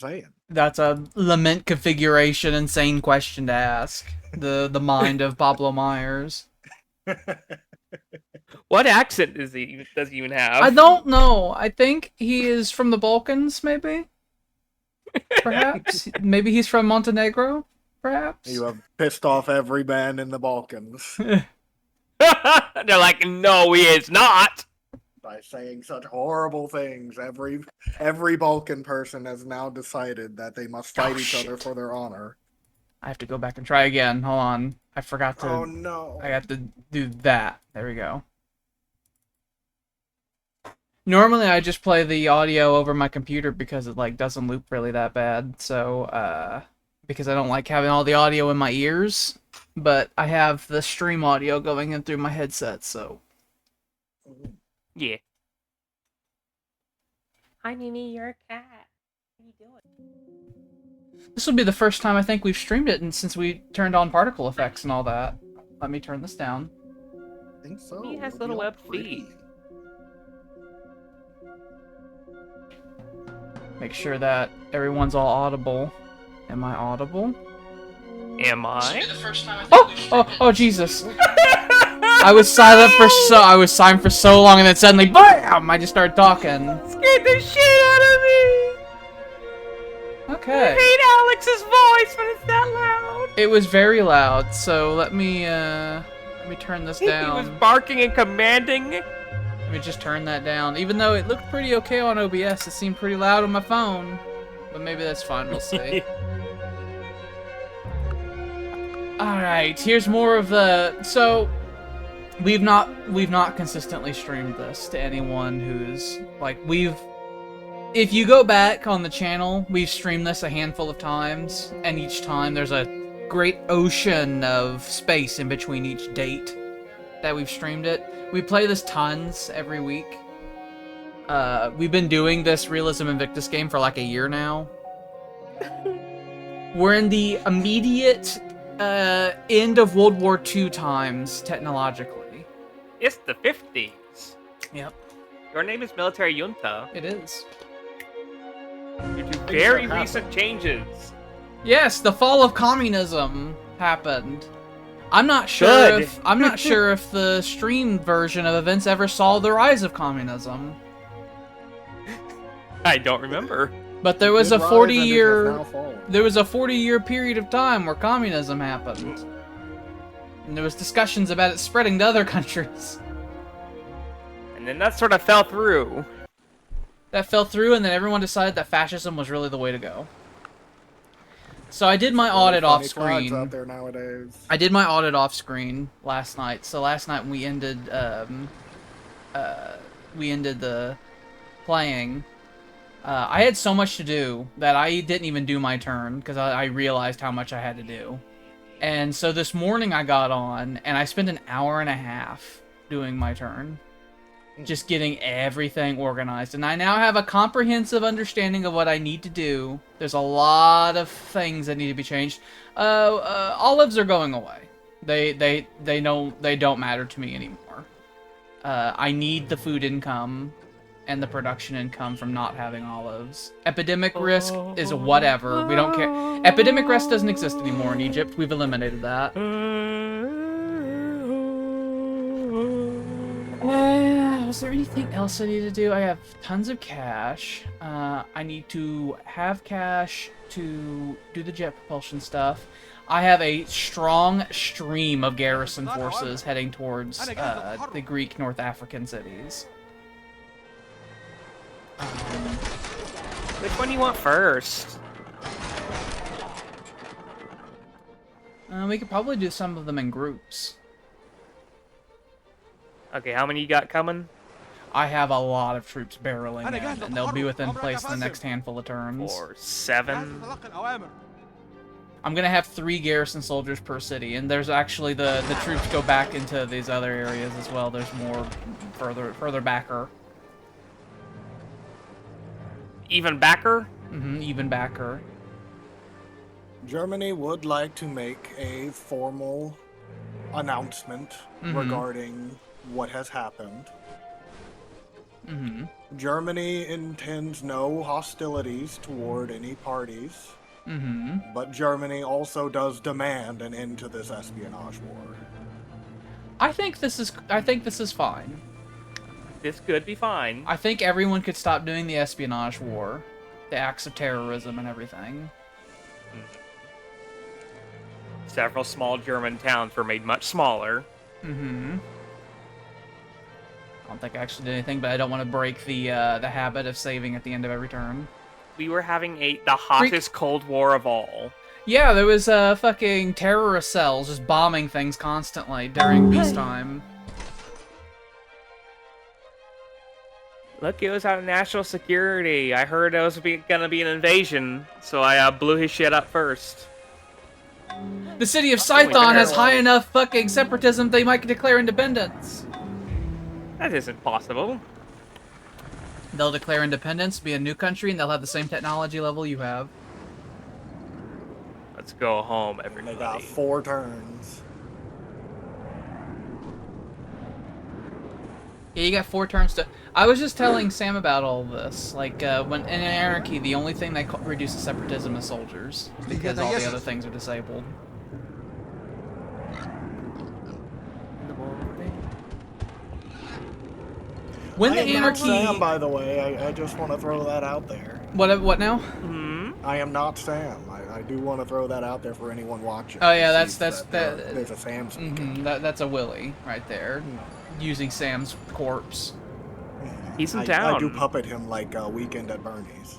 saying. That's a lament configuration, insane question to ask. The mind of Pablo Myers. What accent does he even have? I don't know. I think he is from the Balkans, maybe? Perhaps? Maybe he's from Montenegro? Perhaps? You have pissed off every man in the Balkans They're like, no, he is not. by saying such horrible things. Every Balkan person has now decided that they must fight each other for their honor. I have to go back and try again. Hold on. I forgot to... Oh no. I have to do that. There we go. Normally I just play the audio over my computer because it like doesn't loop really that bad. So, because I don't like having all the audio in my ears. But I have the stream audio going in through my headset, so... Yeah. Hi, Nini, you're a cat. What are you doing? This will be the first time I think we've streamed it since we turned on particle effects and all that. Let me turn this down. I think so. He has It'll little be all webbed pretty. feet. Make sure that everyone's all audible. Am I audible? Am I? Oh, Jesus! I was silent for so long, and then suddenly, BAM! I just started talking. Scared the shit out of me! Okay. I hate Alex's voice when it's that loud. It was very loud, so let me turn this down. He was barking and commanding. Let me just turn that down. Even though it looked pretty okay on OBS, it seemed pretty loud on my phone. But maybe that's fine, we'll see. Alright, here's more of the... So, we've not consistently streamed this to anyone who's... Like, if you go back on the channel, we've streamed this a handful of times, and each time there's a great ocean of space in between each date that we've streamed it. We play this tons every week. We've been doing this Realism Invictus game for like a year now. We're in the immediate end of World War II times, technologically. It's the 50s. Yep. Your name is Military Junta. It is. Due to very recent changes. Yes, the fall of communism happened. I'm not sure Good. if the stream version of events ever saw the rise of communism. I don't remember. But there was Did a rise 40-year and it has now fallen. there was a 40-year period of time where communism happened. And there was discussions about it spreading to other countries. And then that sort of fell through. That fell through, and then everyone decided that fascism was really the way to go. So I did my audit off Funny flags screen. out there nowadays. I did my audit off screen last night. So last night when we ended the playing, I had so much to do that I didn't even do my turn because I realized how much I had to do. And so this morning I got on and I spent an hour and a half doing my turn. Just getting everything organized. And I now have a comprehensive understanding of what I need to do. There's a lot of things that need to be changed. Olives are going away. They don't matter to me anymore. I need the food income and the production income from not having olives. Epidemic risk is whatever. We don't care. Epidemic risk doesn't exist anymore in Egypt. We've eliminated that. Is there anything else I need to do? I have tons of cash. I need to have cash to do the jet propulsion stuff. I have a strong stream of garrison forces heading towards the Greek North African cities. Which one do you want first? We could probably do some of them in groups. Okay, how many you got coming? I have a lot of troops barreling in, and they'll be within place in the next handful of turns. 4, 7. I'm gonna have 3 garrison soldiers per city, and there's actually the troops go back into these other areas as well. There's more further backer. Even backer? Even backer. Germany would like to make a formal announcement regarding what has happened. Mm-hmm. Germany intends no hostilities toward any parties, Mm-hmm. but Germany also does demand an end to this espionage war. I think this is fine. This could be fine. I think everyone could stop doing the espionage war, the acts of terrorism and everything. Several small German towns were made much smaller. Mm-hmm. I don't think I actually did anything, but I don't want to break the habit of saving at the end of every turn. We were having the hottest Cold War of all. Yeah, there was fucking terrorist cells just bombing things constantly during peacetime. Look, it was out of national security. I heard it was gonna be an invasion, so I blew his shit up first. The city of Oh, Scython has there. high enough fucking separatism they might declare independence. That isn't possible. They'll declare independence, be a new country, and they'll have the same technology level you have. Let's go home, They everybody. got 4 turns. Yeah, you got 4 turns to... I was just telling Sam about all this. Like, when in anarchy, the only thing that reduces separatism is soldiers. Because all the other things are disabled. When the I am not anarchy... Sam, by the way. I just want to throw that out there. What now? Hmm? I am not Sam. I do want to throw that out there for anyone watching. Oh, yeah, who that's- sees that's- that that- there's a Sam speaking. That's a Willy right there. Using Sam's corpse. He's in I town. do puppet him like a Weekend at Bernie's.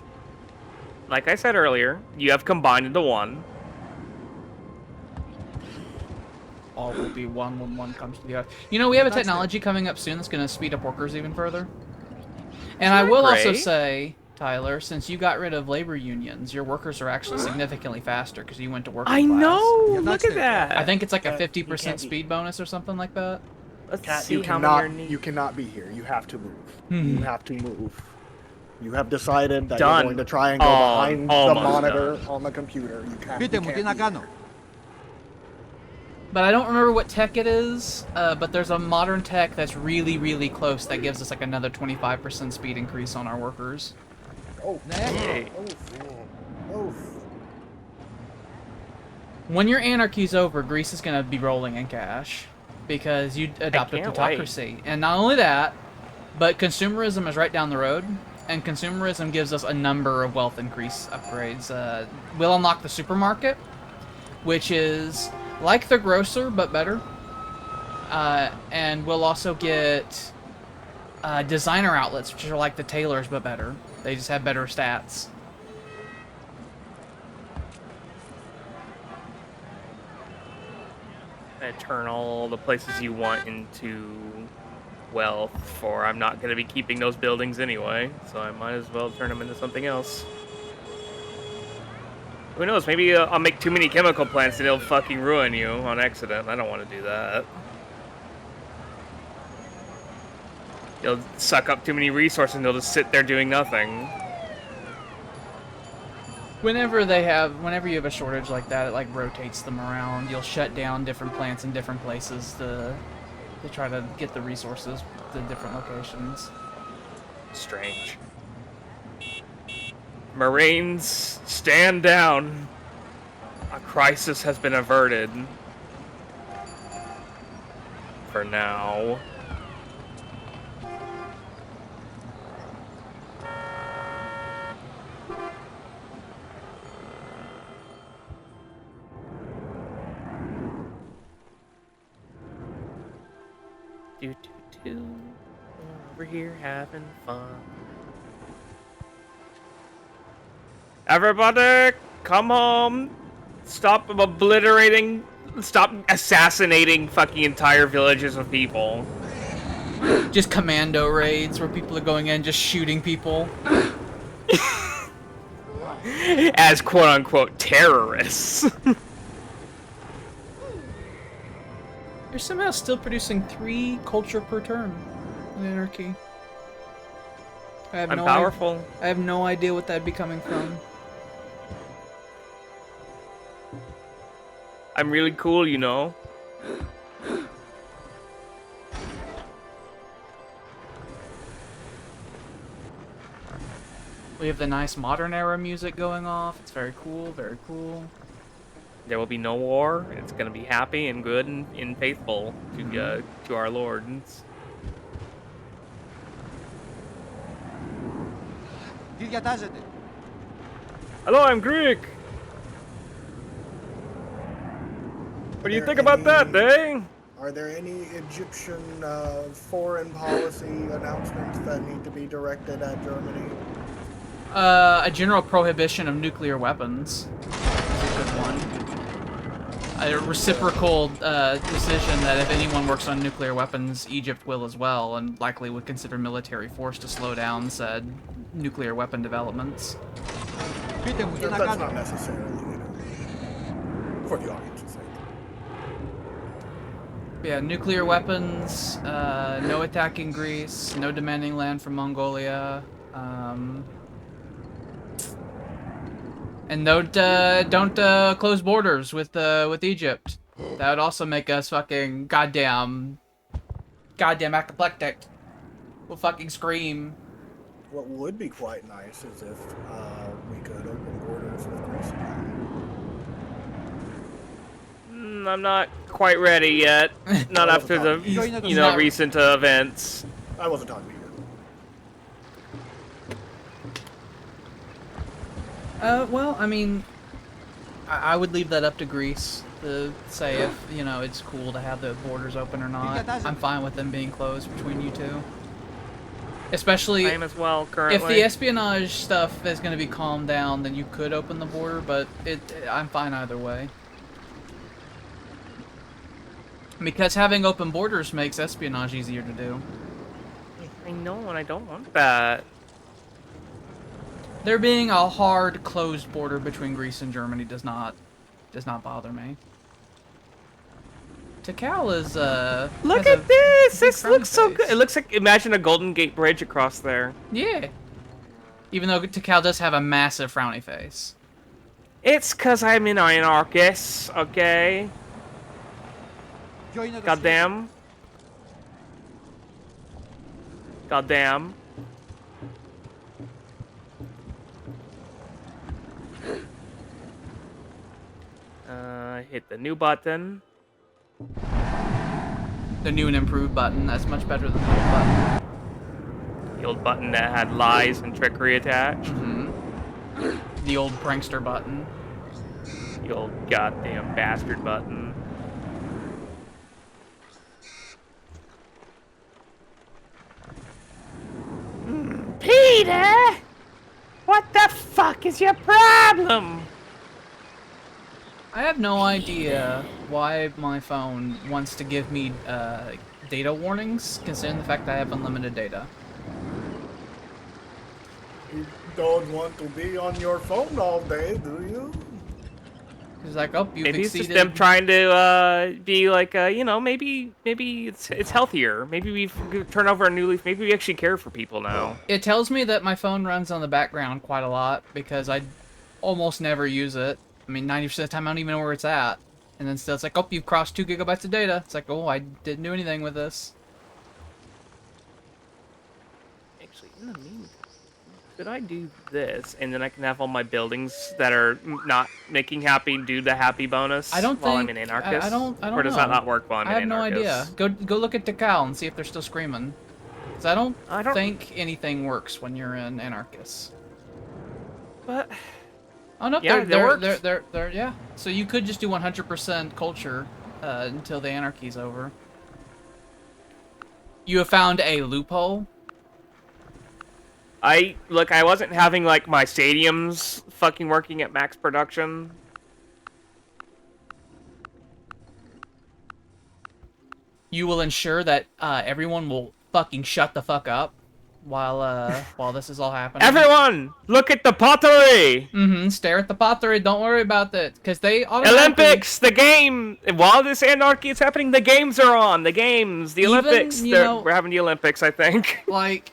Like I said earlier, you have combined into one. All will be one when one comes to the other. You know, we have a technology coming up soon that's going to speed up workers even further. And I will also great? say, Tyler, since you got rid of labor unions, your workers are actually significantly faster because you went to working I class. know! Look at that! I think it's like a You 50% can't be- speed bonus or something like that. Let's Cat, see you how cannot, many are you cannot be here. You have to move. Hmm. You have to move. You have decided that Done. you're going to try and go Oh, behind the almost monitor done. on the computer. You can't. Vite, You mutin can't be acá, no? here. But I don't remember what tech it is, but there's a modern tech that's really, really close that gives us like another 25% speed increase on our workers. Oh, Hey. oh. When your anarchy's over, Greece is going to be rolling in cash because you adopted can't plutocracy. And not only that, but consumerism is right down the road, and consumerism gives us a number of wealth increase upgrades. We'll unlock the supermarket, which is like the grocer, but better. And we'll also get designer outlets, which are like the tailors, but better. They just have better stats. turn all the places you want into wealth, for I'm not going to be keeping those buildings anyway, so I might as well turn them into something else. Who knows, maybe I'll make too many chemical plants and it'll fucking ruin you on accident. I don't want to do that. You'll suck up too many resources and they'll just sit there doing nothing. Whenever you have a shortage like that, it like rotates them around. You'll shut down different plants in different places to try to get the resources to different locations. Strange. Marines, stand down. A crisis has been averted. For now. Do do do. Over here having fun. Everybody, come home. Stop obliterating. Stop assassinating fucking entire villages of people. Just commando raids where people are going in just shooting people. As quote unquote terrorists. You're somehow still producing 3 culture per turn in Anarchy. I'm powerful. I have no idea what that'd be coming from. I'm really cool, you know. We have the nice modern era music going off. It's very cool, very cool. There will be no war. It's gonna be happy and good and faithful to our Lord. Hello, I'm Greek. What do you think about that, eh? Are there any Egyptian foreign policy announcements that need to be directed at Germany? A general prohibition of nuclear weapons is a good one. A reciprocal decision that if anyone works on nuclear weapons, Egypt will as well, and likely would consider military force to slow down said nuclear weapon developments. That's not necessarily, for the audience's sake. Yeah, nuclear weapons, no attacking Greece, no demanding land from Mongolia, and don't close borders with Egypt. That would also make us fucking goddamn apoplectic. We'll fucking scream. What would be quite nice is if we could open borders with Greece again. I'm not quite ready yet. Not after the recent events. I wasn't talking to you. Well, I mean, I would leave that up to Greece to say if, it's cool to have the borders open or not. I'm fine with them being closed between you two. Especially I am as well, currently. if the espionage stuff is going to be calmed down, then you could open the border, but I'm fine either way. Because having open borders makes espionage easier to do. I know, and I don't want that. There being a hard, closed border between Greece and Germany does not bother me. Tikal is, Look at this! This looks so good! It looks like, imagine a Golden Gate Bridge across there. Yeah. Even though Tikal does have a massive frowny face. It's 'cause I'm an anarchist, okay? Goddamn. Goddamn. Hit the new button. The new and improved button. That's much better than the old button. The old button that had lies and trickery attached. Mm-hmm. The old prankster button. The old goddamn bastard button. Peter! What the fuck is your problem? I have no idea why my phone wants to give me data warnings, considering the fact that I have unlimited data. You don't want to be on your phone all day, do you? It's like, oh, you've Maybe exceeded... it's just them trying to be like, maybe it's healthier. Maybe we turn over a new leaf. Maybe we actually care for people now. It tells me that my phone runs on the background quite a lot because I almost never use it. I mean, 90% of the time I don't even know where it's at. And then still it's like, oh, you've crossed 2 gigabytes of data. It's like, oh, I didn't do anything with this. Actually, in the meantime, could I do this, and then I can have all my buildings that are not making happy do the happy bonus I don't while think... I'm an anarchist? I don't Or does know. that not work while I'm an I have no anarchist? idea. Go look at Tikal and see if they're still screaming. Because I don't I think anything works when you're an anarchist. But... Oh no, Yeah, they're yeah. So you could just do 100% culture until the anarchy's over. You have found a loophole. I wasn't having like my stadiums fucking working at max production. You will ensure that everyone will fucking shut the fuck up while this is all happening. Everyone, look at the pottery. Stare at the pottery. Don't worry about that, because they automatically... Olympics, the game. While this anarchy is happening, the games are on. The games, the Olympics. We're having the Olympics, I think. Like,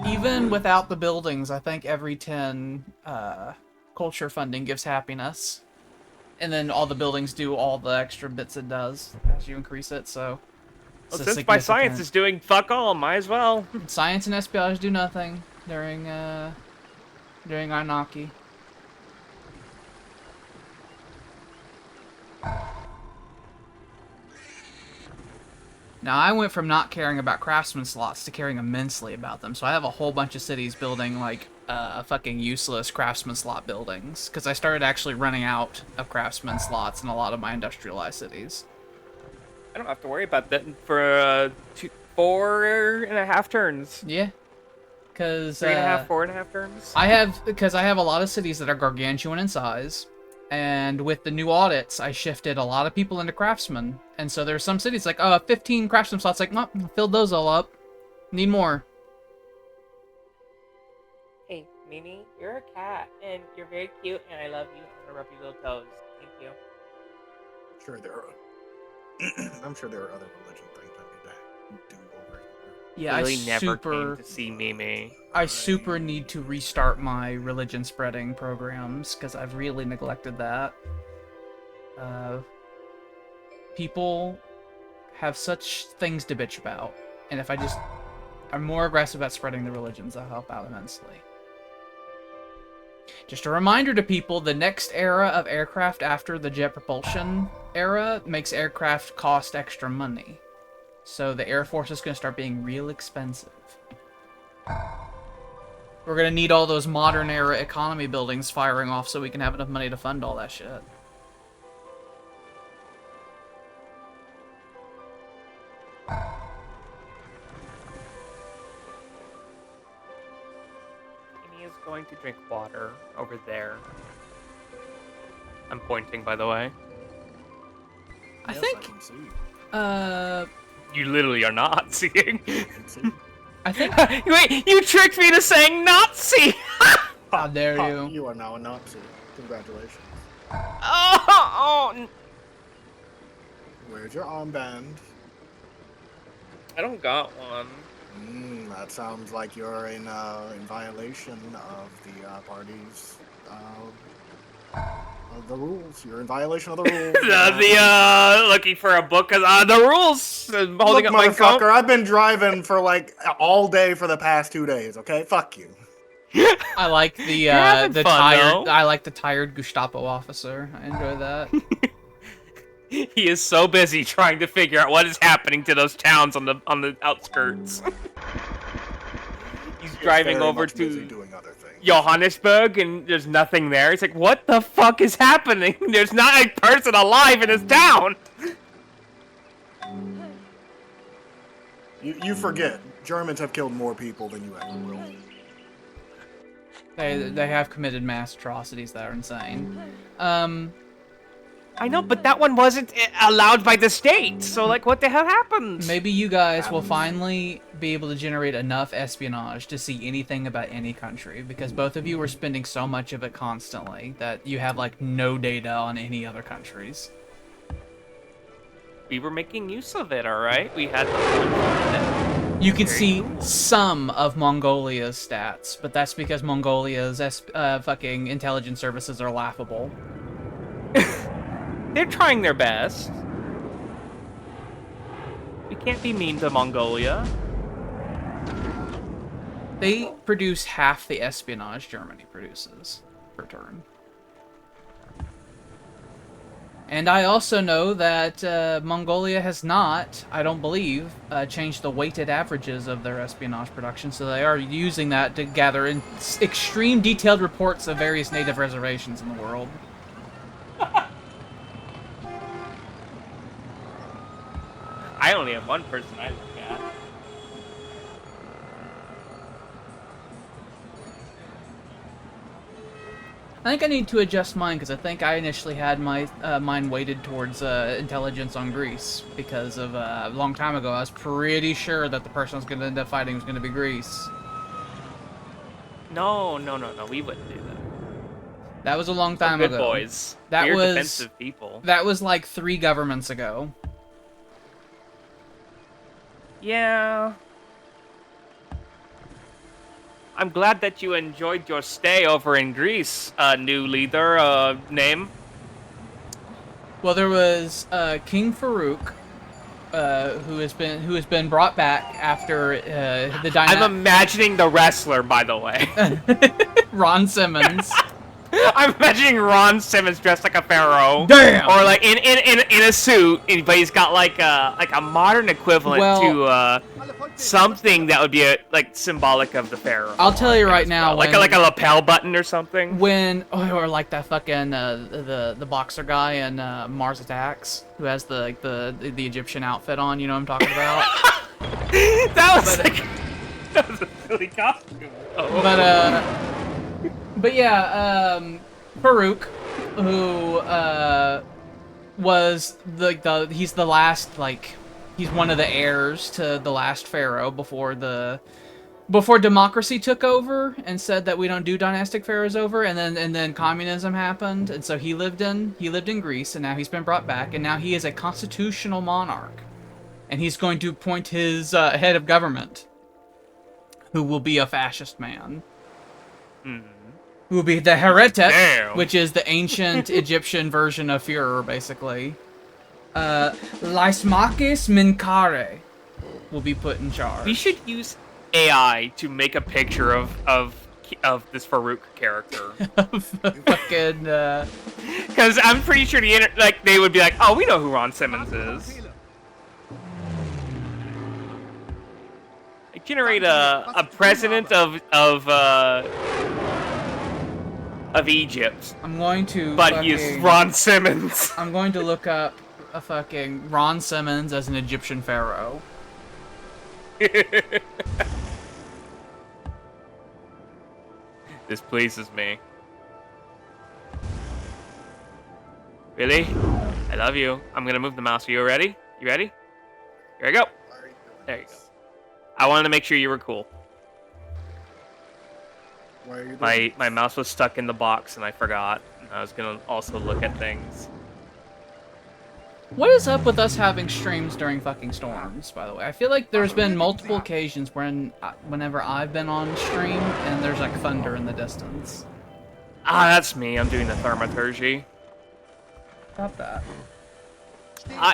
even without the buildings, I think every 10 culture funding gives happiness. And then all the buildings do all the extra bits it does as you increase it, so... Well, since my science is doing fuck all, might as well. Science and espionage do nothing. during Anaki. Now, I went from not caring about craftsman slots to caring immensely about them, so I have a whole bunch of cities building, like, fucking useless craftsman slot buildings, because I started actually running out of craftsman slots in a lot of my industrialized cities. I don't have to worry about that for 4.5 turns. Yeah. Because 3.5, 4.5 turns. I have a lot of cities that are gargantuan in size, and with the new audits, I shifted a lot of people into craftsmen, and so there's some cities like 15 craftsman slots. Like, well, filled those all up. Need more. Hey, Mimi, you're a cat, and you're very cute, and I love you. I'm gonna rub your little toes. Thank you. Sure, there are. I'm sure there are other religion things I need to do over here. Yeah, Really never came to see Mimi. I super need to restart my religion spreading programs because I've really neglected that. People have such things to bitch about, and if I'm more aggressive at spreading the religions, that'll help out immensely. Just a reminder to people, the next era of aircraft after the jet propulsion era makes aircraft cost extra money. So the Air Force is going to start being real expensive. We're going to need all those modern era economy buildings firing off so we can have enough money to fund all that shit. Mimi is going to drink water over there. I'm pointing, by the way. I Yes, think, I can see. You literally are not seeing. I can see. I think, Wait, you tricked me to saying Nazi! how dare Ha, you. You are now a Nazi. Congratulations. Oh, Where's your armband? I don't got one. That sounds like you're in violation of the party's of the rules. You're in violation of the rules. Looking for a book because the rules. Holding Look, up my motherfucker, phone. I've been driving for like all day for the past 2 days. Okay, fuck you. I like the having fun, tired. though. I like the tired Gestapo officer. I enjoy that. He is so busy trying to figure out what is happening to those towns on the outskirts. He's driving Very over much busy to doing other things. Johannesburg and there's nothing there. He's like, what the fuck is happening? There's not a person alive in this town. You forget, Germans have killed more people than you ever will. They have committed mass atrocities that are insane. I know, but that one wasn't allowed by the state. So, like, what the hell happened? Maybe you guys will finally be able to generate enough espionage to see anything about any country, because both of you are spending so much of it constantly that you have, like, no data on any other countries. We were making use of it, alright? We had the You can Very see cool. some of Mongolia's stats, but that's because Mongolia's fucking intelligence services are laughable. They're trying their best. We can't be mean to Mongolia. They produce half the espionage Germany produces per turn. And I also know that Mongolia has not, I don't believe, changed the weighted averages of their espionage production, so they are using that to gather in extreme detailed reports of various native reservations in the world. I only have one person I look at. I think I need to adjust mine, because I think I initially had my mine weighted towards intelligence on Greece, because of a long time ago I was pretty sure that the person I was going to end up fighting was going to be Greece. No, we wouldn't do that. That was a long We're time good ago. boys. That We're was- defensive people. That was like 3 governments ago. Yeah. I'm glad that you enjoyed your stay over in Greece, new leader, name. Well, there was King Farouk, who has been brought back after the I'm dynamic. imagining the wrestler, by the way. Ron Simmons. I'm imagining Ron Simmons dressed like a pharaoh. Damn! Or like in a suit, but he's got like a modern equivalent to something that would be like symbolic of the pharaoh. I'll tell you right now, like a lapel button or something. Or like that fucking the boxer guy in Mars Attacks, who has the Egyptian outfit on. You know what I'm talking about? that was a silly costume. But yeah, Farouk, who was he's the last, like, he's one of the heirs to the last pharaoh before democracy took over and said that we don't do dynastic pharaohs over, and then communism happened, and so he lived in Greece, and now he's been brought back, and now he is a constitutional monarch, and he's going to appoint his head of government, who will be a fascist man. Who will be the Heretet, which is the ancient Egyptian version of Führer, basically. Lysimachus Minkare will be put in charge. We should use AI to make a picture of this Farouk character. Fucking. Because I'm pretty sure they would be like, oh, we know who Ron Simmons is. I generate a president of Egypt. I'm going to. But he is Ron Simmons. I'm going to look up a fucking Ron Simmons as an Egyptian pharaoh. This pleases me. Really? I love you. I'm gonna move the mouse. Are you ready? You ready? Here we go. There you go. I wanted to make sure you were cool. Why are you doing My mouse was stuck in the box and I forgot. I was gonna also look at things. What is up with us having streams during fucking storms, by the way? I feel like there's been multiple occasions whenever I've been on stream and there's like thunder in the distance. Ah, that's me. I'm doing the thaumaturgy. Stop that. How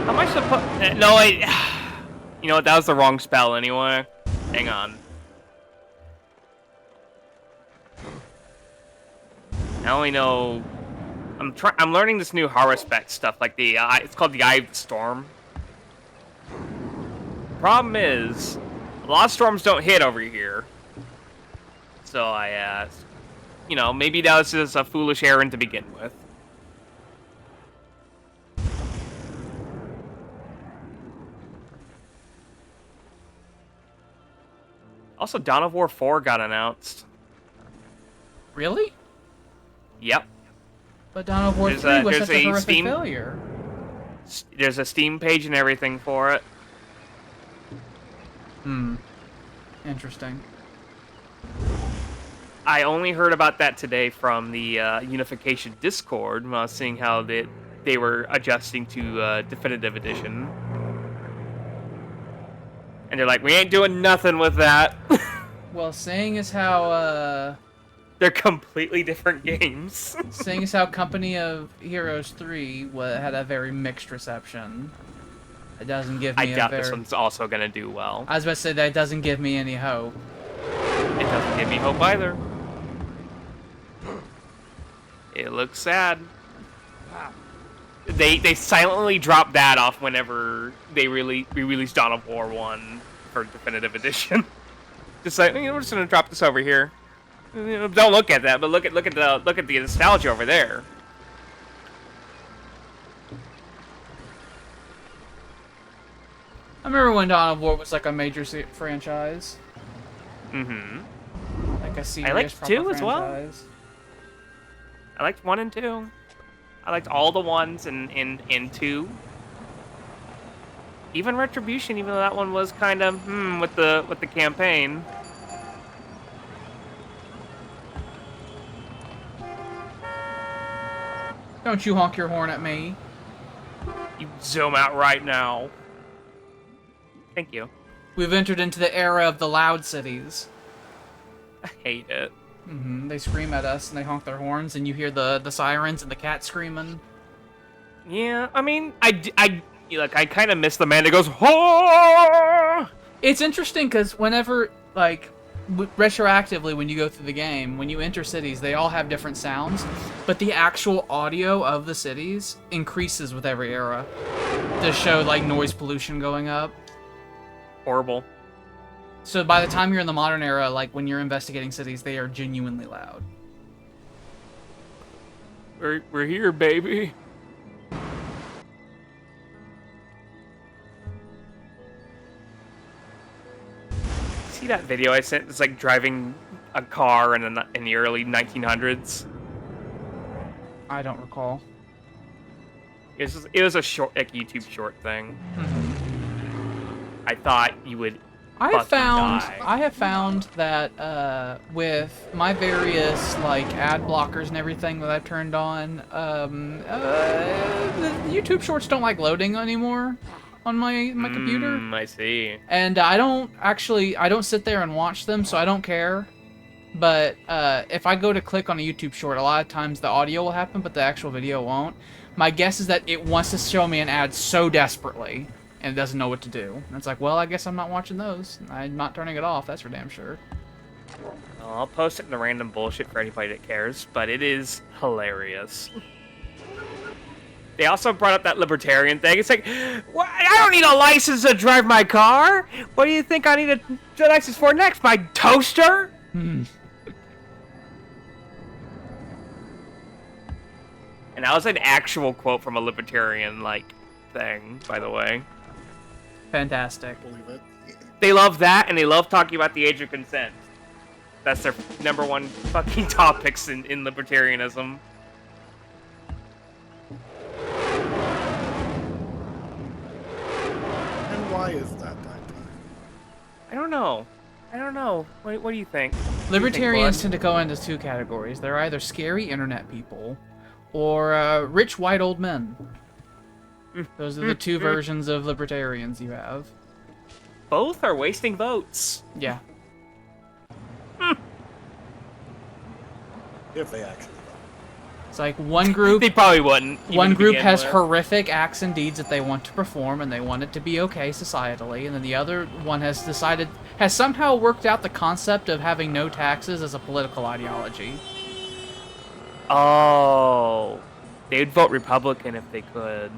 am I supposed? No, you know what? That was the wrong spell anyway. Hang on. I only know. I'm learning this new Harespect stuff, like it's called the Eye of the Storm. Problem is, a lot of storms don't hit over here. So I asked, you know, maybe that was just a foolish errand to begin with. Also, Dawn of War 4 got announced. Really? Yep. But Dawn of War 3 was such a horrific failure. There's a Steam page and everything for it. Interesting. I only heard about that today from the Unification Discord when I was seeing how they were adjusting to Definitive Edition. And they're like, we ain't doing nothing with that. Well, seeing as how they're completely different games. seeing as how Company of Heroes 3 had a very mixed reception, it doesn't give me I doubt this one's also gonna do well. I was about to say that it doesn't give me any hope. It doesn't give me hope either. It looks sad. They silently dropped that off whenever they re-released Dawn of War 1 for Definitive Edition. Just like, we're just gonna drop this over here. Don't look at that, but look at the nostalgia over there. I remember when Dawn of War was like a major franchise. Like a serious I liked 2 as well. franchise. I liked 1 and 2. I liked all the ones in 2. Even Retribution, even though that one was kind of with the campaign. Don't you honk your horn at me. You zoom out right now. Thank you. We've entered into the era of the loud cities. I hate it. They scream at us and they honk their horns and you hear the sirens and the cat screaming. Yeah, I mean, I kind of miss the man that goes, oh! It's interesting because whenever, like, retroactively when you go through the game, when you enter cities, they all have different sounds, but the actual audio of the cities increases with every era to show, like, noise pollution going up. Horrible. So by the time you're in the modern era, like, when you're investigating cities, they are genuinely loud. We're here, baby. See that video I sent? It's like driving a car in the early 1900s. I don't recall. It was a short, like, YouTube short thing. I thought you would. I have Die. found that with my various like ad blockers and everything that I've turned on, the YouTube shorts don't like loading anymore on my computer. I see. And I don't sit there and watch them, so I don't care. But if I go to click on a YouTube short, a lot of times the audio will happen, but the actual video won't. My guess is that it wants to show me an ad so desperately, and it doesn't know what to do. And it's like, well, I guess I'm not watching those. I'm not turning it off, that's for damn sure. Well, I'll post it in the random bullshit for anybody that cares, but it is hilarious. They also brought up that libertarian thing. It's like, what? I don't need a license to drive my car. What do you think I need a license for next? My toaster? And that was an actual quote from a libertarian, like, thing, by the way. Fantastic. Believe it. They love that, and they love talking about the age of consent. That's their number one fucking topics in libertarianism. And why is that, I don't know. What do you think? Libertarians tend to go into two categories. They're either scary internet people or rich white old men. Those are the two versions of libertarians you have. Both are wasting votes. Yeah. If they actually. It's like one group... They probably wouldn't. One group has horrific acts and deeds that they want to perform, and they want it to be okay societally, and then the other one has somehow worked out the concept of having no taxes as a political ideology. Oh. They'd vote Republican if they could.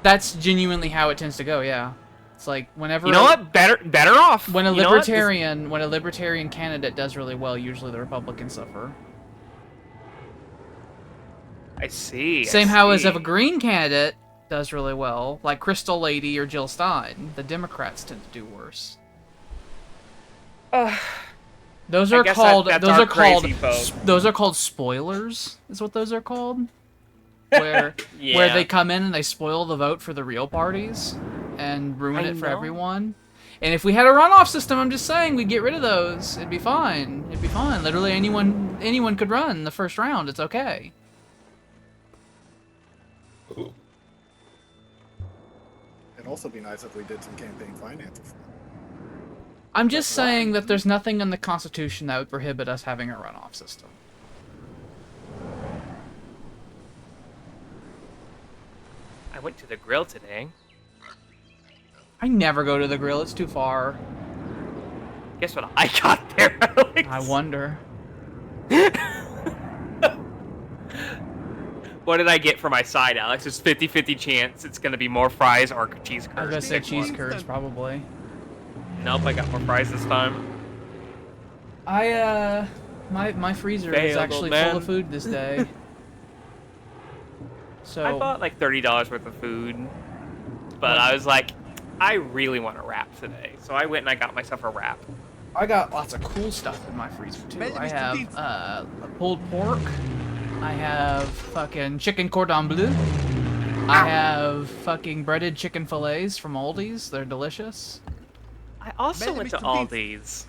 That's genuinely how it tends to go, yeah. It's like whenever... You know what? Better off. When a libertarian candidate does really well, usually the Republicans suffer. I see. Same how as if a green candidate does really well, like Crystal Lady or Jill Stein, the Democrats tend to do worse. Those are called spoilers, is what those are called. Where they come in and they spoil the vote for the real parties and ruin it for everyone. And if we had a runoff system, I'm just saying, we'd get rid of those. It'd be fine. It'd be fine. Literally anyone could run in the first round. It's okay. It'd also be nice if we did some campaign finances. I'm just saying that there's nothing in the Constitution that would prohibit us having a runoff system. I went to the grill today. I never go to the grill. It's too far. Guess what I got there, Alex? I wonder. What did I get for my side, Alex? It's 50-50 chance it's gonna be more fries or cheese curds. I was gonna say Pick cheese one. curds, probably. Nope, I got more fries this time. My freezer is actually full of food this day. So I bought like $30 worth of food, but I was like, I really want a wrap today, so I went and I got myself a wrap. I got lots of cool stuff in my freezer too. I have pulled pork. I have fucking chicken cordon bleu. I have fucking breaded chicken fillets from Aldi's. They're delicious. I also went to Aldi's.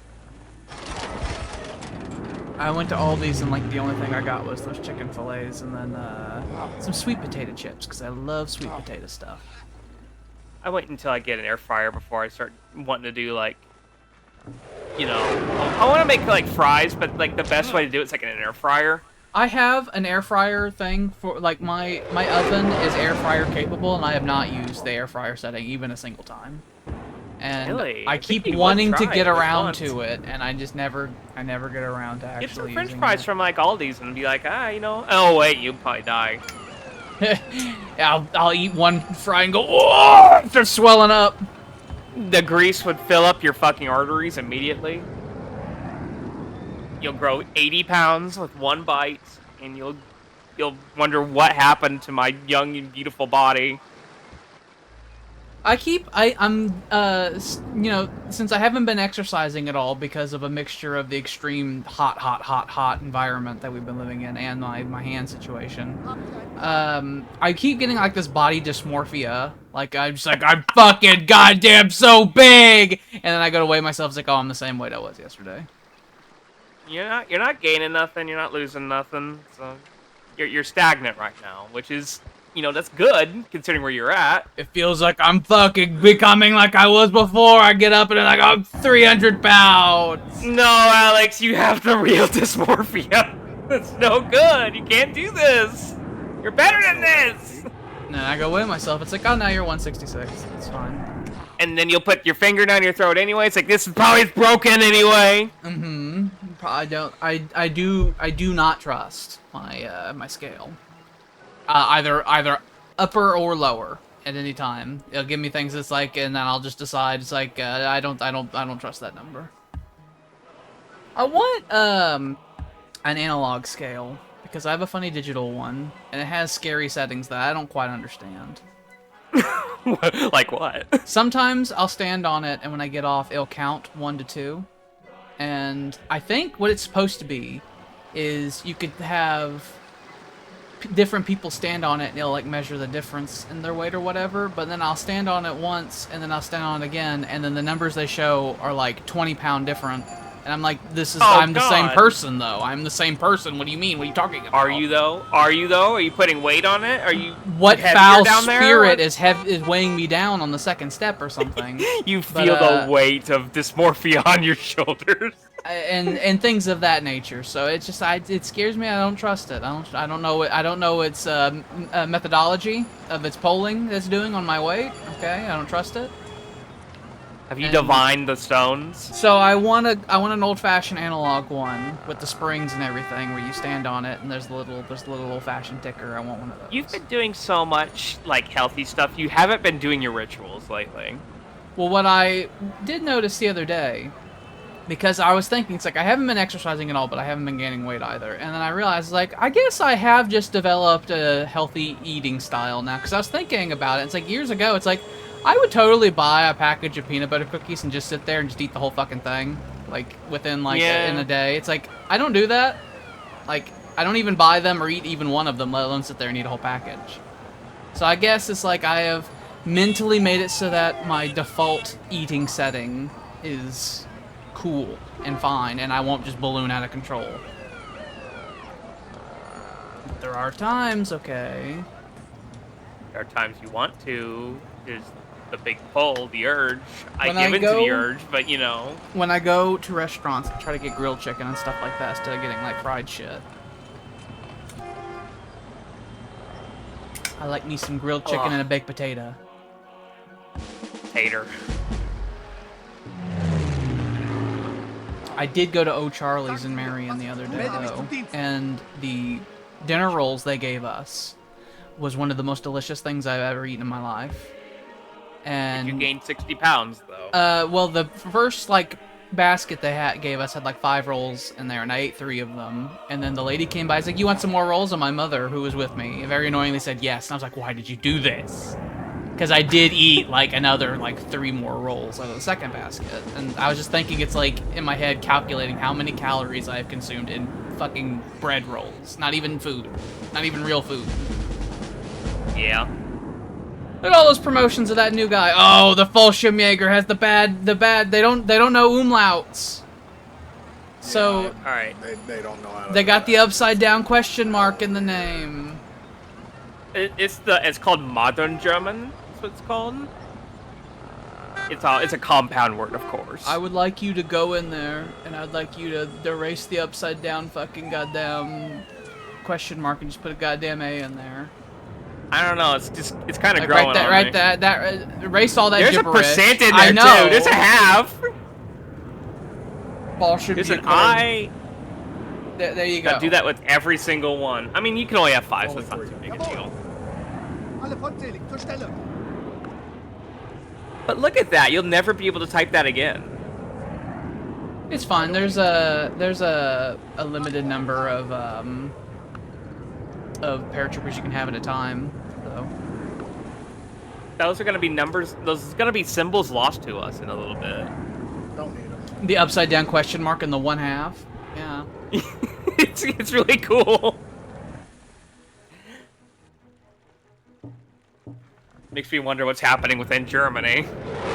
I went to Aldi's and like the only thing I got was those chicken fillets and then some sweet potato chips because I love sweet potato stuff. I wait until I get an air fryer before I start wanting to do like, you know, I want to make like fries, but like the best way to do it's like in an air fryer. I have an air fryer thing for like my oven is air fryer capable, and I have not used the air fryer setting even a single time. And Really? I I think keep you wanting would to try get it just around once. to it, and I never get around to actually Get some French using fries it. from like Aldi's and be like, you know. Oh wait, you'll probably die. Yeah, I'll eat one fry and go, oh, start swelling up. The grease would fill up your fucking arteries immediately. You'll grow 80 pounds with one bite, and you'll wonder what happened to my young and beautiful body. You know, since I haven't been exercising at all because of a mixture of the extreme hot environment that we've been living in and my hand situation, I keep getting like this body dysmorphia. Like I'm fucking goddamn so big, and then I go to weigh myself. It's like, oh, I'm the same weight I was yesterday. You're not gaining nothing. You're not losing nothing. So you're stagnant right now, which is, you know, that's good considering where you're at. It feels like I'm fucking becoming like I was before. I get up and I'm like, I'm 300 pounds. No, Alex, you have the real dysmorphia. That's no good. You can't do this. You're better than this. And then I go weigh myself. It's like, oh, now you're 166. It's fine. And then you'll put your finger down your throat anyway. It's like, this is probably broken anyway. Mm-hmm. I do not trust my scale. Either upper or lower at any time. It'll give me things that's like, and then I'll just decide. It's like, I don't trust that number. I want an analog scale because I have a funny digital one, and it has scary settings that I don't quite understand. Like what? Sometimes I'll stand on it, and when I get off, it'll count 1 to 2. And I think what it's supposed to be is you could have different people stand on it, and it'll like measure the difference in their weight or whatever. But then I'll stand on it once, and then I'll stand on it again, and then the numbers they show are like 20-pound different. And I'm like, I'm the same person, though. I'm the same person. What do you mean? What are you talking about? Are you though? Are you putting weight on it? Are you What heavier foul down there? spirit is weighing me down on the second step or something? You feel the weight of dysmorphia on your shoulders. And things of that nature. So it's just it scares me. I don't trust it. I don't know its methodology of its polling that's doing on my weight. Okay, I don't trust it. Have you divined the stones? So I want an old-fashioned analog one with the springs and everything, where you stand on it and there's the little old-fashioned ticker. I want one of those. You've been doing so much like healthy stuff. You haven't been doing your rituals lately. Well, what I did notice the other day, because I was thinking, it's like I haven't been exercising at all, but I haven't been gaining weight either. And then I realized, like, I guess I have just developed a healthy eating style now. Because I was thinking about it. It's like years ago, it's like I would totally buy a package of peanut butter cookies and just sit there and just eat the whole fucking thing, like within like in a day. It's like I don't do that. Like I don't even buy them or eat even one of them, let alone sit there and eat a whole package. So I guess it's like I have mentally made it so that my default eating setting is cool and fine, and I won't just balloon out of control. But there are times, okay. There are times you want to. There's the big pull, the urge. I When give I in to go- the urge, but you know. When I go to restaurants, I try to get grilled chicken and stuff like that instead of getting like fried shit. I like me some grilled chicken and a baked potato. Tater. I did go to O'Charlie's in Marion the other day, though, and the dinner rolls they gave us was one of the most delicious things I've ever eaten in my life. And You gained 60 pounds, though. well, the first, like, basket they gave us had, like, 5 rolls in there, and I ate 3 of them. And then the lady came by, and was like, you want some more rolls? And my mother, who was with me, very annoyingly said yes. And I was like, why did you do this? Because I did eat, like, another, like, 3 more rolls out of the second basket. And I was just thinking, it's, like, in my head, calculating how many calories I have consumed in fucking bread rolls. Not even food. Not even real food. Yeah. Look at all those promotions of that new guy. Oh, the Fallschirmjäger has the bad, they don't know umlauts. So, Yeah, Alright. They don't know how to they do got the that. upside down question mark in the name. It's called modern German. That's what it's called. It's a compound word, of course. I would like you to go in there, and I'd like you to erase the upside down fucking goddamn question mark and just put a goddamn A in there. I don't know. It's kind of Like growing right on there, me. that erase all that There's gibberish. a percent in I there know. too. There's a half. Ball should There's be an equivalent. I. There you go. Gotta do that with every single one. I mean, you can only have 5, so Only it's not 3. too big a deal. Alle vollzählig, zur Stelle. But look at that. You'll never be able to type that again. It's fine. There's a limited number of paratroopers you can have at a time. So Those are gonna be numbers. Those are gonna be symbols lost to us in a little bit. Don't need them. the upside down question mark in the 1/2. Yeah. It's really cool. Makes me wonder what's happening within Germany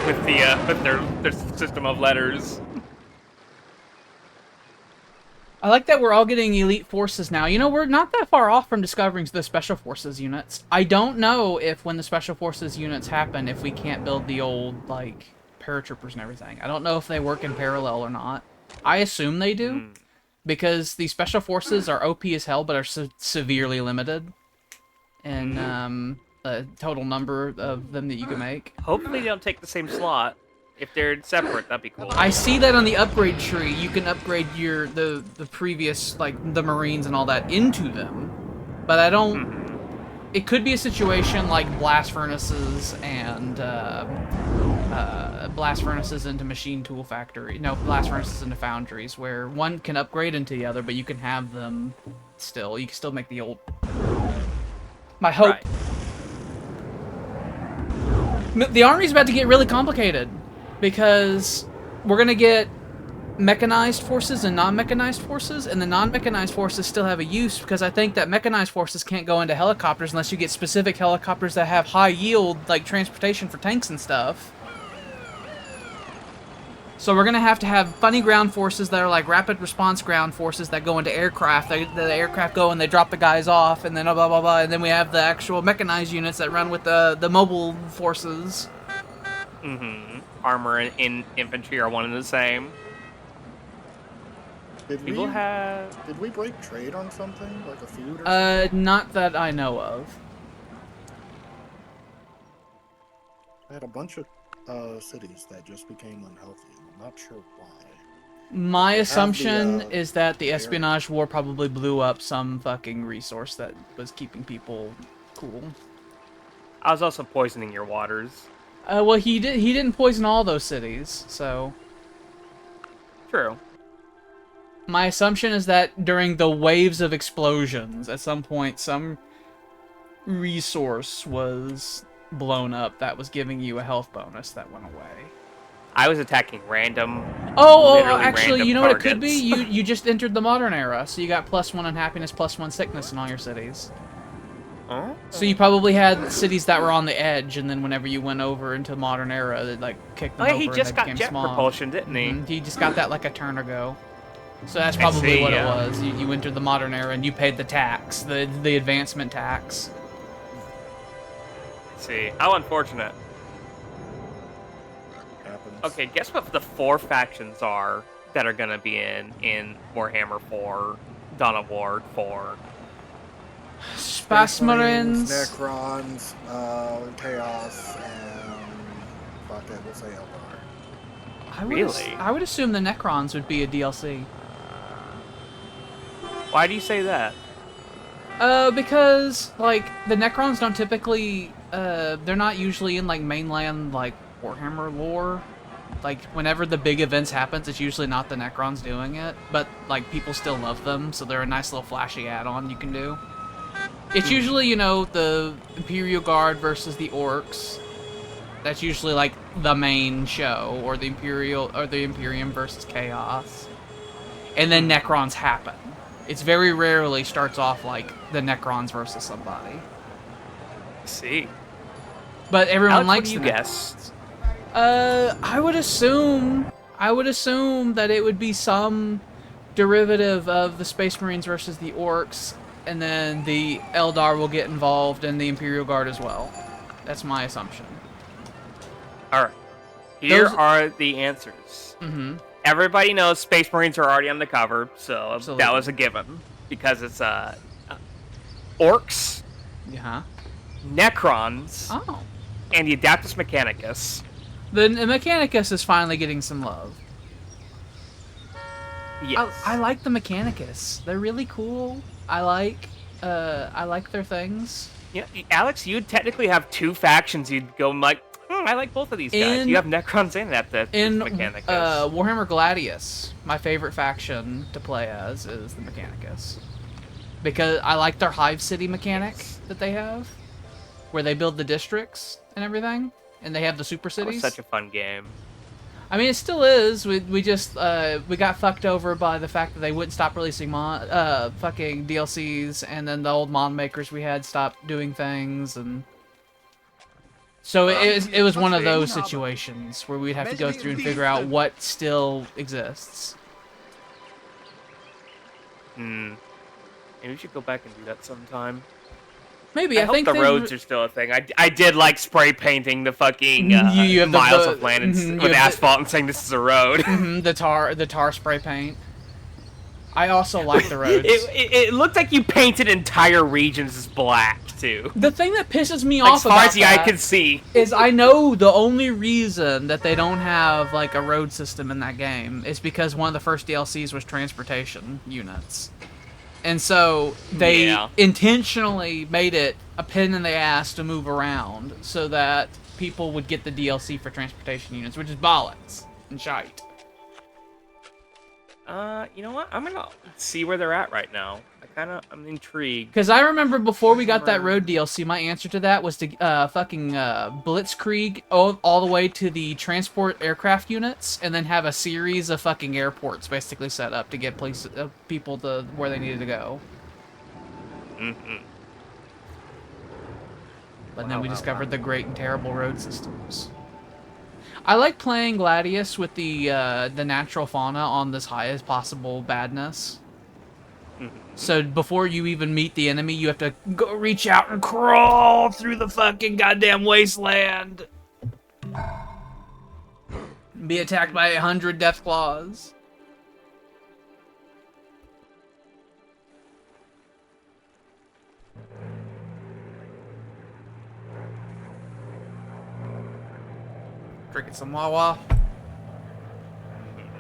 with their system of letters. I like that we're all getting elite forces now. You know, we're not that far off from discovering the special forces units. I don't know if when the special forces units happen, if we can't build the old, like, paratroopers and everything. I don't know if they work in parallel or not. I assume they do, because the special forces are OP as hell, but are severely limited in the total number of them that you can make. Hopefully they don't take the same slot. If they're separate, that'd be cool. I see that on the upgrade tree. You can upgrade the previous, like, the Marines and all that into them. But I don't... It could be a situation like blast furnaces and blast furnaces into machine tool factory. No, blast furnaces into foundries, where one can upgrade into the other, but you can have them still. You can still make the old... My hope... Right. The army's about to get really complicated, because we're going to get mechanized forces and non-mechanized forces, and the non-mechanized forces still have a use, because I think that mechanized forces can't go into helicopters unless you get specific helicopters that have high yield, like transportation for tanks and stuff. So we're going to have funny ground forces that are like rapid response ground forces that go into aircraft. The aircraft go and they drop the guys off, and then blah blah blah, and then we have the actual mechanized units that run with the mobile forces. Armor and infantry are one and the same. Did we break trade on something like a feud? Or something? Not that I know of. I had a bunch of cities that just became unhealthy. I'm not sure why. My assumption the, is that the espionage war probably blew up some fucking resource that was keeping people cool. I was also poisoning your waters. Well, he didn't poison all those cities, so... True. My assumption is that during the waves of explosions, at some point, some resource was blown up that was giving you a health bonus that went away. I was attacking random. Actually, random you know what it could be? targets. You just entered the modern era, so you got +1 on happiness, +1 sickness in all your cities. Huh? So you probably had cities that were on the edge, and then whenever you went over into modern era, it like kicked them Oh, over he and just they got became jet smog. propulsion, didn't he? He just got that like a turn ago. So that's I probably see, what yeah. it was. You entered the modern era and you paid the tax, the advancement tax. Let's see. How unfortunate. Happens. Okay, guess what the 4 factions are that are gonna be in Warhammer 4, Dawn of War 4. Space Marines. Necrons, Chaos, and fuck it, we'll say Eldar. Really? I would assume the Necrons would be a DLC. Why do you say that? Because, like, the Necrons don't typically, they're not usually in, like, mainland, like, Warhammer lore. Like, whenever the big events happens, it's usually not the Necrons doing it, but, like, people still love them, so they're a nice little flashy add-on you can do. It's usually, you know, the Imperial Guard versus the Orcs. That's usually, like, the main show, or the Imperium versus Chaos. And then Necrons happen. It's very rarely starts off like the Necrons versus somebody. See. But everyone Alex, likes what do the you Necrons. guess? I would assume that it would be some derivative of the Space Marines versus the Orcs, and then the Eldar will get involved and the Imperial Guard as well. That's my assumption. Alright. Here Those- are the answers. Mm-hmm. Everybody knows Space Marines are already on the cover, so Absolutely. that was a given. Because it's orcs, Yeah. necrons, Oh. and the Adaptus Mechanicus. The Mechanicus is finally getting some love. Yes. I like the Mechanicus. They're really cool. I like their things. Yeah, Alex, you'd technically have two factions. You'd go like, I like both of these guys. In- You have Necrons and Adaptus In Mechanicus. Warhammer Gladius, my favorite faction to play as is the Mechanicus. Because I like their Hive City mechanic that they have, where they build the districts and everything, and they have the super That was cities. such a fun game. I mean, it still is. We just we got fucked over by the fact that they wouldn't stop releasing fucking DLCs, and then the old mod makers we had stopped doing things, and so it was one of those situations where we'd have to go through and figure out what still exists. Maybe we should go back and do that sometime. Maybe I I hope think the they- roads are still a thing. I did like spray painting the fucking You have the- miles of land you with have the- asphalt and saying this is a road. the tar spray paint. I also like the roads. It looked like you painted entire regions as black too. The thing that pisses me Like, off as far about as the eye that could see. is I know the only reason that they don't have like a road system in that game is because one of the first DLCs was transportation units. And so they intentionally made it a pain in the ass to move around so that people would get the DLC for transportation units, which is bollocks and shite. You know what? I'm gonna see where they're at right now. I'm intrigued. Because I remember before we got that road DLC, my answer to that was to fucking Blitzkrieg all the way to the transport aircraft units, and then have a series of fucking airports basically set up to get people to where they needed to go. But then we discovered the great and terrible road systems. I like playing Gladius with the natural fauna on this highest possible badness. So before you even meet the enemy, you have to go reach out and crawl through the fucking goddamn wasteland. Be attacked by 100 death claws. Drinking some Wawa.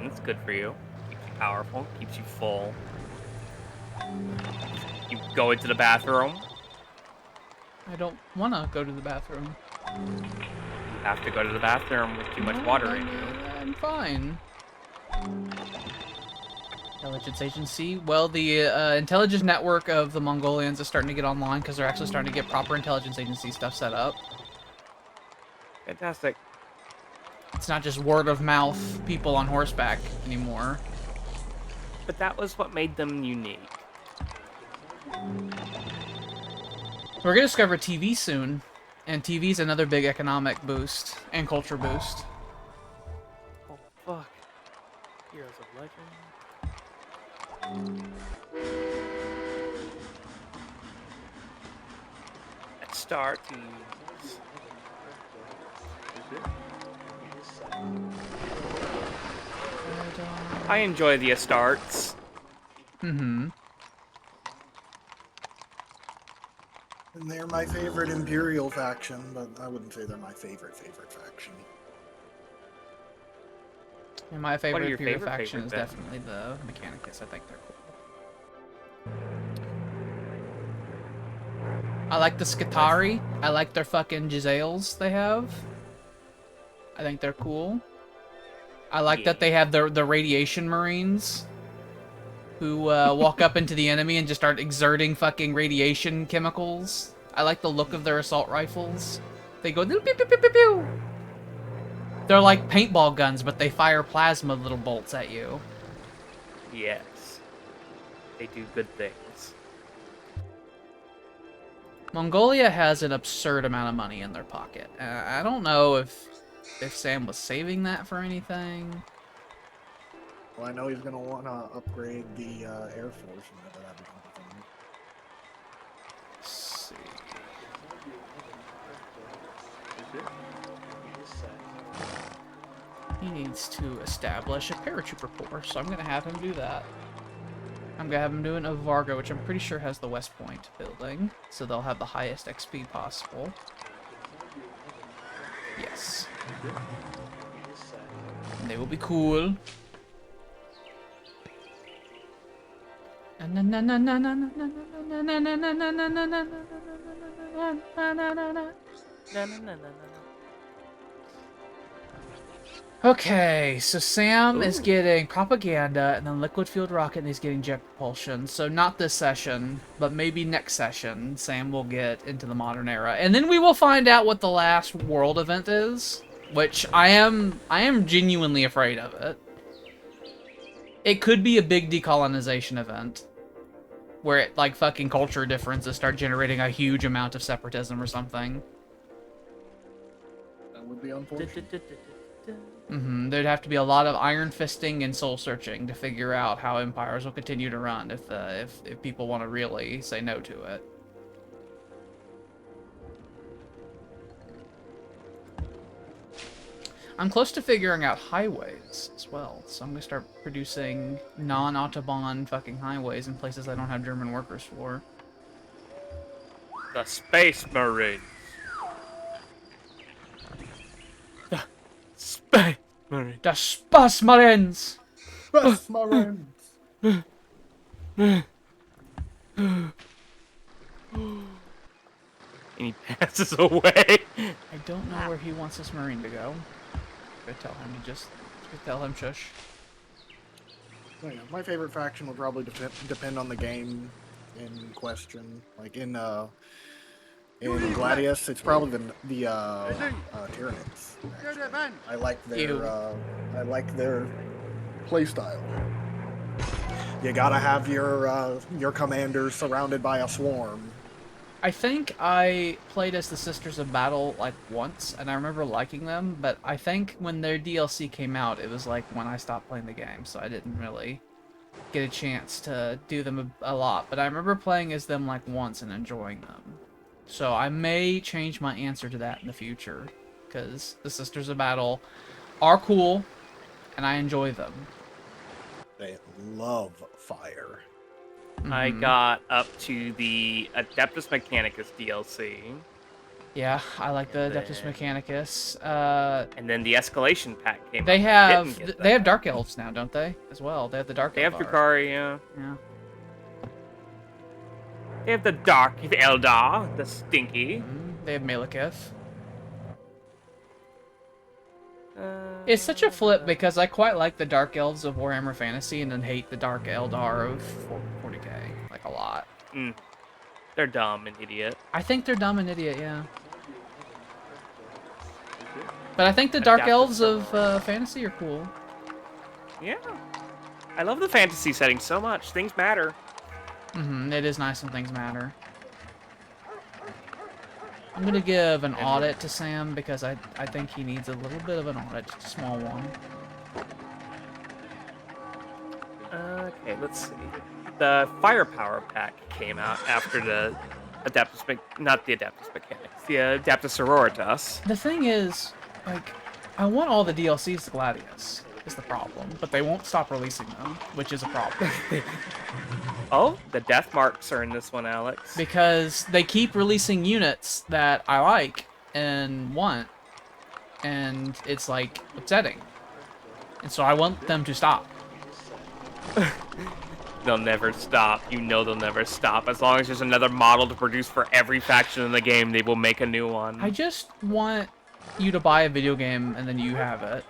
It's good for you. Keeps you powerful. Keeps you full. You go into the bathroom. I don't want to go to the bathroom. You have to go to the bathroom with too much water in you. I'm fine. Intelligence agency. Well, the intelligence network of the Mongolians is starting to get online because they're actually starting to get proper intelligence agency stuff set up. Fantastic. It's not just word of mouth people on horseback anymore. But that was what made them unique. We're gonna discover TV soon, and TV's another big economic boost and culture boost. Oh fuck. Heroes of Legend. Let's start these. I enjoy the Astartes. Mm-hmm. And they're my favorite Imperial faction, but I wouldn't say they're my favorite faction. And my What are favorite your Imperial favorite faction is then? definitely the Mechanicus. I think they're cool. I like the Skitarii. I like their fucking Giselles they have. I think they're cool. I like that they have the radiation marines who walk up into the enemy and just start exerting fucking radiation chemicals. I like the look of their assault rifles. They go pew pew pew pew pew. They're like paintball guns, but they fire plasma little bolts at you. Yes. They do good things. Mongolia has an absurd amount of money in their pocket. I don't know if Sam was saving that for anything. Well, I know he's gonna want to upgrade the Air Force whenever that becomes a thing. Let's see. He needs to establish a paratrooper corps, so I'm gonna have him do that. I'm gonna have them doing a Vargo, which I'm pretty sure has the West Point building, so they'll have the highest XP possible. Yes. And they will be cool. Okay, so Sam is getting propaganda, and then liquid fueled rocket, and he's getting jet propulsion. So not this session, but maybe next session, Sam will get into the modern era, and then we will find out what the last world event is, which I am genuinely afraid of it. It could be a big decolonization event, where it, like, fucking culture differences start generating a huge amount of separatism or something. That would be unfortunate. There'd have to be a lot of iron fisting and soul searching to figure out how empires will continue to run if people want to really say no to it. I'm close to figuring out highways as well, so I'm gonna start producing non-Autobahn fucking highways in places I don't have German workers for. The Space Marines. Space Marines. The Space Marines! Best Marines. And he passes away. I don't know where he wants this Marine to go. Could tell him could tell him shush. So, yeah, my favorite faction will probably depend on the game in question. Like in Gladius, it's probably the Tyranids. actually. I like their playstyle. You gotta have your commanders surrounded by a swarm. I think I played as the Sisters of Battle, like, once, and I remember liking them, but I think when their DLC came out, it was, like, when I stopped playing the game, so I didn't really get a chance to do them a lot. But I remember playing as them, like, once and enjoying them. So I may change my answer to that in the future, because the Sisters of Battle are cool, and I enjoy them. They love fire. I got up to the Adeptus Mechanicus DLC. Yeah, I like the Adeptus Mechanicus. And then the Escalation Pack came They out. have Dark Elves now, don't they? As well, they have the Dark. They have Elf art. Drukhari, yeah. Yeah. They have the Dark Eldar, the Stinky. They have Malekith. It's such a flip because I quite like the Dark Elves of Warhammer Fantasy and then hate the Dark Eldar of 40k, like, a lot. They're dumb and idiot. I think they're dumb and idiot, yeah. But I think the Dark Elves of Fantasy are cool. Yeah. I love the fantasy setting so much. Things matter. It is nice when things matter. I'm gonna give an audit to Sam because I think he needs a little bit of an audit, just a small one. Okay, let's see. The Firepower Pack came out after the Adeptus, not the Adeptus Mechanics, the Adeptus Sororitas. The thing is, like, I want all the DLCs to Gladius, is the problem, but they won't stop releasing them, which is a problem. Oh, the death marks are in this one, Alex. Because they keep releasing units that I like and want, and it's, like, upsetting. And so I want them to stop. They'll never stop. You know they'll never stop. As long as there's another model to produce for every faction in the game, they will make a new one. I just want you to buy a video game and then you have it.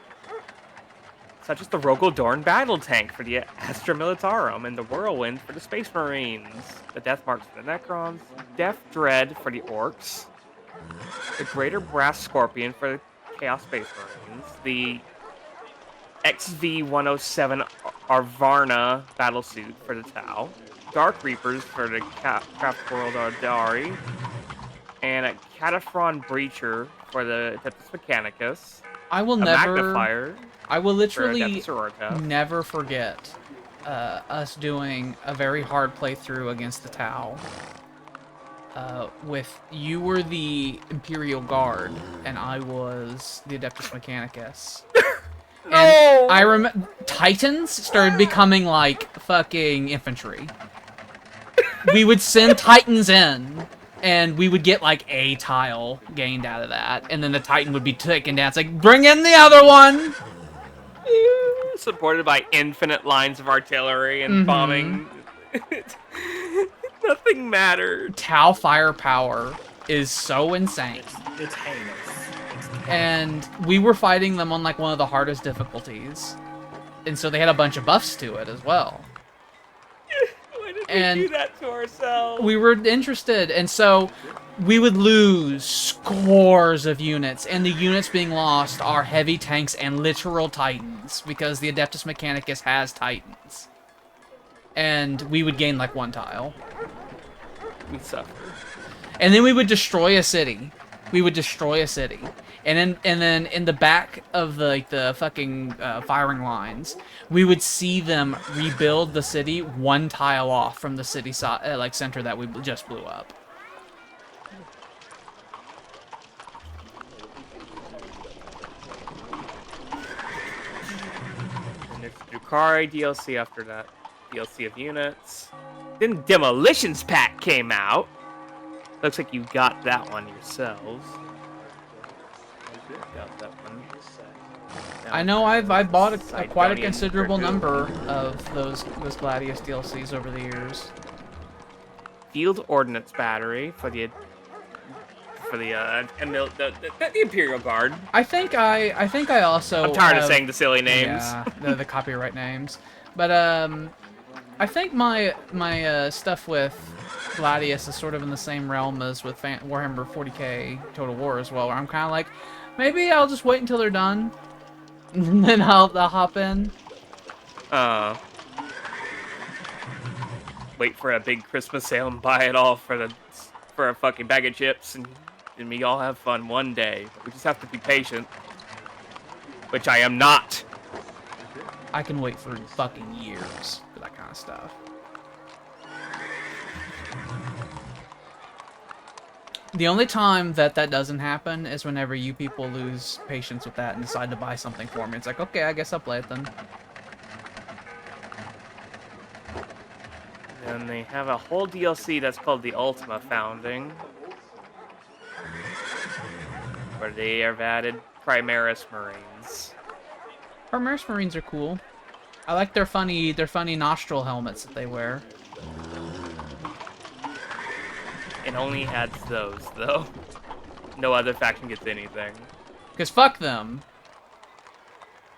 Such as the Rogel Dorn battle tank for the Astra Militarum and the Whirlwind for the Space Marines, the Death Marks for the Necrons, Death Dread for the Orcs, the Greater Brass Scorpion for the Chaos Space Marines, the XV-107 Arvarna battlesuit for the Tau, Dark Reapers for the Craft World Ardari, and a Cataphren Breacher for the Adeptus Mechanicus. I will Magnifier. I will literally never forget us doing a very hard playthrough against the Tau. You were the Imperial Guard and I was the Adeptus Mechanicus. And No! I remember Titans started becoming like fucking infantry. We would send Titans in, and we would get like a tile gained out of that, and then the Titan would be taken down. It's like, bring in the other one! Supported by infinite lines of artillery and Mhm. bombing. Nothing mattered. Tau firepower is so insane. It's heinous. And we were fighting them on like one of the hardest difficulties. And so they had a bunch of buffs to it as well. Why did And we do that to ourselves? We were interested, and so we would lose scores of units, and the units being lost are heavy tanks and literal titans, because the Adeptus Mechanicus has titans. And we would gain like one tile. We suffered. And then we would destroy a city. We would destroy a city. And then in the back of the fucking firing lines, we would see them rebuild the city one tile off from the city center that we just blew up. And there's Drukhari DLC after that. DLC of units. Then Demolitions Pack came out. Looks like you got that one yourselves. Got that one. I know I've bought quite a Sidonian considerable Dragoon. number of those Gladius DLCs over the years. Field Ordnance Battery for the Imperial Guard. I think I also I'm tired of have- saying the silly names. Yeah, the copyright names. But I think my stuff with Gladius is sort of in the same realm as with Warhammer 40k Total War as well, where I'm kind of like, maybe I'll just wait until they're done, and then I'll hop in. Wait for a big Christmas sale and buy it all for a fucking bag of chips, and we all have fun one day. We just have to be patient, which I am not. I can wait for fucking years for that kind of stuff. The only time that doesn't happen is whenever you people lose patience with that and decide to buy something for me. It's like, okay, I guess I'll play it then. And they have a whole DLC that's called the Ultima Founding, where they have added Primaris Marines. Primaris Marines are cool. I like their funny nostril helmets that they wear. It only adds those, though. No other faction gets anything. Cause fuck them.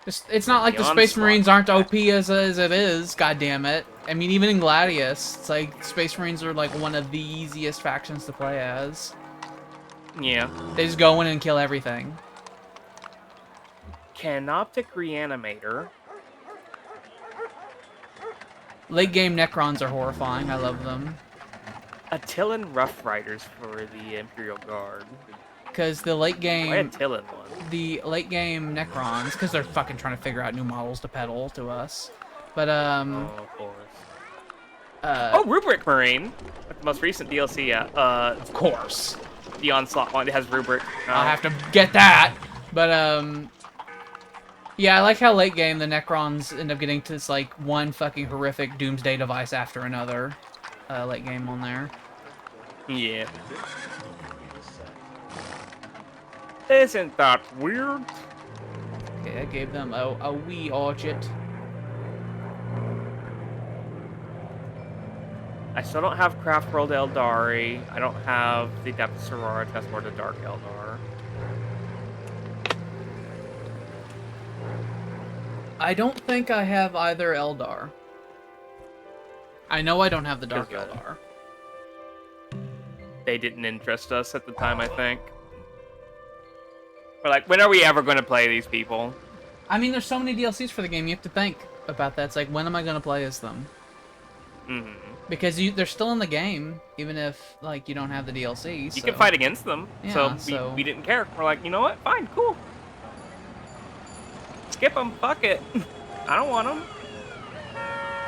It's not like the The Space Onslaught. Marines aren't OP as it is. God damn it! I mean, even in Gladius, it's like Space Marines are like one of the easiest factions to play as. Yeah. They just go in and kill everything. Canoptic Reanimator. Late game Necrons are horrifying. I love them. Attilan Rough Riders for the Imperial Guard. Cause the late Why game, Attilan one? the late game Necrons, cause they're fucking trying to figure out new models to peddle to us. But Oh, of course. uh, Oh, Rubric Marine. With the most recent DLC, yeah. of course. The Onslaught one. It has Rubric. I'll have to get that. But yeah, I like how late game the Necrons end up getting to this like one fucking horrific doomsday device after another. Late game on there. Yeah. Isn't that weird? Okay, I gave them a wee object. I still don't have Craft World Eldari. I don't have the Depth of Sororitas or the Dark Eldar. I don't think I have either Eldar. I know I don't have the Dark Feels good. Eldar. They didn't interest us at the time, I think. We're like, when are we ever going to play these people? I mean, there's so many DLCs for the game. You have to think about that. It's like, when am I going to play as them? Mm-hmm. Because they're still in the game, even if like you don't have the DLC. You can fight against them, Yeah, so we didn't care. We're like, you know what? Fine, cool. Skip them, fuck it. I don't want them.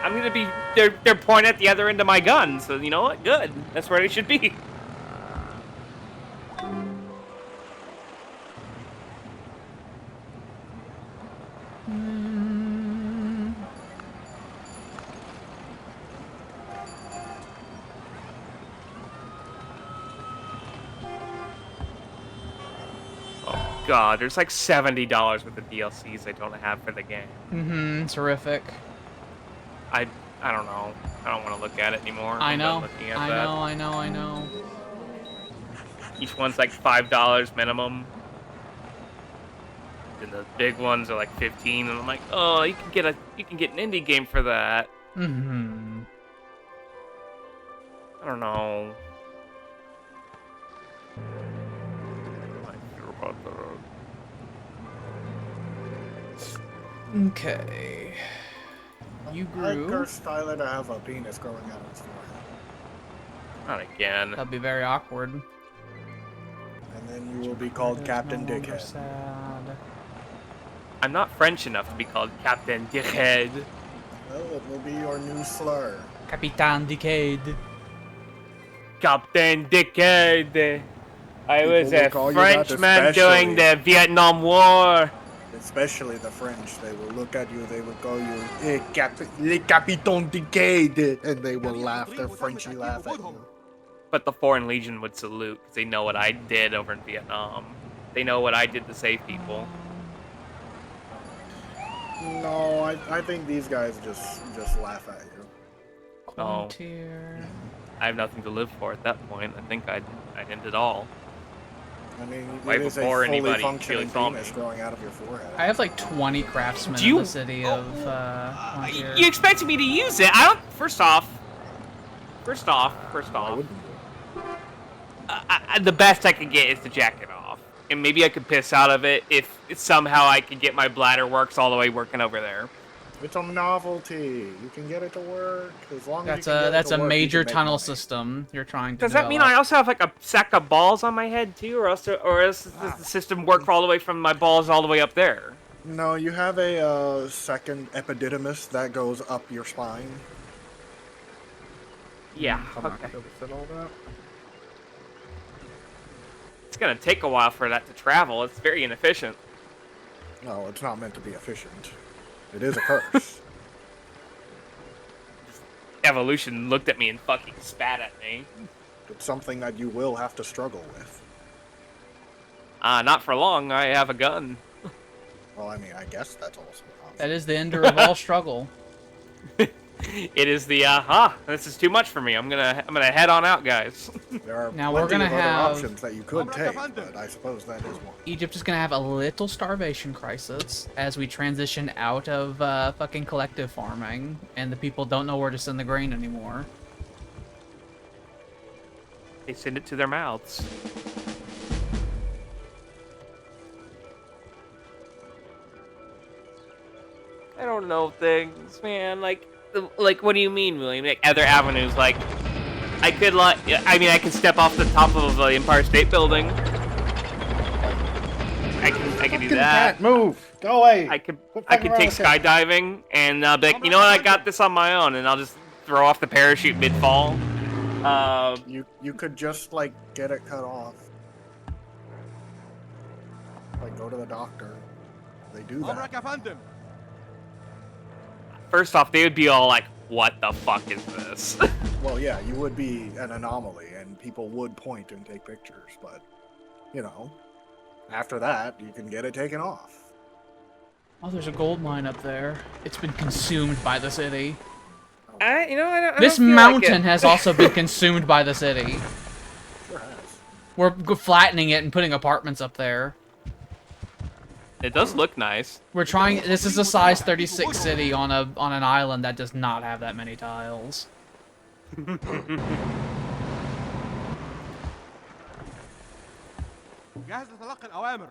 I'm gonna be. They're pointing at the other end of my gun, so you know what? Good. That's where they should be. God, there's like $70 worth of DLCs I don't have for the game. Mm-hmm. Terrific. I don't know. I don't want to look at it anymore. I I'm done know. looking at I that. know. I know. I know. Each one's like $5 minimum. And the big ones are like 15, and I'm like, oh, you can get an indie game for that. Mm-hmm. I don't know. I feel about that. Okay. You I grew. cursed Tyler to have a penis growing out of his forehead. Not again. That'd be very awkward. And then you will be called Captain Dickhead. Sad. I'm not French enough to be called Captain Dickhead. Well, it will be your new slur. Capitan Decade. Captain Dickhead. I People was will a call you that, Frenchman during the Vietnam War. Especially the French. They will look at you, they will call you Le Capitan Dickhead, and they will laugh. Their Frenchy laugh at you. But the Foreign Legion would salute because they know what I did over in Vietnam. They know what I did to save people. No, I think these guys just laugh at you. Oh. Tier. I have nothing to live for at that point. I think I'd end it all. I mean, Right it is a before fully anybody functioning really saw penis me. growing out of your forehead. I have like 20 craftsmen Do in you- the city of Frontier. You expected me to use it? I don't. First off. Why wouldn't you? The best I could get is to jack it off, and maybe I could piss out of it if somehow I could get my bladder works all the way working over there. It's a novelty. You can get it to work as long as That's you can get that's it a to work, you major can make tunnel money. system you're trying to Does that mean I develop. also have like a sack of balls on my head too, or else does the system work all the way from my balls all the way up there? No, you have a second epididymis that goes up your spine. Yeah. I'm not Okay. gonna fit all that. It's gonna take a while for that to travel. It's very inefficient. No, it's not meant to be efficient. It is a curse. Evolution looked at me and fucking spat at me. It's something that you will have to struggle with. Not for long. I have a gun. Well, I mean, I guess that's also an That option. is the ender of all struggle. It is the this is too much for me. I'm gonna head on out, guys. There are Now we're plenty gonna of other have- options that you could take, but I suppose that is one. Egypt is gonna have a little starvation crisis as we transition out of fucking collective farming, and the people don't know where to send the grain anymore. They send it to their mouths. I don't know things, man. Like, what do you mean, William? Like other avenues, like I could, I can step off the top of the Empire State Building. I can do that. Can't move. Go away. I could Quit I fucking could take around with skydiving and be like, you know what? I got this on my own, and I'll just throw off the parachute mid fall. You could just like get it cut off. Like go to the doctor. They do that. عمرك يا فندم. First off, they would be all like, "What the fuck is this?" Well, yeah, you would be an anomaly, and people would point and take pictures. But you know, after that, you can get it taken off. Oh, there's a gold mine up there. It's been consumed by the city. I This mountain has also been consumed by the city. Sure has. We're flattening it and putting apartments up there. It does look nice. We're trying. This is a size 36 city on an island that does not have that many tiles. جاهز لتلقي الأوامر.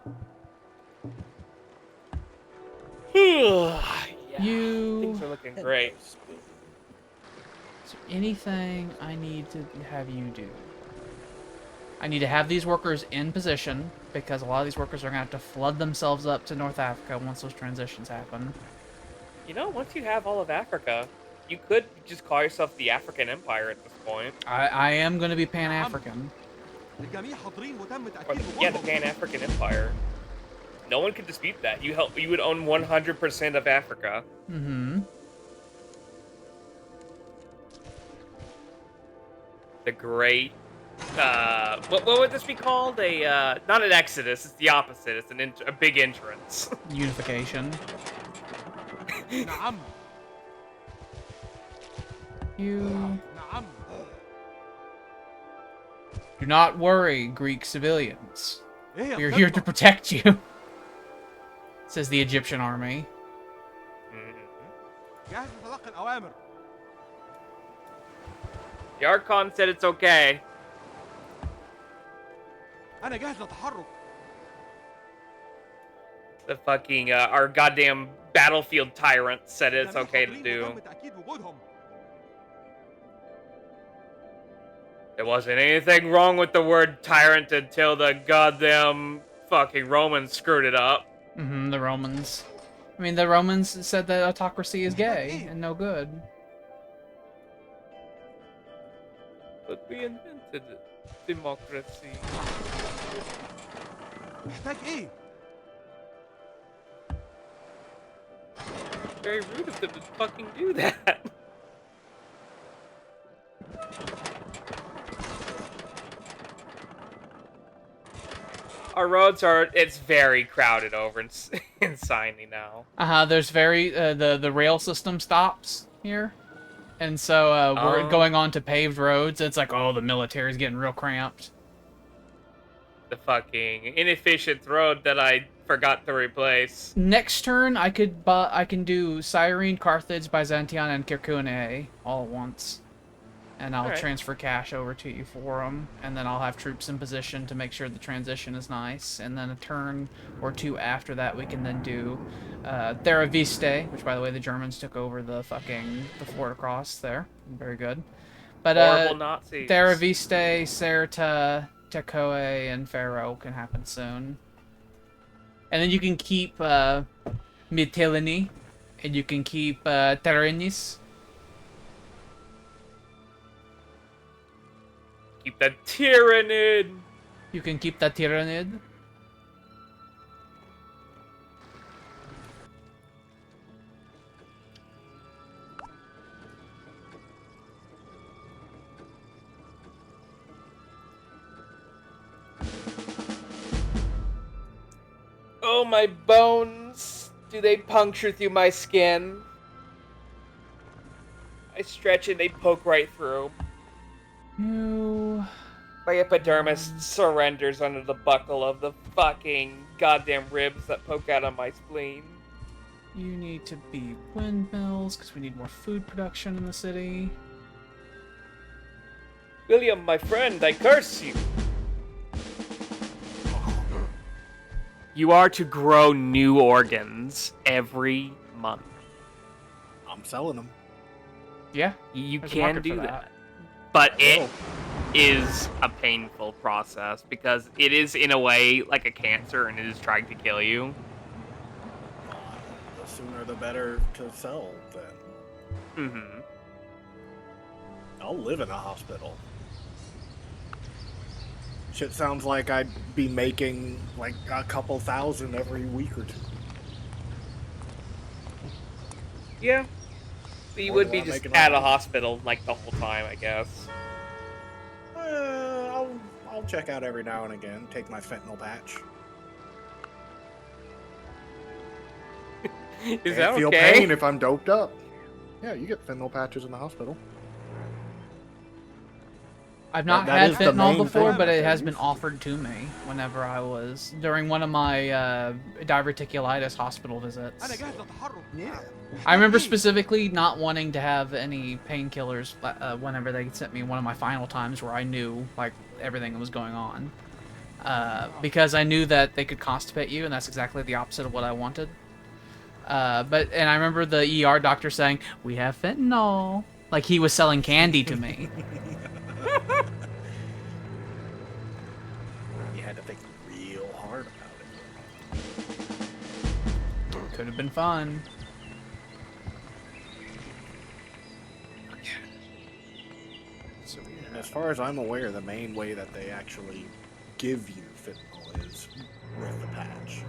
You. Things are looking great. Is there anything I need to have you do? I need to have these workers in position because a lot of these workers are gonna have to flood themselves up to North Africa once those transitions happen. You know, once you have all of Africa, you could just call yourself the African Empire at this point. I am gonna be Pan-African. الجميع حاضرين وتم Or تأكيد yeah, the وجودهم. Pan-African Empire. No one could dispute that. You would own 100% of Africa. Mm-hmm. The great what would this be called? Not an exodus. It's the opposite. It's a big entrance. Unification. نعم You نعم do not worry, Greek civilians. إيه We are يا here to خطة؟ protect you. Says the Egyptian army. جاهز لتلقي الأوامر. The Archon said it's okay. أنا جاهز للتحرك. The fucking our goddamn battlefield tyrant said it's okay to جميع do. حاضرين وتم تأكيد وجودهم. There wasn't anything wrong with the word tyrant until the goddamn fucking Romans screwed it up. The Romans. I mean, the Romans said that autocracy is gay and no good. But we invented democracy. محتاج إيه؟ Very rude of them to fucking do that. Our roads it's very crowded over in Sinai now. There's the rail system stops here. And so we're going on to paved roads. It's like, oh, the military's getting real cramped. The fucking inefficient road that I forgot to replace. Next turn, I can do Cyrene, Carthage, Byzantium, and Kirkune all at once. And I'll Alright. transfer cash over to you for them. And then I'll have troops in position to make sure the transition is nice. And then a turn or two after that, we can then do Theraviste, which, by the way, the Germans took over the fort across there. Very good. But Horrible Nazis. Theraviste, Serta, Tekoe, and Pharaoh can happen soon. And then you can keep Mytilene, and you can keep Terenis. Keep that Tyrannid. You can keep that Tyrannid. Oh, my bones. Do they puncture through my skin? I stretch and they poke right through. You... My epidermis surrenders under the buckle of the fucking goddamn ribs that poke out of my spleen. You need to be windmills, because we need more food production in the city. William, my friend, I curse you. You are to grow new organs every month. I'm selling them. Yeah, You there's a can market do for that. But it is a painful process because it is, in a way, like a cancer and it is trying to kill you. The sooner the better to sell, then. Mm-hmm. I'll live in a hospital. Shit sounds like I'd be making like a couple thousand every week or two. Yeah. You More would than be what I'm just making at right a now. hospital, like, the whole time, I guess. I'll check out every now and again. Take my fentanyl patch. Is Can't that feel okay? pain if I'm doped up. Yeah, you get fentanyl patches in the hospital. I've not that had is the fentanyl main before, thing but that it they has use. been offered to me whenever I was during one of my diverticulitis hospital visits. أنا جاهز للتحرك. Yeah. I remember specifically not wanting to have any painkillers whenever they sent me one of my final times where I knew like everything was going on, because I knew that they could constipate you, and that's exactly the opposite of what I wanted. And I remember the ER doctor saying, "We have fentanyl," like he was selling candy to me. You had to think real hard about it. Could have been fun. So yeah, as far as I'm aware, the main way that they actually give you fentanyl is with the patch.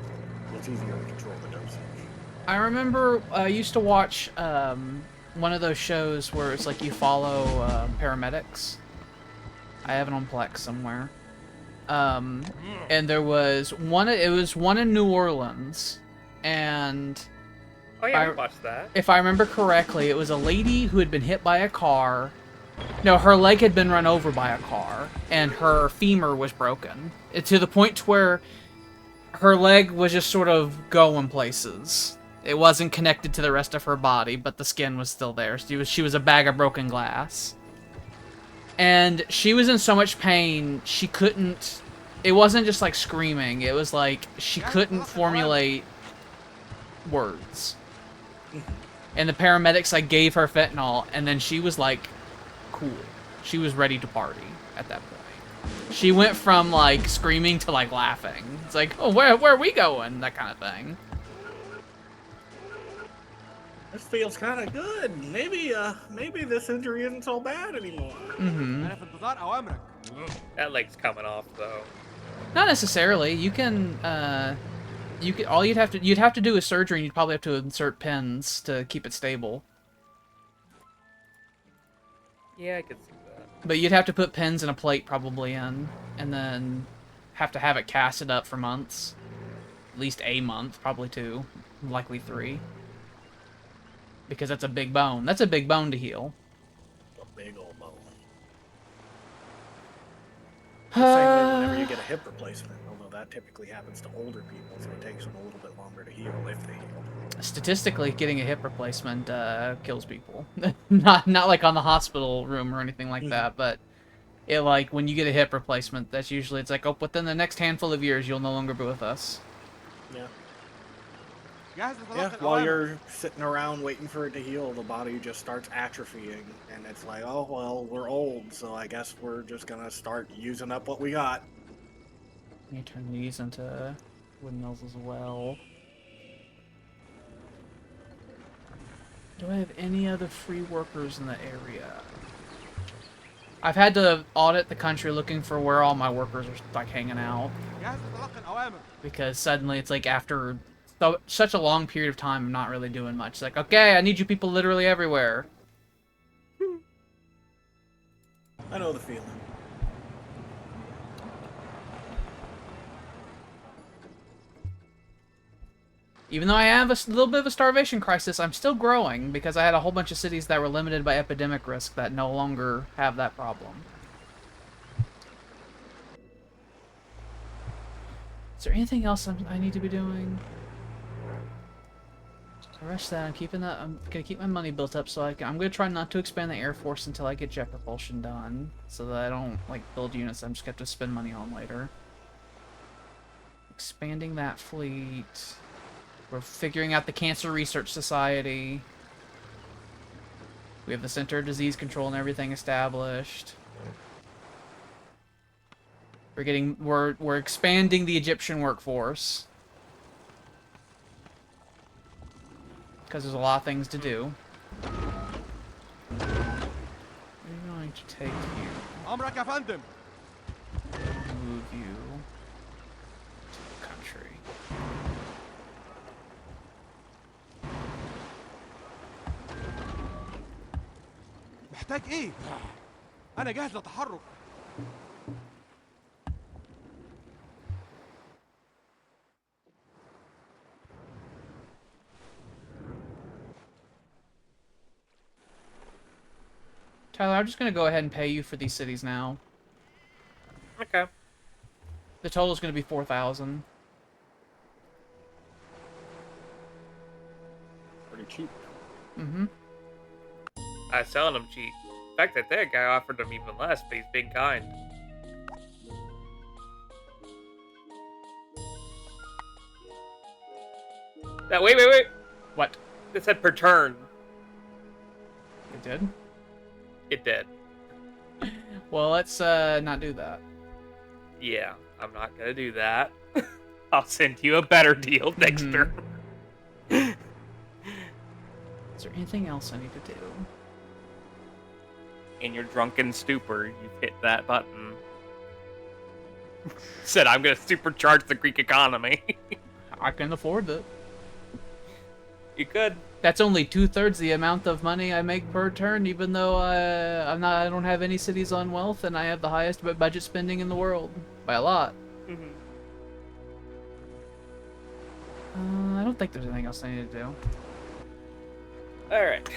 It's easier to control the dosage. I remember I used to watch one of those shows where it's like you follow paramedics. I have it on Plex somewhere. And there was one. It was one in New Orleans, and Oh yeah, we watched that. if I remember correctly, it was a lady who had been hit by a car. No, her leg had been run over by a car, and her femur was broken. To the point where her leg was just sort of going places. It wasn't connected to the rest of her body, but the skin was still there. She was a bag of broken glass. And she was in so much pain, she couldn't... It wasn't just like screaming, it was like she couldn't formulate words. And the paramedics like gave her fentanyl, and then she was like, cool. She was ready to party at that point. She went from like screaming to like laughing. It's like, oh, where are we going? That kind of thing. This feels kind of good. Maybe this injury isn't so bad anymore. Mm-hmm. أنا في انتظار أوامرك. That leg's coming off though. Not necessarily. You can, all you'd have to do is surgery, and you'd probably have to insert pins to keep it stable. Yeah, I could see that. But you'd have to put pins in a plate probably in, and then have to have it casted up for months. At least a month, probably 2, likely 3. Because that's a big bone. That's a big bone to heal. A big old bone. Same way whenever you get a hip replacement, although that typically happens to older people, so it takes them a little bit longer to heal if they heal. Statistically, getting a hip replacement kills people. not like on the hospital room or anything like that, but it like when you get a hip replacement, that's usually it's like, oh, within the next handful of years, you'll no longer be with us. Yeah. جاهز Yeah, لتلقي while الأوامر. you're sitting around waiting for it to heal, the body just starts atrophying, and it's like, oh, well, we're old, so I guess we're just gonna start using up what we got. Let me turn these into windmills as well. Do I have any other free workers in the area? I've had to audit the country looking for where all my workers are like hanging out, جاهز لتلقي الأوامر. because suddenly it's like after such a long period of time I'm not really doing much. It's like, okay, I need you people literally everywhere. I know the feeling. Even though I have a little bit of a starvation crisis, I'm still growing because I had a whole bunch of cities that were limited by epidemic risk that no longer have that problem. Is there anything else I need to be doing? I rush that. I'm gonna keep my money built up, so I'm gonna try not to expand the Air Force until I get jet propulsion done, so that I don't like build units I'm just gonna have to spend money on later. Expanding that fleet. We're figuring out the Cancer Research Society. We have the Center of Disease Control and everything established. We're expanding the Egyptian workforce. Because there's a lot of things to do. We're going to take you, أمرك يا فندم. move you to the country. محتاج إيه؟ أنا جاهز للتحرك. Tyler, I'm just going to go ahead and pay you for these cities now. Okay. The total is going to be 4,000. Pretty cheap. Mm-hmm. I was selling them cheap. In fact, that guy offered them even less, but he's being kind. Now, wait. What? It said per turn. It did? It did. Well, let's not do that. Yeah, I'm not gonna do that. I'll send you a better deal next turn. Is there anything else I need to do? In your drunken stupor, you hit that button. Said, I'm gonna supercharge the Greek economy. I can afford it. You could. That's only 2/3 the amount of money I make per turn, even though I don't have any cities on wealth, and I have the highest budget spending in the world by a lot. Mhm. I don't think there's anything else I need to do. All right.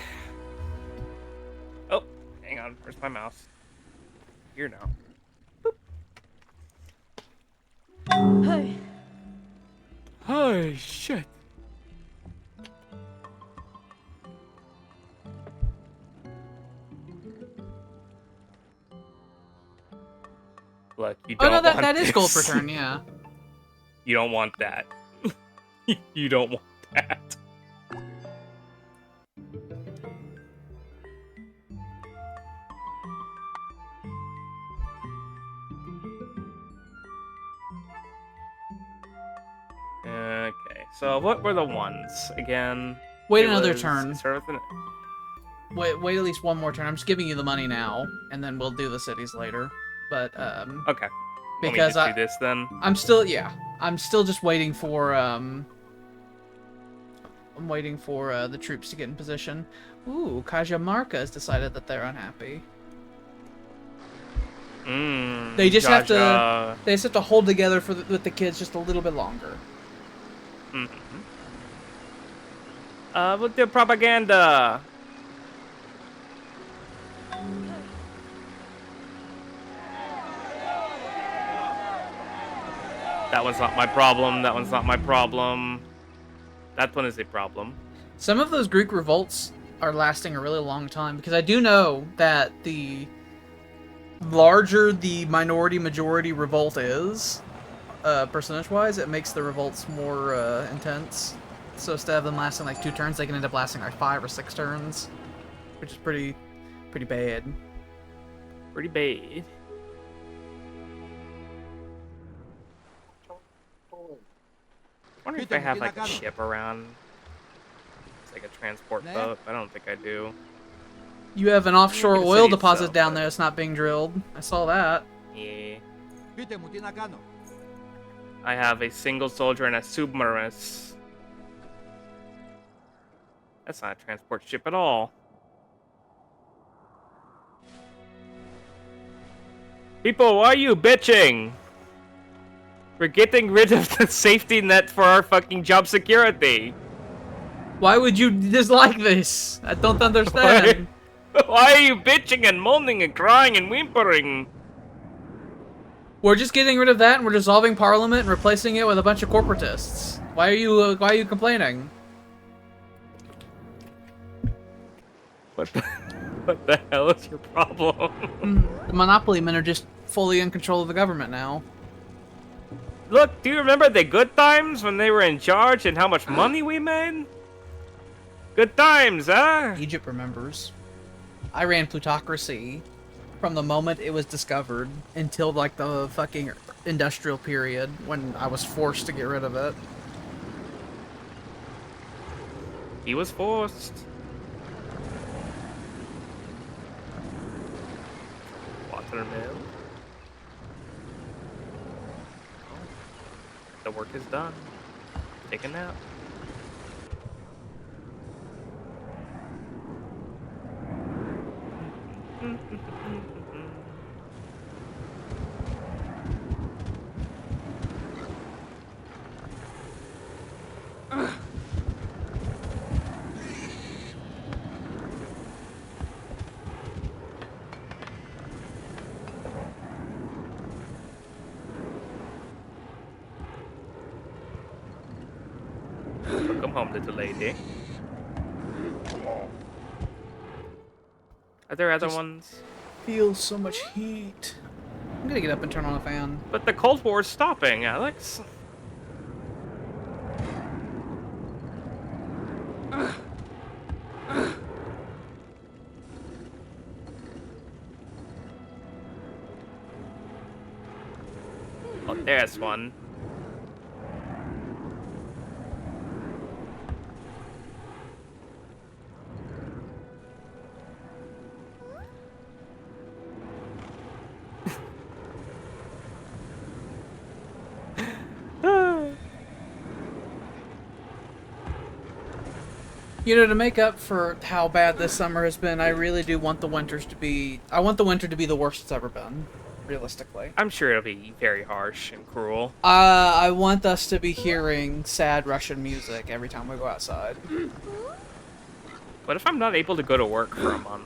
Oh, hang on. Where's my mouse? Here now. Hey. Oh shit. Look, you Oh don't no, want that is gold per this. turn, yeah. You don't want that. You don't want that. Okay, so what were the ones again? Wait It another was- turn. start with Wait at least one more turn. I'm just giving you the money now, and then we'll do the cities later. But Okay. because Want me to do this then? I'm still just waiting for I'm waiting for the troops to get in position. Ooh, Cajamarca has decided that they're unhappy. They just have to hold together with the kids just a little bit longer. With the propaganda. That one's not my problem. That one's not my problem. That one is a problem. Some of those Greek revolts are lasting a really long time, because I do know that the larger the minority-majority revolt is, percentage-wise, it makes the revolts more intense. So instead of them lasting like 2 turns, they can end up lasting like 5 or 6 turns, which is pretty bad. Pretty bad. I wonder if I have like a ship around. It's like a transport boat. I don't think I do. You have an offshore the oil city deposit itself, down but- there that's not being drilled. I saw that. Yeah. Vite, Mutinagano. I have a single soldier and a submarinus. That's not a transport ship at all. People, why are you bitching? We're getting rid of the safety net for our fucking job security. Why would you dislike this? I don't understand. Why are you bitching and moaning and crying and whimpering? We're just getting rid of that, and we're dissolving Parliament and replacing it with a bunch of corporatists. Why are you complaining? What the hell is your problem? The monopoly men are just fully in control of the government now. Look, do you remember the good times when they were in charge and how much money we made? Good times, huh? Egypt remembers. I ran plutocracy from the moment it was discovered until like the fucking industrial period when I was forced to get rid of it. He was forced. Watermill. The work is done. Take a nap. Welcome home, little lady. Are there other ones? Feels so much heat. I'm gonna get up and turn on a fan. But the Cold War's stopping, Alex. Oh, there's one. You know, to make up for how bad this summer has been, I really do want the winters to be... I want the winter to be the worst it's ever been, realistically. I'm sure it'll be very harsh and cruel. I want us to be hearing sad Russian music every time we go outside. What if I'm not able to go to work for a month?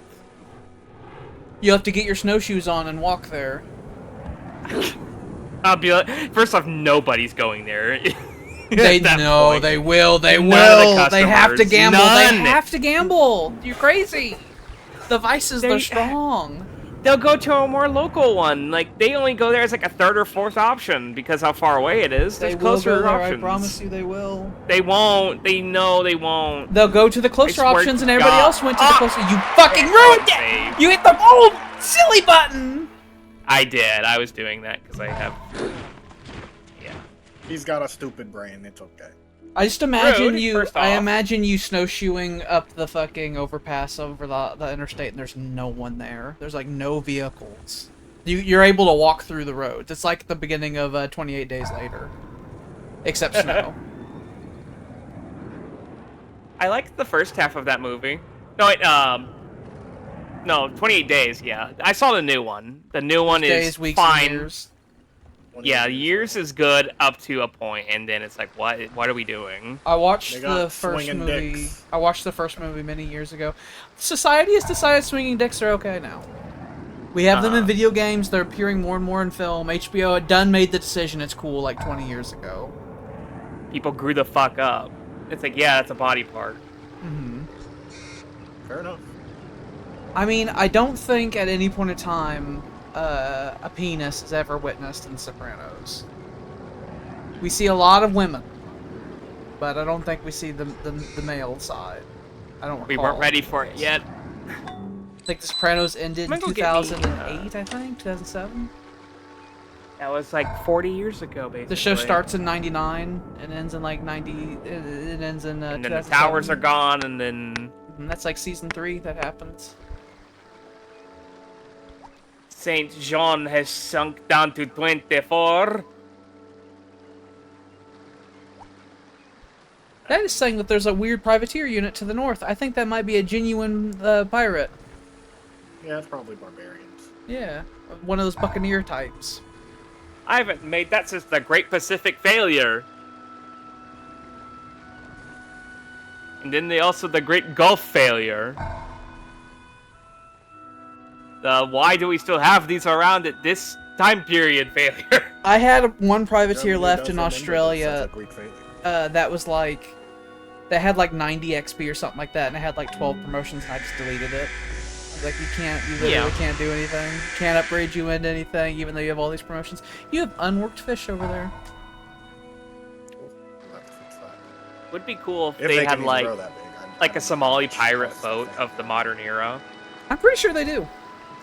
You'll have to get your snowshoes on and walk there. I'll be like, first off, nobody's going there. They At that know, point. they will, they None will. of the They have to customers, gamble. none. They have to gamble. You're crazy. The vices, they're strong. They'll go to a more local one. Like, they only go there as like a third or fourth option because how far away it is. They There's will closer go there, options. I promise you they will. They won't. They know they won't. They'll go to the I closer swear options to and everybody God. else went to the closer. You fucking ruined it! Save. You hit the old silly button! I did. I was doing that because I have... Yeah. He's got a stupid brain. It's okay. I just imagine Rude, you. first I off. imagine you snowshoeing up the fucking overpass over the interstate, and there's no one there. There's like no vehicles. You're able to walk through the roads. It's like the beginning of 28 Days Later, except snow. I liked the first half of that movie. No, wait, no, 28 Days, yeah. I saw the new one. The new one is Days, weeks, and fine. years. Yeah, years is good up to a point, and then it's like, what are we doing? I watched They got the first swinging movie. dicks. I watched the first movie many years ago. Society has decided swinging dicks are okay now. We have them in video games. They're appearing more and more in film. HBO had done made the decision it's cool like 20 years ago. People grew the fuck up. It's like, yeah, that's a body part. Fair enough. I mean, I don't think at any point in time a penis is ever witnessed in Sopranos. We see a lot of women, but I don't think we see the male side. I don't recall. We weren't ready for it yet. I think The Sopranos ended in Might as well get me, 2008, I think? 2007? That was like 40 years ago, basically. The show starts in 99 and ends in like 90... It ends in And then the 2007. towers are gone, and then... And that's like season 3 that happens. Saint John has sunk down to 24. That is saying that there's a weird privateer unit to the north. I think that might be a genuine pirate. Yeah, it's probably barbarians. Yeah, one of those buccaneer types. I haven't made that since the Great Pacific Failure. And then the Great Gulf Failure. The why do we still have these around at this time period failure? I had one privateer Germany left does in remember Australia this as a Greek failure. that was like... That had like 90 XP or something like that, and it had like 12 promotions, and I just deleted it. I was like, you literally can't do anything. Can't upgrade you into anything, even though you have all these promotions. You have unworked fish over there. We'll have to fix that. Would be cool if If they can had even like grow that big. a Somali pirate boat of the modern era. I'm pretty sure they do.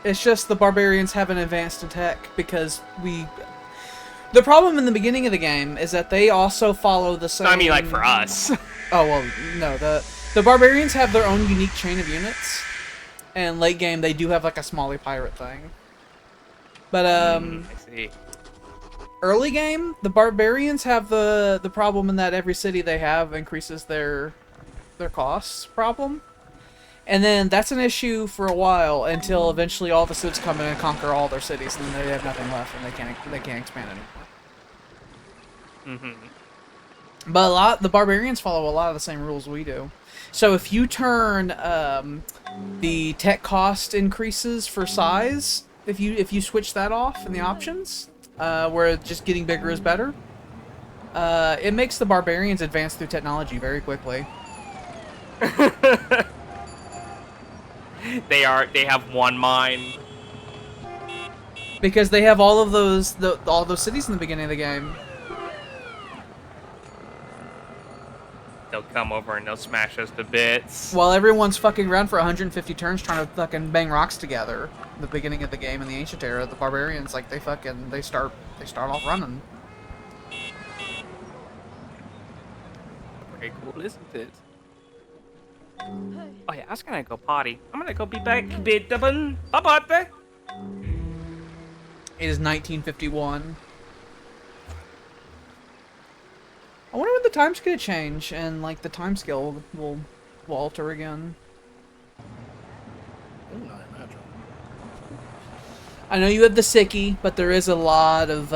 It's just the barbarians haven't advanced in tech because we... The problem in the beginning of the game is that they also follow the same... I mean, like for us. Oh, well, no. The barbarians have their own unique chain of units. And late game, they do have like a Somali pirate thing. But, I see. early game, the barbarians have the problem in that every city they have increases their costs problem. And then that's an issue for a while until eventually all the cities come in and conquer all their cities, and then they have nothing left and they can't expand anymore. But the barbarians follow a lot of the same rules we do. So if you turn the tech cost increases for size, if you switch that off in the options, where just getting bigger is better, it makes the barbarians advance through technology very quickly. They have one mind. Because they have all of those cities in the beginning of the game. They'll come over and they'll smash us to bits. While everyone's fucking around for 150 turns trying to fucking bang rocks together. The beginning of the game in the ancient era, the barbarians like they start off running. Very cool, isn't it? Oh yeah, I was gonna go potty. I'm gonna go be back. Bye bye. It is 1951. I wonder when the time's gonna change and like the time scale will Walter again. Ooh, I imagine. I know you have the sickie, but there is a lot of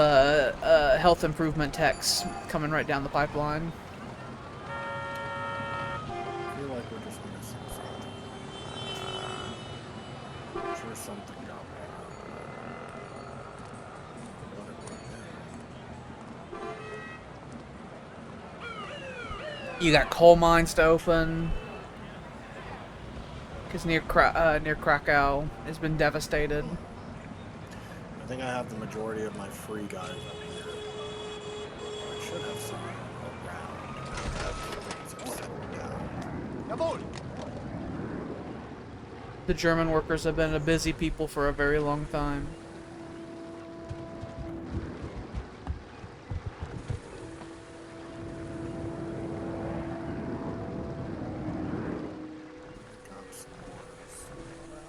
health improvement techs coming right down the pipeline. I feel like we're just missing something. I'm sure something got what it would have been. You got coal mines to open. Because near Krakow has been devastated. I think I have the majority of my free guys up here. I should have some around now that things have settled down. Jawohl! The German workers have been a busy people for a very long time.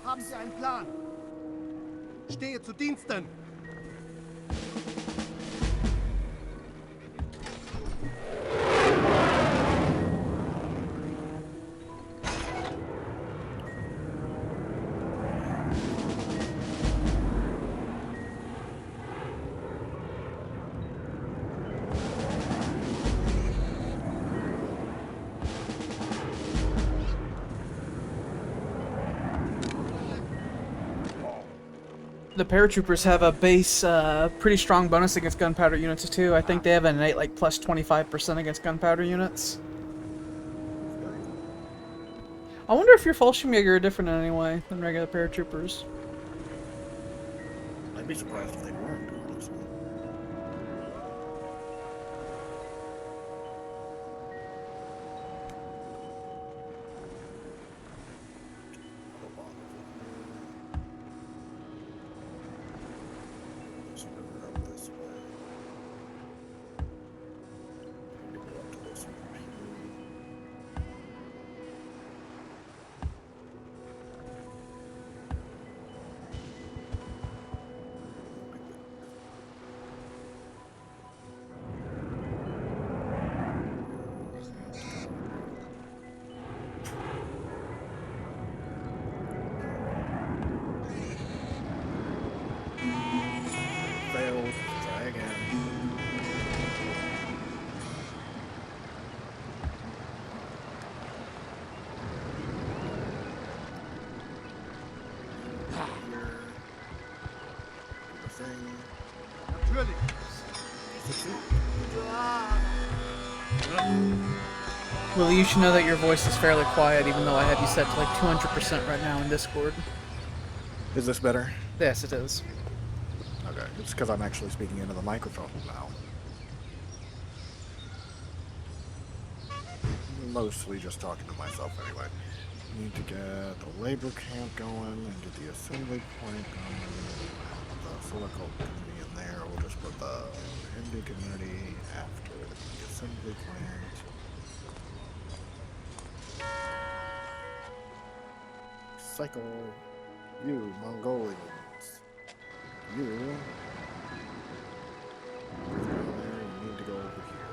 Haben Sie einen Plan? Stehe zu Diensten! The paratroopers have a base, pretty strong bonus against gunpowder units too. I think they have an innate like plus 25% against gunpowder units. I wonder if your Fallschirmjäger are different in any way than regular paratroopers. I'd be surprised if they weren't, honestly. Failed. Try again. Here. Do the thing. Natürlich! Well, you should know that your voice is fairly quiet, even though I have you set to like 200% right now in Discord. Is this better? Yes, it is. Okay, it's because I'm actually speaking into the microphone now. Mostly just talking to myself anyway. Need to get the labor camp going and get the assembly point going. The Silicon community in there. We'll just put the Hindi community after the assembly plant. Cycle. You, Mongolians. You. There's down there. You need to go over here.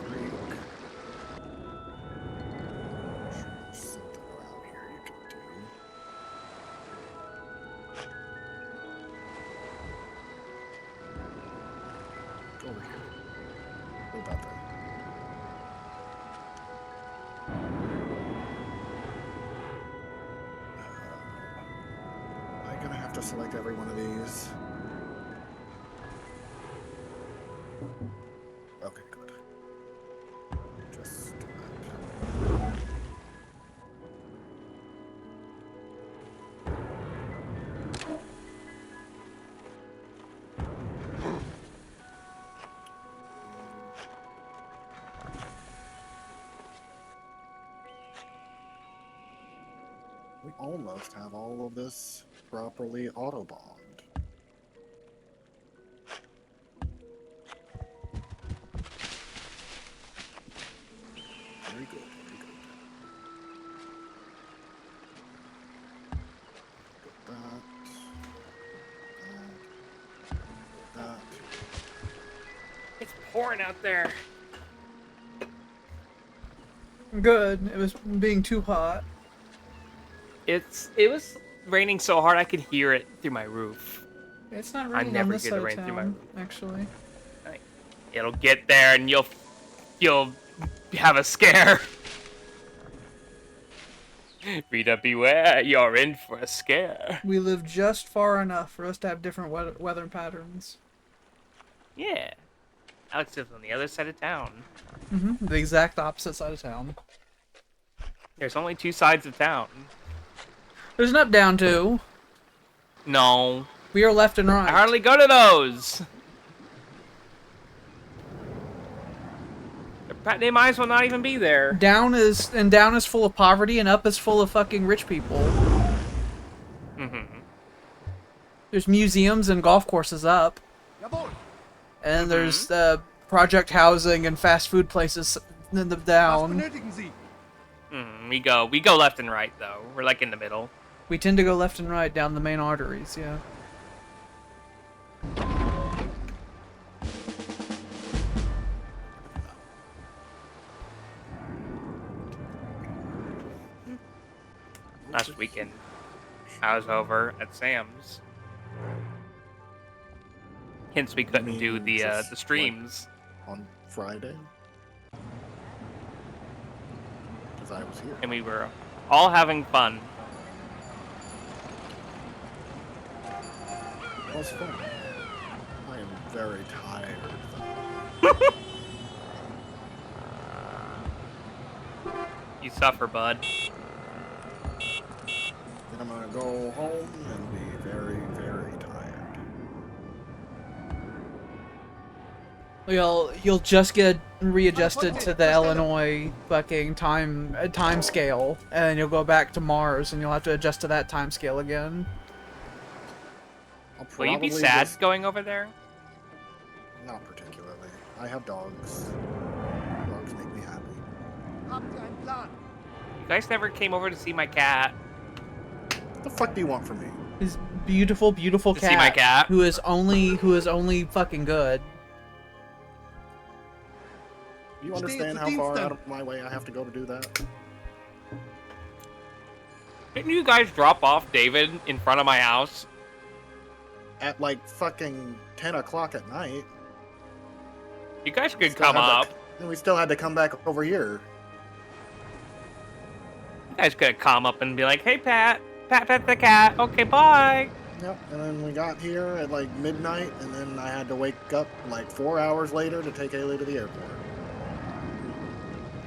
Greek. Sure, there's something around here you can do. Go over here. What about that? Am I gonna have to select every one of these? Okay, good. Just do that. We almost have all of this properly autobombed. Very good, very good. Got that. That. pouring out there. Good. It was being too hot. It was raining so hard I could hear it through my roof. It's not I raining never on this hear side the of rain through my town, roof. actually. It'll get there and you'll have a scare. Rita, beware, you're in for a scare. We live just far enough for us to have different weather patterns. Yeah. Alex lives on the other side of town. The exact opposite side of town. There's only two sides of town. There's an up-down, too. No. We are left and right. I hardly go to those. They might as well not even be there. Down is full of poverty, and up is full of fucking rich people. There's museums and golf courses up. Jawohl. And there's project housing and fast food places in the Was down. benötigen Sie? We go left and right though. We're like in the middle. We tend to go left and right down the main arteries, yeah. Last weekend, I was over at Sam's. Hence, we couldn't mean do the just, streams. On Friday? Because I was here. And we were all having fun. It was fun. I am very tired, though. You suffer, bud. Then I'm gonna go home and be very, very tired. You'll just get readjusted to the Illinois fucking time scale, and then you'll go back to Mars, and you'll have to adjust to that time scale again. I'll Will you be probably sad just- going over there? Not particularly. I have dogs. Dogs make me happy. Habt ihr einen Plan? You guys never came over to see my cat. What the fuck do you want from me? His beautiful, beautiful To cat, see my cat? who is only fucking good. Do you Stay understand at the how far Diensten. out of my way I have to go to do that? Didn't you guys drop off David in front of my house? At like fucking 10 o'clock at night. You guys could Still come had to- up. And we still had to come back over here. You guys could come up and be like, "Hey, Pat, pet the cat. Okay, bye." Yep, and then we got here at like midnight, and then I had to wake up like 4 hours later to take Ayla to the airport.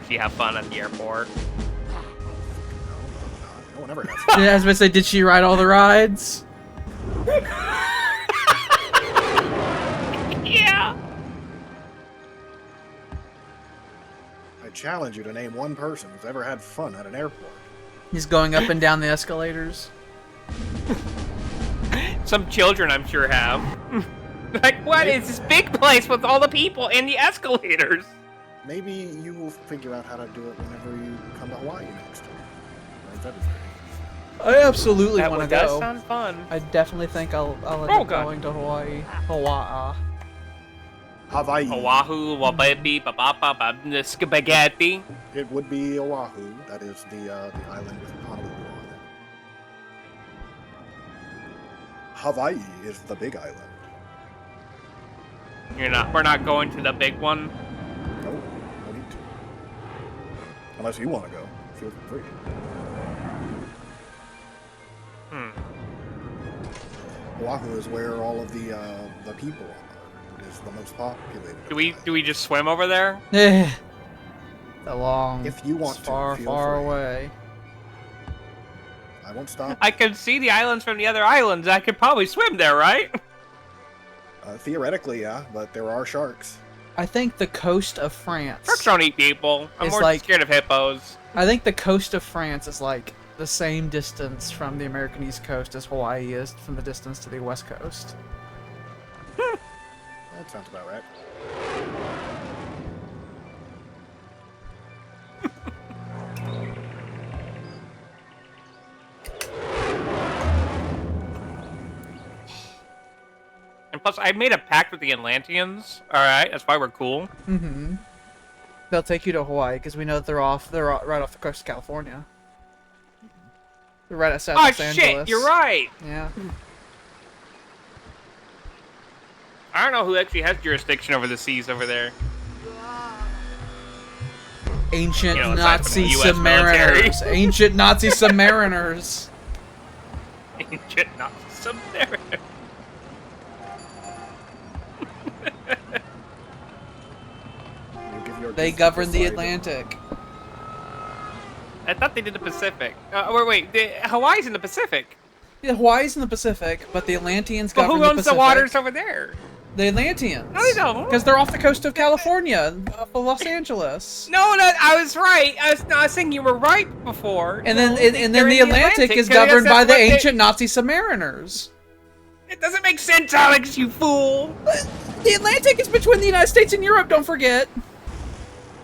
Did you have fun at the airport? No one ever has fun. I was gonna say, did she ride all the rides? Yeah. I challenge you to name one person who's ever had fun at an airport. He's going up and down the escalators. Some children, I'm sure, have. Like, what is this big place with all the people and the escalators? Maybe you will figure out how to do it whenever you come to Hawaii next time. Or in February. I absolutely That want to does go. sound fun. I definitely think I'll end Oh, up God. going to Hawaii. Hawaii. Hawaii. Oahu, wababi, babapa, the spaghetti. It would be Oahu. That is the island with Honolulu on it. Hawaii is the big island. We're not going to the big one. No, no need to. Unless you want to go. Feel free. Oahu is where all of the people are. It is the most populated. Do we just swim over there? Eh. The long. If you want it's to, far, feel far free. away. I won't stop. I can see the islands from the other islands. I could probably swim there, right? Theoretically, yeah, but there are sharks. I think the coast of France. Sharks don't eat people. I'm It's more like- scared of hippos. I think the coast of France is like the same distance from the American East Coast as Hawaii is from the distance to the West Coast. That sounds about right. And Plus, I made a pact with the Atlanteans. All right, that's why we're cool. Mm-hmm. They'll take you to Hawaii because we know that they're right off the coast of California. They're right outside Los Angeles. Shit, you're right. Yeah. I don't know who actually has jurisdiction over the seas over there. Ancient You know, aside from the Nazi US military. submariners. Ancient Nazi submariners. Ancient Nazi submariner. You give your They gifts to govern the Poseidon. Atlantic. I thought they did the Pacific. Wait, Hawaii's in the Pacific. Yeah, Hawaii's in the Pacific, but the Atlanteans But govern who the owns the Pacific. waters over there? The Atlanteans. No, they don't. Because they're off the coast of California, off of Los Angeles. No, I was right. I was saying you were right before. And then, No, and then they're the in Atlantic is 'cause governed that's by the what they- ancient Nazi submariners. It doesn't make sense, Alex, you fool. The Atlantic is between the United States and Europe, don't forget.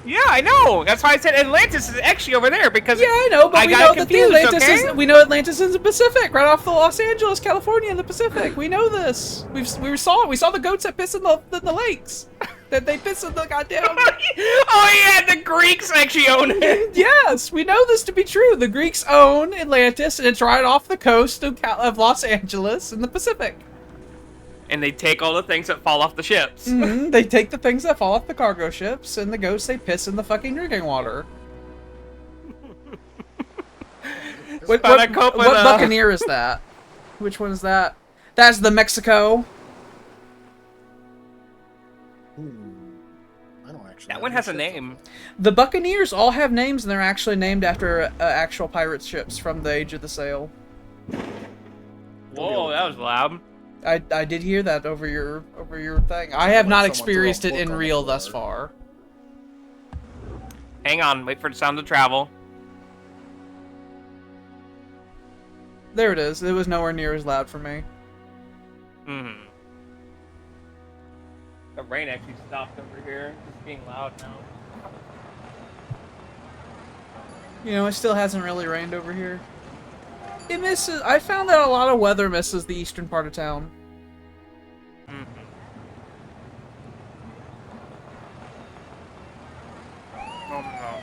Yeah, I know. That's why I said Atlantis is actually over there because Yeah, I know, but I we got know that the confused, Atlantis okay? is Atlantis is in the Pacific, right off the Los Angeles, California, in the Pacific. We know this. We saw it. We saw the goats that piss in the lakes. That they piss in the goddamn. Oh yeah, the Greeks actually own it. Yes, we know this to be true. The Greeks own Atlantis, and it's right off the coast of Los Angeles in the Pacific. And they take all the things that fall off the ships. Hmm. They take the things that fall off the cargo ships, and the ghosts they piss in the fucking drinking water. What Buccaneer is that? Which one is that? That's the Mexico. I don't actually. That know one who has a ships name. The Buccaneers all have names, and they're actually named after actual pirate ships from the Age of the Sail. Whoa, that was loud. I did hear that over your thing. I have Like not someone experienced threw a it in book on the real floor. thus far. Hang on, wait for the sound to travel. There it is. It was nowhere near as loud for me. Hmm. The rain actually stopped over here. It's being loud now. You know, it still hasn't really rained over here. It misses. I found that a lot of weather misses the eastern part of town. Hmm. Oh no.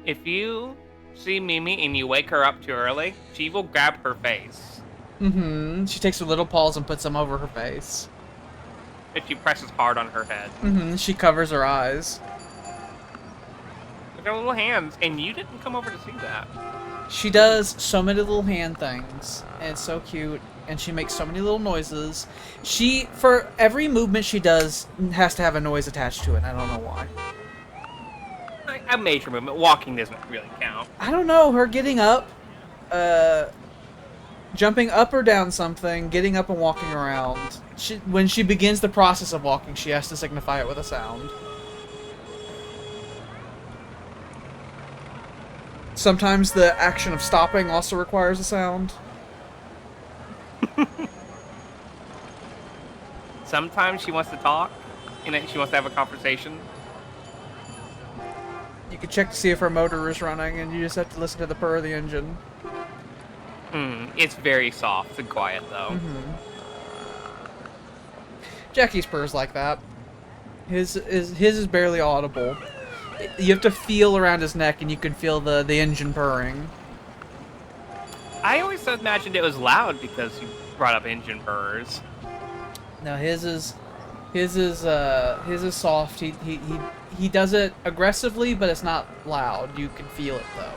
If you see Mimi and you wake her up too early, she will grab her face. Mm-hmm. She takes her little paws and puts them over her face. And she presses hard on her head. Mm-hmm. She covers her eyes. With her little hands, and you didn't come over to see that. She does so many little hand things, and it's so cute, and she makes so many little noises. For every movement she does, has to have a noise attached to it, and I don't know why. A major movement. Walking doesn't really count. I don't know, her getting up, jumping up or down something, getting up and walking around. When she begins the process of walking, she has to signify it with a sound. Sometimes the action of stopping also requires a sound. Sometimes she wants to talk, and then she wants to have a conversation. You can check to see if her motor is running, and you just have to listen to the purr of the engine. It's very soft and quiet, though. Mm-hmm. Jackie's purr's like that. His is barely audible. You have to feel around his neck, and you can feel the engine purring. I always imagined it was loud because you brought up engine purrs. No, his is soft. He does it aggressively, but it's not loud. You can feel it though.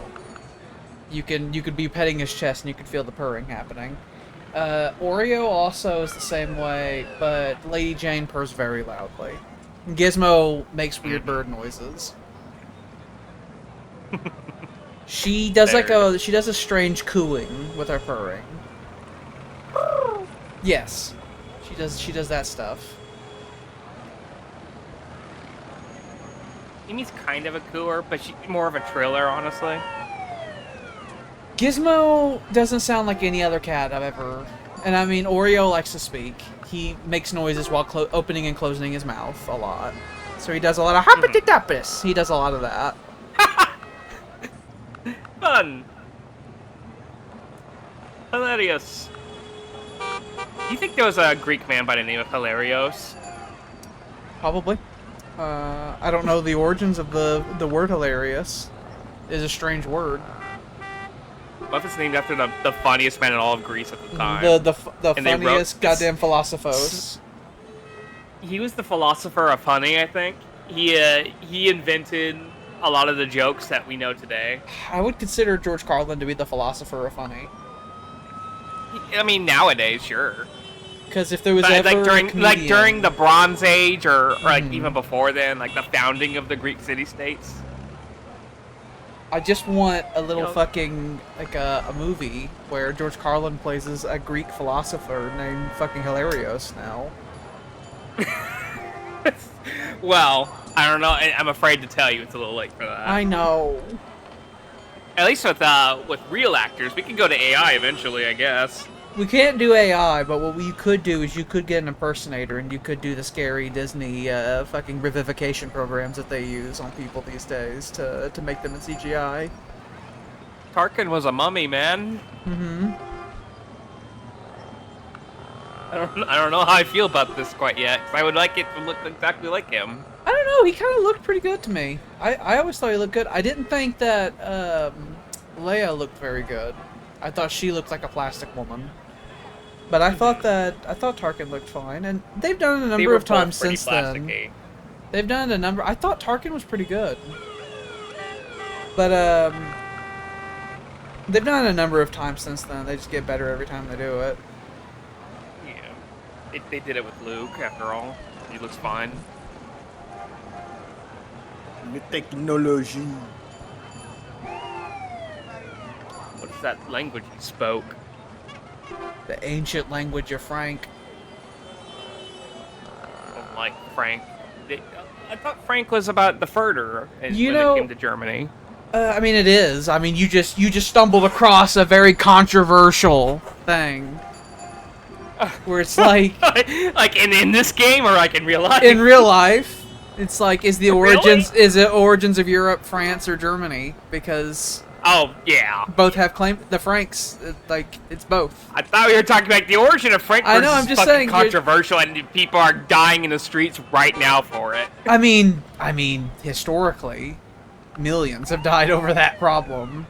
You could be petting his chest and you could feel the purring happening. Oreo also is the same way, but Lady Jane purrs very loudly. Gizmo makes weird bird noises. She does she does a strange cooing with her purring. Yes. She does that stuff. Amy's kind of a cooer, but she's more of a triller, honestly. Gizmo doesn't sound like any other cat I've ever... And I mean, Oreo likes to speak. He makes noises while opening and closing his mouth a lot. So he does a lot of hoppity-doppus. He does a lot of that. Fun. Hilarious. Do you think there was a Greek man by the name of Hilarios? Probably. I don't know the origins of the word hilarious. Is a strange word. What if it's named after the funniest man in all of Greece at the time? The And they wrote funniest this- goddamn philosophos. He was the philosopher of funny, I think. He invented a lot of the jokes that we know today. I would consider George Carlin to be the philosopher of funny. I mean, nowadays, sure. Because if there was But ever like a during comedian- the Bronze Age, or like Mhm. even before then, like the founding of the Greek city-states. I just want a little You know- fucking, like a movie where George Carlin plays as a Greek philosopher named fucking Hilarios now. Well, I don't know. I'm afraid to tell you, it's a little late for that. I know. At least with real actors, we can go to AI eventually, I guess. We can't do AI, but what you could do is you could get an impersonator and you could do the scary Disney fucking revivification programs that they use on people these days to make them in CGI. Tarkin was a mummy, man. Mm-hmm. I don't know how I feel about this quite yet. 'Cause I would like it to look exactly like him. I don't know, he kind of looked pretty good to me. I always thought he looked good. I didn't think that Leia looked very good. I thought she looked like a plastic woman. But I thought Tarkin looked fine, and they've done it a They number were of times both pretty since then. plasticky. They've done it a number. I thought Tarkin was pretty good, but they've done it a number of times since then. They just get better every time they do it. Yeah, they did it with Luke. After all, he looks fine. The technology. What's that language he spoke? The ancient language of Frank. Like Frank. I thought Frank was about the furter when You it know- came to Germany. I mean, it is. I mean, you just stumbled across a very controversial thing, where it's like Like in this game or like in real life? in real life, it's like is it origins of Europe, France, or Germany? Because Oh yeah. both have claim. The Franks, like it's both. I thought we were talking about the origin of Frank. I know, versus I'm just fucking saying, you're- controversial, and people are dying in the streets right now for it. I mean, historically, millions have died over that problem.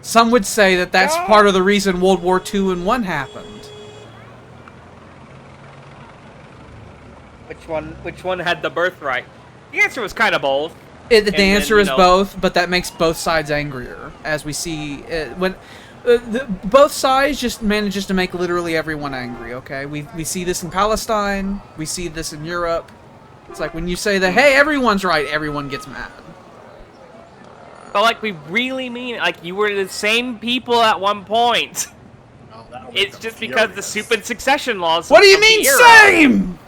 Some would say that that's Yeah. part of the reason World War II and I happened. Which one had the birthright? The answer was kind of both. The then, answer you is know- both, but that makes both sides angrier, as we see when both sides just manages to make literally everyone angry. Okay, we see this in Palestine, we see this in Europe. It's like when you say that, hey, everyone's right, everyone gets mad. But like we really mean it. Like you were the same people at one point. It's just because the stupid succession laws. What do you of the mean era- same?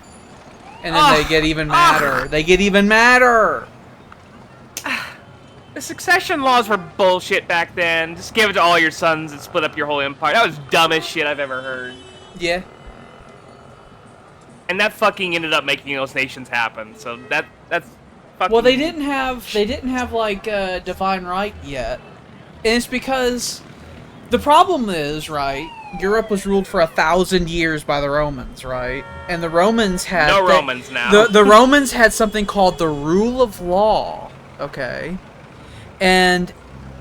And then they get even madder. They get even madder. The succession laws were bullshit back then. Just give it to all your sons and split up your whole empire. That was dumbest shit I've ever heard. Yeah. And that fucking ended up making those nations happen. So that's fucking. Well, they didn't have like divine right yet, and it's because the problem is right. Europe was ruled for 1,000 years by the Romans, right? And the Romans had No Romans now. The Romans had something called the rule of law. Okay, and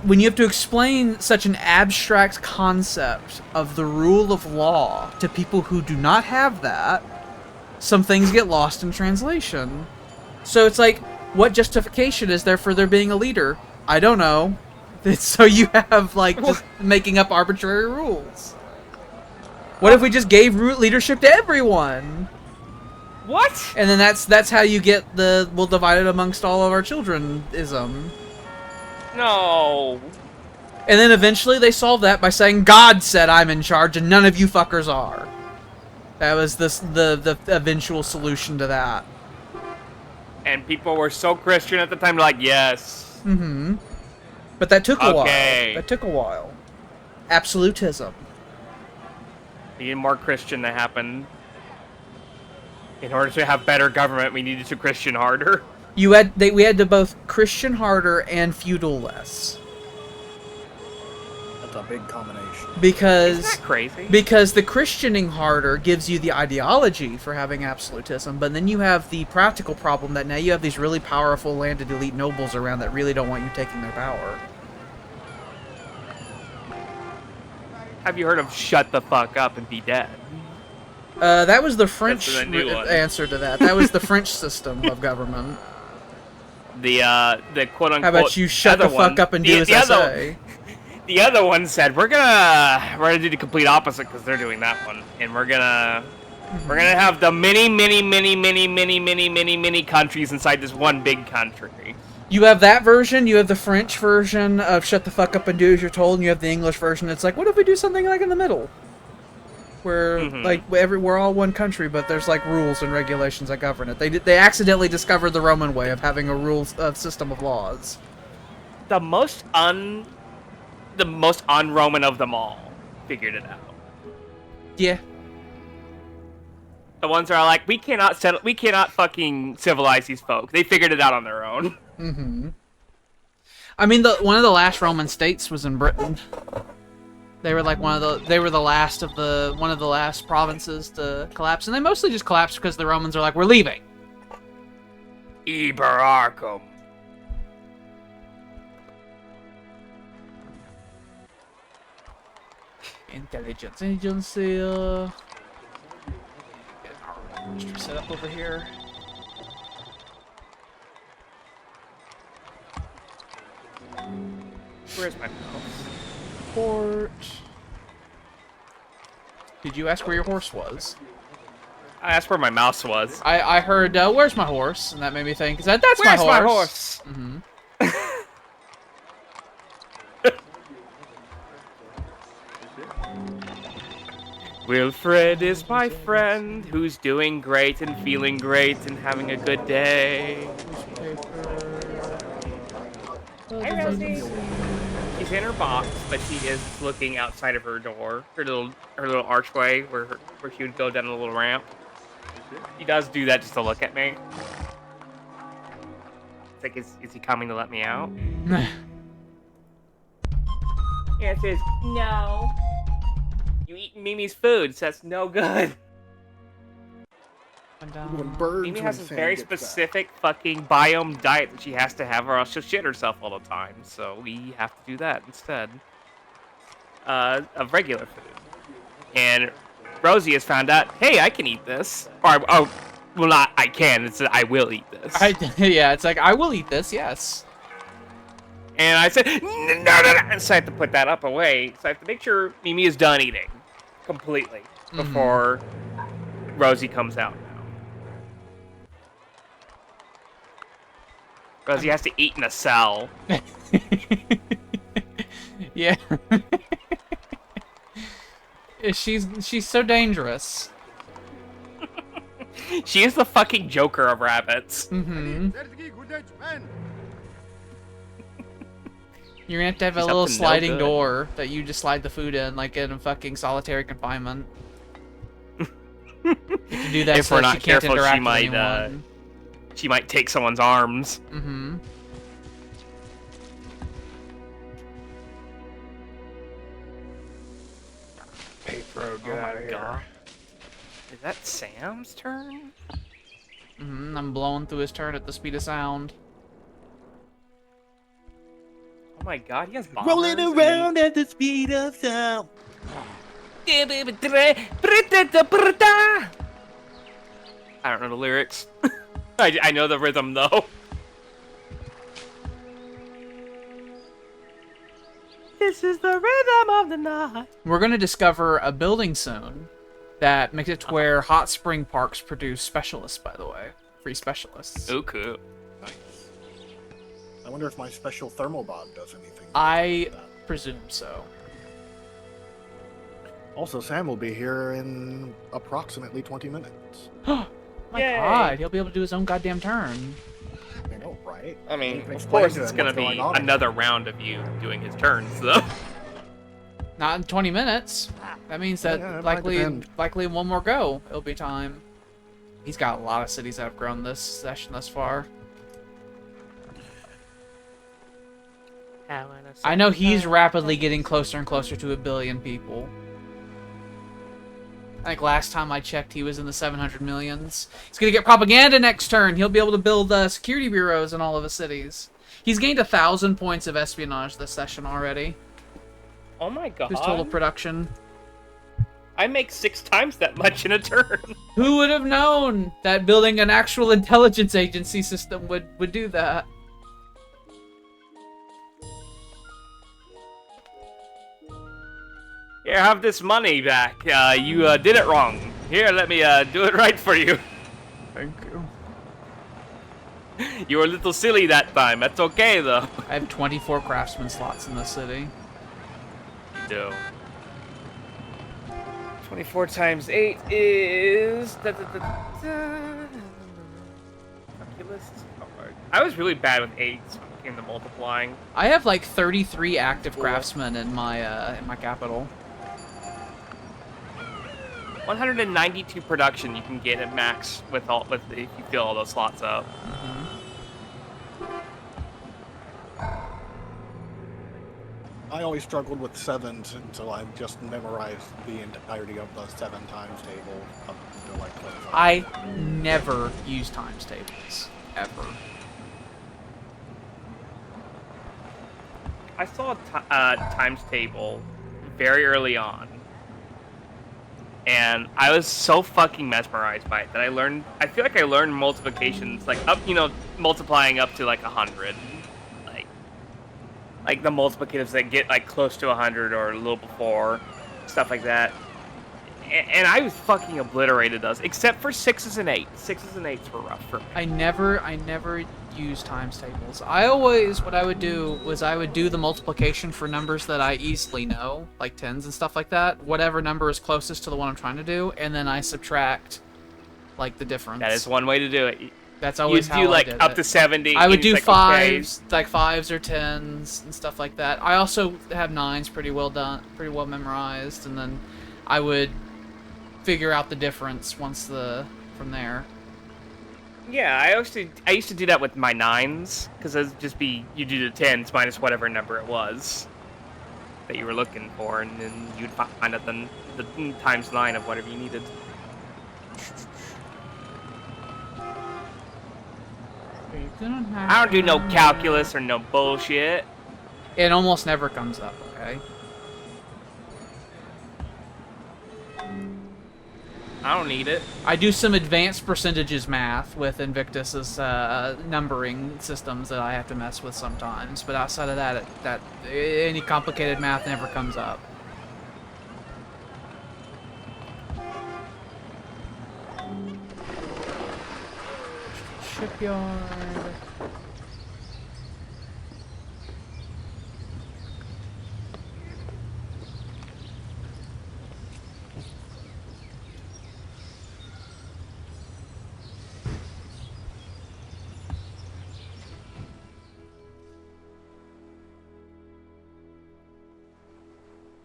when you have to explain such an abstract concept of the rule of law to people who do not have that, some things get lost in translation. So it's like, what justification is there for there being a leader? I don't know. It's so you have, like, just making up arbitrary rules. What if we just gave leadership to everyone? What? And then that's how you get the, we'll divide it amongst all of our children-ism. No. And then eventually they solve that by saying, God said I'm in charge and none of you fuckers are. That was the eventual solution to that. And people were so Christian at the time, like, yes. Mm-hmm. But that took a while. Okay. That took a while. Absolutism. Being more Christian to happen. In order to have better government, we needed to Christian harder. We had to both Christian harder and feudal less. a big combination. Because Isn't that crazy? Because the Christianing harder gives you the ideology for having absolutism, but then you have the practical problem that now you have these really powerful landed elite nobles around that really don't want you taking their power. Have you heard of shut the fuck up and be dead? That was the French the new one. answer to that. That was the French system of government. The quote unquote. How about you shut the other one- fuck up and do as I say? The other one said we're gonna do the complete opposite because they're doing that one, and we're gonna have the many countries inside this one big country. You have that version, you have the French version of shut the fuck up and do as you're told, and you have the English version. It's like, what if we do something like in the middle? Where, like, we're all one country, but there's, like, rules and regulations that govern it. They accidentally discovered the Roman way of having a system of laws. The most un-Roman of them all figured it out. Yeah. The ones that are like, we cannot fucking civilize these folk. They figured it out on their own. Mm-hmm. I mean, one of the last Roman states was in Britain. They were like one of the last provinces to collapse, and they mostly just collapsed because the Romans are like, we're leaving. Iberarchum. Intelligence. Get our registry set up over here. Where's my mouse? Port. Did you ask where your horse was? I asked where my mouse was. I heard, where's my horse? And that made me think, that's Where's my horse. my horse? Mm-hmm. Wilfred is my friend who's doing great and feeling great and having a good day. Hi, Rosie. She's in her box, but she is looking outside of her door, her little archway where she would go down a little ramp. She does do that just to look at me. It's like, is he coming to let me out? Yeah, it says, No. you eat Mimi's food, so that's no good. When birds Mimi when has a Sam very gets back. specific fucking biome diet that she has to have, or else she'll shit herself all the time. So we have to do that instead of regular food. And Rosie has found out, hey, I can eat this. Or, oh, well, not I can. It's I will eat this. Yeah, it's like, I will eat this, yes. And I said, no. So I have to put that up away. So I have to make sure Mimi is done eating completely before Rosie comes out now. Rosie has to eat in a cell. Yeah. She's so dangerous. She is the fucking Joker of rabbits. Mm-hmm. You're gonna have to have a She's little up to no sliding good. door that you just slide the food in, like in fucking solitary confinement. You can do that If so we're that not she can't careful, interact she with might, anyone. She might take someone's arms. Mm-hmm. Hey, bro, get Oh out my of here. god. Is that Sam's turn? Mm-hmm. I'm blowing through his turn at the speed of sound. Oh my god, he has bombers. Rolling around at the speed of sound. I don't know the lyrics. I know the rhythm though. This is the rhythm of the night. We're gonna discover a building soon that makes it to where hot spring parks produce specialists, by the way. Free specialists. Oh, cool. Nice. I wonder if my special thermal bod does anything. I presume so. Also, Sam will be here in approximately 20 minutes. My Yay. god, he'll be able to do his own goddamn turn. I know, right? I mean, You can of explain course to it's him gonna what's be going on. another round of you doing his turns, though. Not in 20 minutes. That means that Yeah, it might depend. likely one more go, it'll be time. He's got a lot of cities that have grown this session thus far. I know he's rapidly getting closer and closer to 1 billion people. I think last time I checked, he was in the 700 millions. He's gonna get propaganda next turn. He'll be able to build security bureaus in all of his cities. He's gained 1,000 points of espionage this session already. Oh my god. His total production. I make 6 times that much in a turn. Who would have known that building an actual intelligence agency system would do that? Here, have this money back. You did it wrong. Here, let me do it right for you. Thank you. You were a little silly that time. That's okay, though. I have 24 craftsman slots in the city. You do. 24 times 8 is... Calculus is hard. I was really bad with 8s when it came to multiplying. I have like 33 active craftsmen in my capital. 192 production you can get at max if you fill all those slots up. I always struggled with 7s until I just memorized the entirety of the 7 times table up to like 25. I never use times tables. Ever. I saw a times table very early on. And I was so fucking mesmerized by it that I feel like I learned multiplications, like multiplying up to like 100. Like the multiplicatives that get like close to 100 or a little before, stuff like that. And I was fucking obliterated those, except for 6s and 8s. 6s and 8s were rough for me. I never use times tables. What I would do was I would do the multiplication for numbers that I easily know, like 10s and stuff like that. Whatever number is closest to the one I'm trying to do, and then I subtract like the difference. That is one way to do it. That's always how I did it. You do like up to 70. I would do like, 5s, like 5s or 10s and stuff like that. I also have 9s pretty well done, pretty well memorized, and then I would figure out the difference from there. Yeah, I used to do that with my 9s, because it'd just be, you do the 10s minus whatever number it was that you were looking for, and then you'd find out the times 9 of whatever you needed. I don't do no calculus or no bullshit. It almost never comes up, okay? I don't need it. I do some advanced percentages math with Invictus's numbering systems that I have to mess with sometimes, but outside of that, any complicated math never comes up. Shipyard.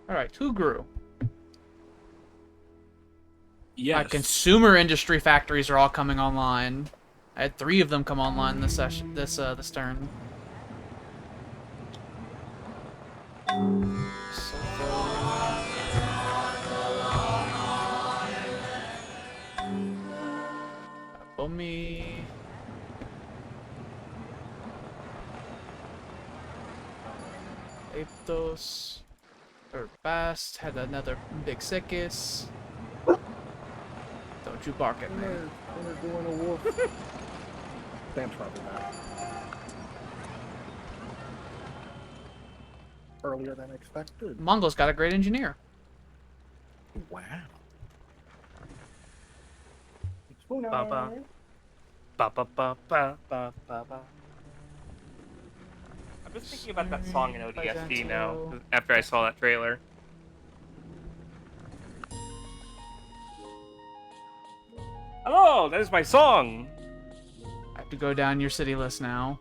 Alright, who grew? Yes. My consumer industry factories are all coming online. I had 3 of them come online this session, this turn. Bomi. Aptos. Or fast. Had another big sickness. Don't you bark at me. They're doing a wolf. Sam's probably back. Earlier than expected. Mongo's got a great engineer. Wow. Ba-ba. Ba-ba-ba-ba-ba-ba-ba. I'm just thinking about that song in ODST now, after I saw that trailer. Hello, that is my song! I have to go down your city list now.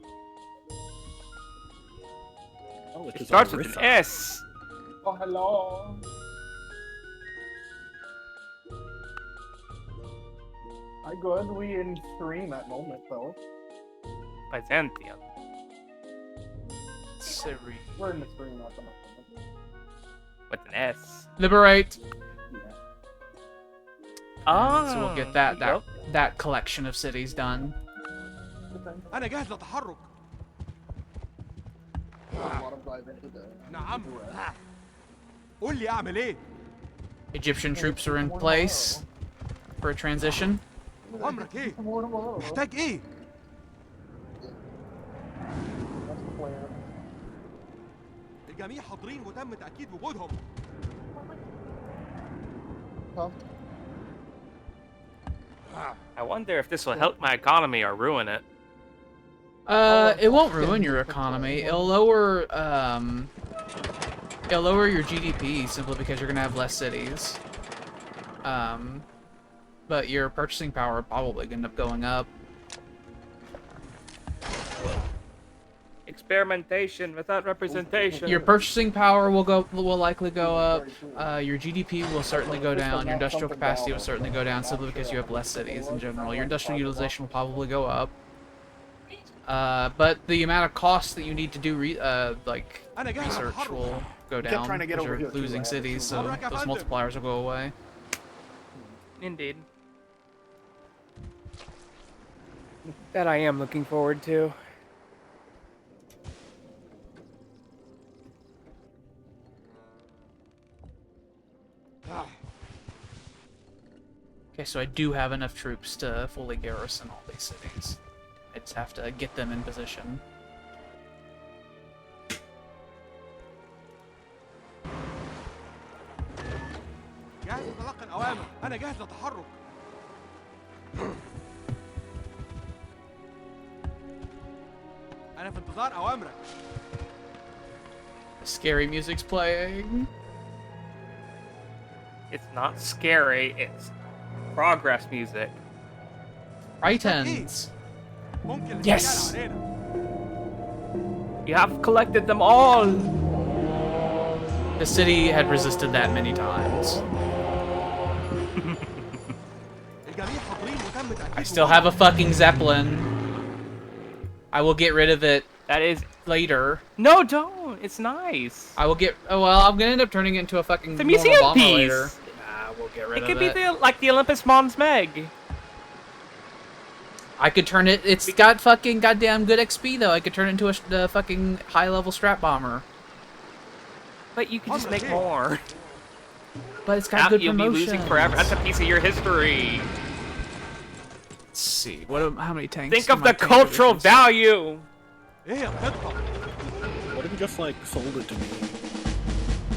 Oh, It starts with an S! Oh, hello. I good. We in stream at moment though. Byzantium. Siri. We're in the screen at the moment. With an S. Liberate. Oh. So we'll get that collection of cities done. أنا جاهز للتحرك. نعم. قول لي أعمل إيه؟ Egyptian troops are in place for a transition. أمرك إيه؟ محتاج إيه؟ الجميع حاضرين وتم تأكيد وجودهم. I wonder if this will help my economy or ruin it. It won't ruin your economy. It'll lower your GDP simply because you're gonna have less cities. But your purchasing power will probably end up going up. Experimentation without representation. Your purchasing power will likely go up. Your GDP will certainly go down. Your industrial capacity will certainly go down simply because you have less cities in general. Your industrial utilization will probably go up. But the amount of cost that you need to do research will go down trying to get because over you're here, too, losing Alex. cities, so those multipliers will go away. Indeed. That I am looking forward to. Okay, so I do have enough troops to fully garrison all these cities. I just have to get them in position. جاهز لتلقي الأوامر. أنا جاهز للتحرك. أنا في انتظار أوامرك. The scary music's playing. It's not scary, it's progress music. Titans. ممكن Yes. الاستعجال علينا. You have collected them all! The city had resisted that many times. الجميع حاضرين وتم تأكيد I still have a fucking Zeppelin. I will get rid of it That is... later. No, don't! It's nice. I will get... Oh, well, I'm gonna end up turning it into a fucking It's a normal museum bomber piece! later. Nah, we'll get rid It of could be it. like the Olympus Mons Meg. I could turn it... It's got fucking goddamn good XP, though. I could turn it into a fucking high-level strap bomber. But you can just make more. But it's got Now good you'll be promotions. losing forever. That's a piece of your history. Let's see. How many tanks? Think do of my the tank cultural divisions- value! إيه الخطة؟ What if you just like sold it to me?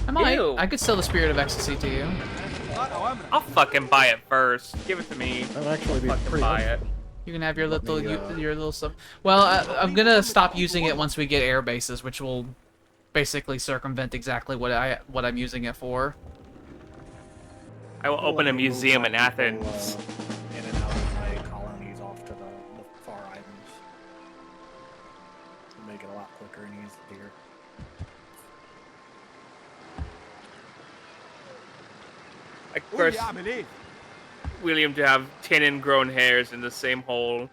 I might. Ew. I could sell the Spirit of Ecstasy to you. أنا في انتظار أوامرك. I'll fucking buy it first. Give it to me. That would actually be Fucking pretty buy helpful. it. You can have your little me, your little stuff. Well, I'm gonna stop using it once we get air bases, which will basically circumvent exactly what I'm using it for. I will open a museum in People, Athens. in and out of my colonies off to the far islands. Make it a lot quicker and easier. Of قول course, لي أعمل إيه؟ William to have 10 ingrown hairs in the same hole.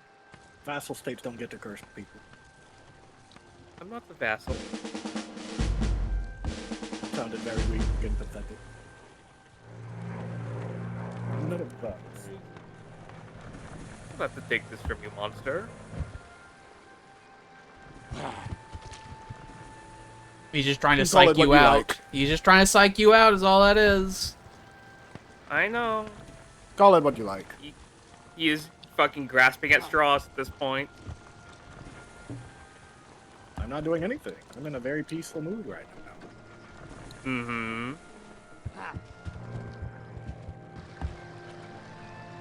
Vassal states don't get to curse people. I'm not the vassal. Sounded very weak and pathetic. None of that. I'm about to take this from you, monster. He's just trying to You call psych it what you you out. like. He's just trying to psych you out. Is all that is. I know. Call it what you like. He is fucking grasping at straws at this point. I'm not doing anything. I'm in a very peaceful mood right now. Mm-hmm.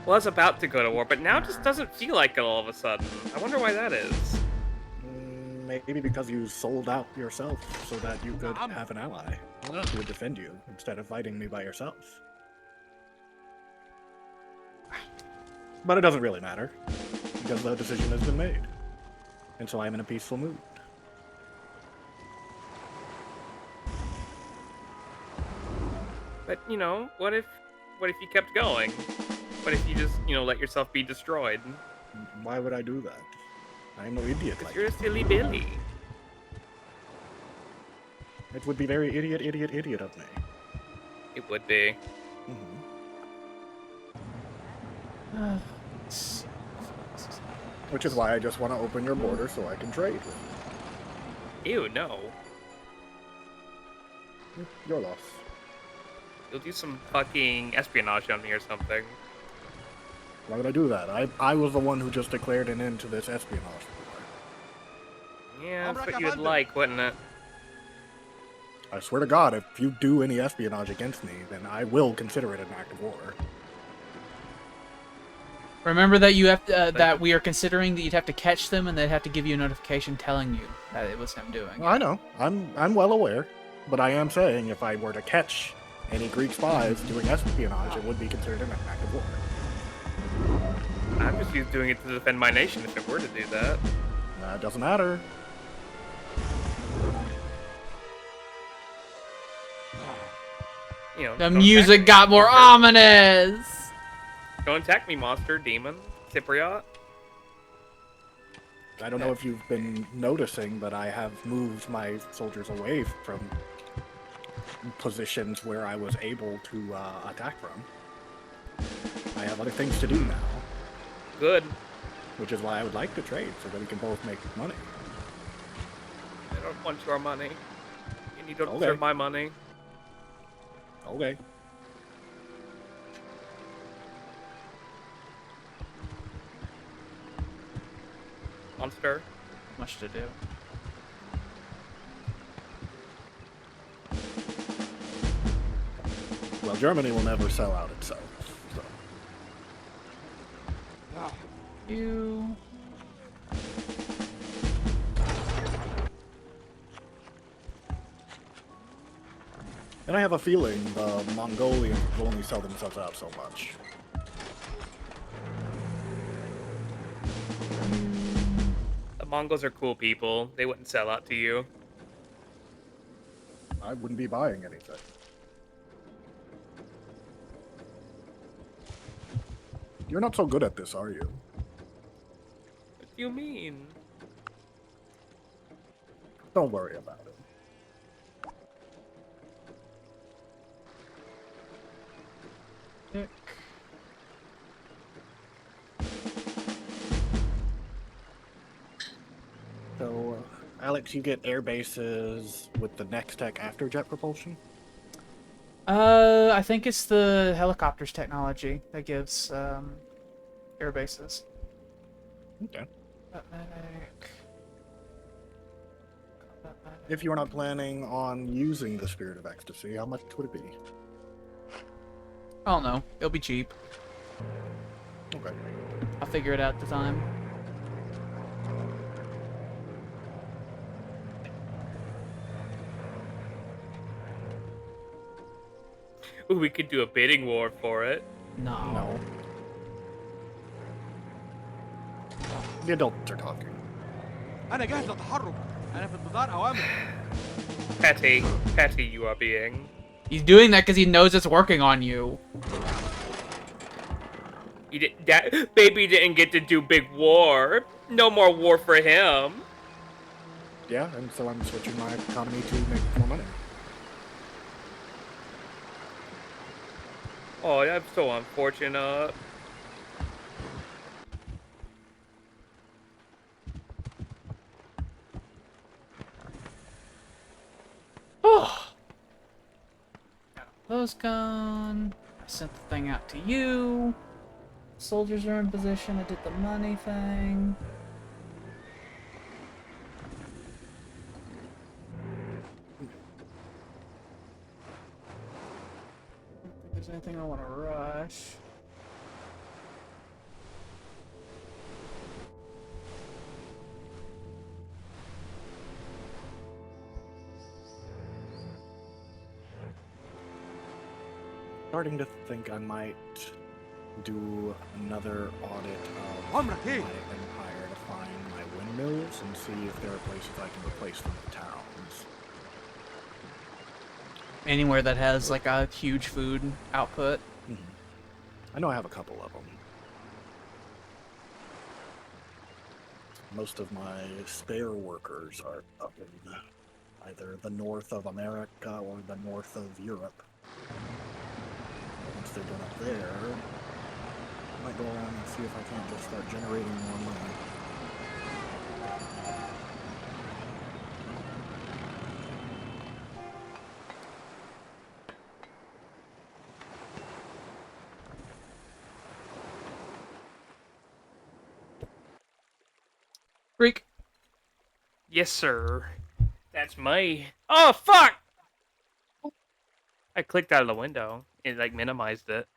Was about to go to war, but now just doesn't feel like it all of a sudden. I wonder why that is. Maybe because you sold out yourself so that you could have an ally who would defend you instead of fighting me by yourself. But it doesn't really matter because the decision has been made. And so I'm in a peaceful mood. But, you know, what if you kept going? What if you just, you know, let yourself be destroyed? Why would I do that? I'm no idiot Because like you're a you. silly Billy. It would be very idiot of me. It would be. Hmm. Which is why I just want to open your border so I can trade with Ew, no. you. Your loss. You'll do some fucking espionage on me or something. Why would I do that? I was the one who just declared an end to this espionage war. Yeah, that's what you would like, wouldn't it? I swear to God, if you do any espionage against me, then I will consider it an act of war. Remember that you have to, that we are considering that you'd have to catch them, and they'd have to give you a notification telling you that it was him doing. Well, I know. I'm well aware. But I am saying if I were to catch any Greek spies doing espionage, it would be considered an act of war. I'm just used doing it to defend my nation if it were to do that. That doesn't matter. You know, The don't music attack got me, more monster. ominous! Don't attack me, monster, demon, Cypriot. I don't know if you've been noticing, but I have moved my soldiers away from positions where I was able to attack from. I have other things to do now, Good. which is why I would like to trade, so that we can both make money. I don't want your money. And you don't Okay. deserve my money. Okay. Monster. Much to do. Well, Germany will never sell out itself, so. You. And I have a feeling the Mongolians will only sell themselves out so much. The Mongols are cool people. They wouldn't sell out to you. I wouldn't be buying anything. You're not so good at this, are you? What do you mean? Don't worry about it. Pick. So, Alex, you get air bases with the next tech after jet propulsion? I think it's the helicopters technology that gives air bases. Okay. Medic. If you're not planning on using the Spirit of Ecstasy, how much would it be? I don't know. It'll be cheap. Okay. I'll figure it out at the time. Ooh, we could do a bidding war for it. No. No. The adults are talking. أنا جاهز للتحرك. أنا في انتظار أوامر. Petty. Petty you are being. He's doing that because he knows it's working on you. He did, that baby didn't get to do big war. No more war for him. Yeah, and so I'm switching my economy to make more money. Oh, that's so unfortunate. Oh. Those gone. I sent the thing out to you. Soldiers are in position. I did the money thing. I don't think there's anything I want to rush. Starting to think I might do another audit of عمرك my إيه؟ empire to find my windmills and see if there are places I can replace them with towns. Anywhere that has like a huge food output. I know I have a couple of them. Most of my spare workers are up in either the north of America or the north of Europe. Once they're done up there, I might go around and see if I can't just start generating more money. Freak. Yes, sir. That's my. Oh fuck! I clicked out of the window. It like minimized it.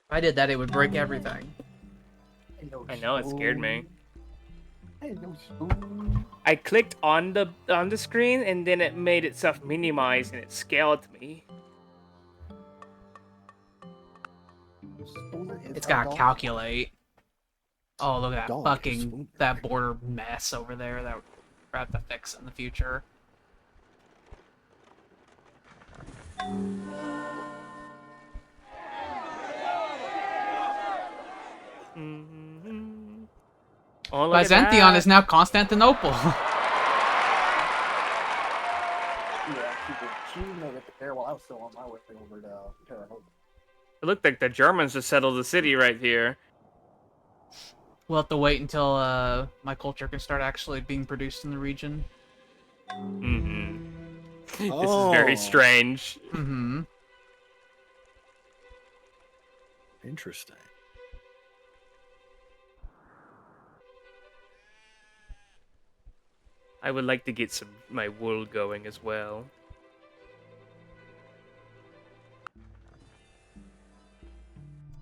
If I did that, it would break everything. I know it scared me. I clicked on the screen and then it made itself minimize and it scaled me. It's gotta calculate. Oh, look at that Dog is fucking swooping. that border mess over there that we're have to fix in the future. Mm-hmm. Oh, look at Byzantion that. is now Constantinople. Yeah, she made it there while I was still on my way over to Terre Haute. It looked like the Germans just settled the city right here. We'll have to wait until my culture can start actually being produced in the region. Mm-hmm. This is Oh. very strange. Mm-hmm. Interesting. I would like to get my wool going as well.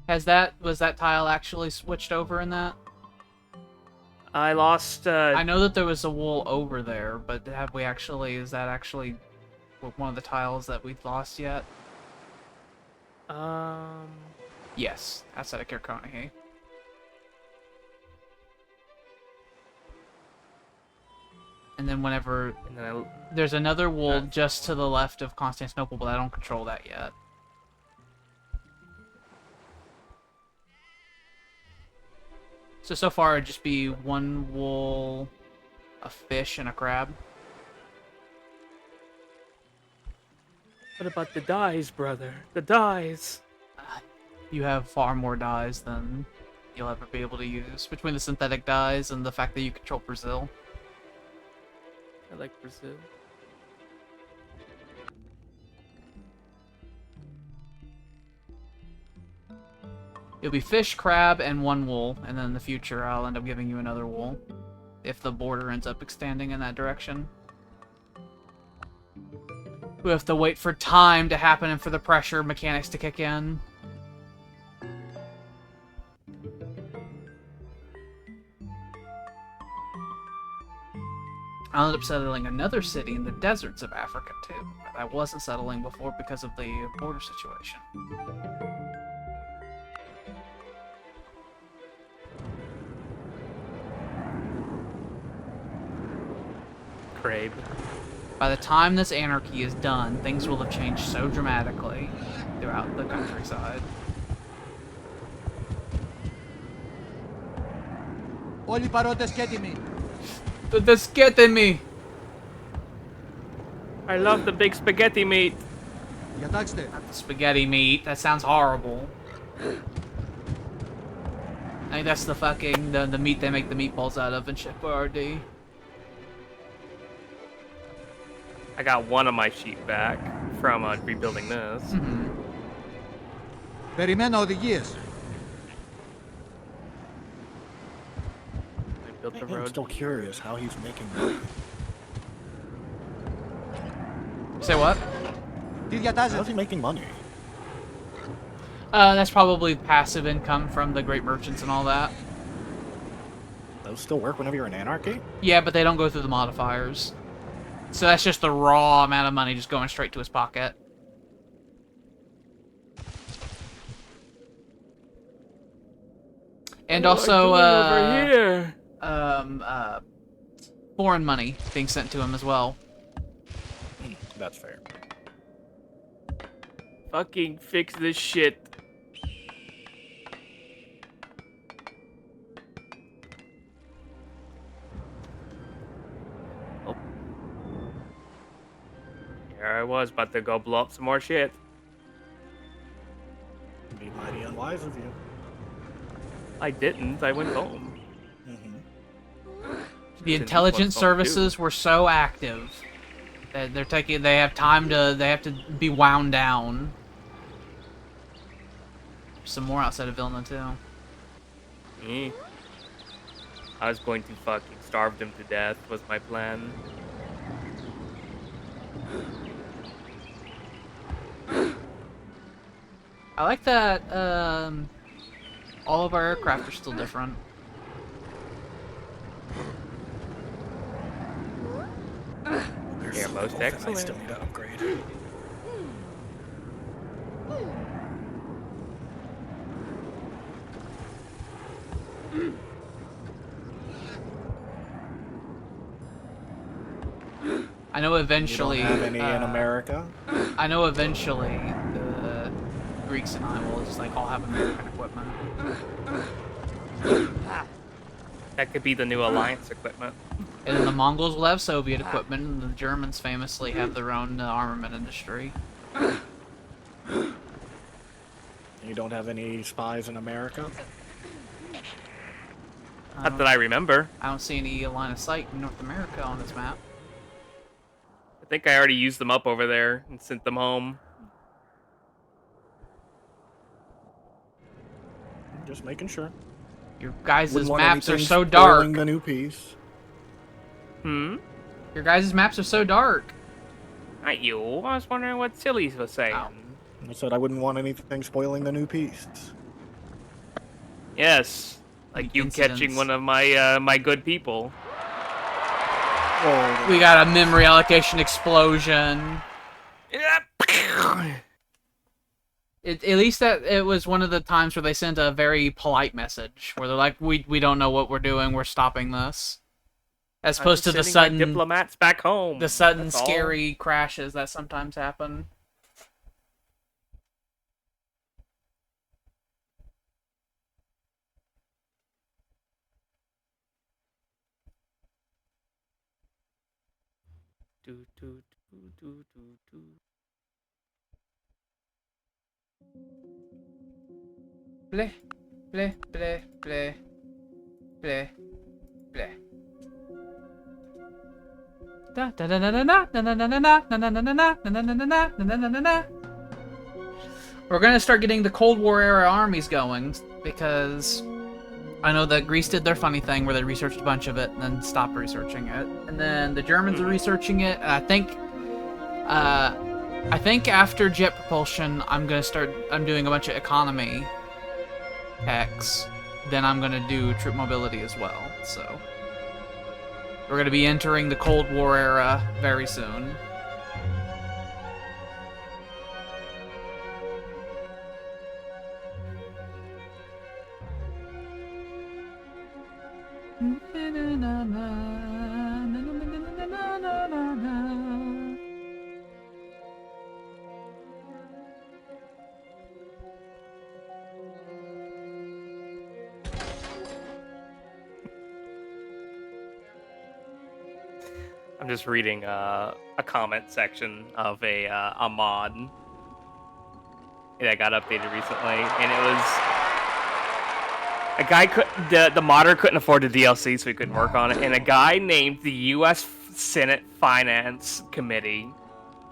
Was that tile actually switched over in that? I lost. I know that there was a wool over there, but is that actually one of the tiles that we've lost yet? Yes, outside of Kirkonihe. And then there's another wool just to the left of Constantinople, but I don't control that yet. So far it'd just be one wool, a fish, and a crab. What about the dyes, brother? The dyes. You have far more dyes than you'll ever be able to use, between the synthetic dyes and the fact that you control Brazil. I like Brazil. It'll be fish, crab, and one wool, and then in the future I'll end up giving you another wool, if the border ends up extending in that direction. We have to wait for time to happen and for the pressure mechanics to kick in. I'll end up settling another city in the deserts of Africa, too, that I wasn't settling before because of the border situation. Crave. By the time this anarchy is done, things will have changed so dramatically throughout the countryside. Όλοι οι παρόντες και έτοιμοι. The sketemi! I love the big spaghetti meat. Διατάξτε. The spaghetti meat. That sounds horrible. I think that's the fucking the meat they make the meatballs out of in shit for RD. I got one of my sheep back from rebuilding this. Mm-hmm. Περιμένω οδηγίες. I built the I'm road. still curious how he's making money. Say what? Τι How's διατάζετε. he making money? That's probably passive income from the great merchants and all that. Those still work whenever you're in anarchy? Yeah, but they don't go through the modifiers. So that's just the raw amount of money just going straight to his pocket. And also, over here. foreign money being sent to him as well. That's fair. Fucking fix this shit. Oh. There I was, about to go blow up some more shit. Be mighty unwise of you. I didn't. I went home. Mm-hmm. The intelligence services were so active that they have to be wound down. There's some more outside of Vilna too. I was going to fucking starve them to death, was my plan. I like that all of our aircraft are still different. Yeah, most I excellent. still need to upgrade. I know eventually. You don't have any in America? I know eventually the Greeks and I will just like all have American equipment. That could be the new alliance equipment. And then the Mongols will have Soviet equipment, and the Germans famously have their own armament industry. You don't have any spies in America? Not that I remember. I don't see any line of sight in North America on this map. I think I already used them up over there and sent them home. Just making sure. Your guys' Wouldn't want maps are anything so spoiling dark. the new piece. Your guys' maps are so dark. Not you. I was wondering what Silly was saying. Oh. I said I wouldn't want anything spoiling the new piece. Yes. Like you Incidents. catching one of my my good people. Well, We got a memory allocation explosion. At least that it was one of the times where they sent a very polite message, where they're like, "We don't know what we're doing. We're stopping this," as opposed to the sudden diplomats back home. the sudden That's all. scary crashes that sometimes happen. Do, do, do, do, do, do. Bleh, bleh, bleh, bleh, bleh, bleh. Da da da da da da da da da da da da da da da da da da. We're gonna start getting the Cold War era armies going because I know that Greece did their funny thing where they researched a bunch of it and then stopped researching it, and then the Germans are researching it. And I think after jet propulsion, I'm doing a bunch of economy techs. Then I'm gonna do troop mobility as well. So we're gonna be entering the Cold War era very soon. I'm just reading a comment section of a mod that got updated recently, and it was a guy the modder couldn't afford the DLC, so he couldn't work on it, and a guy named the U.S. Senate Finance Committee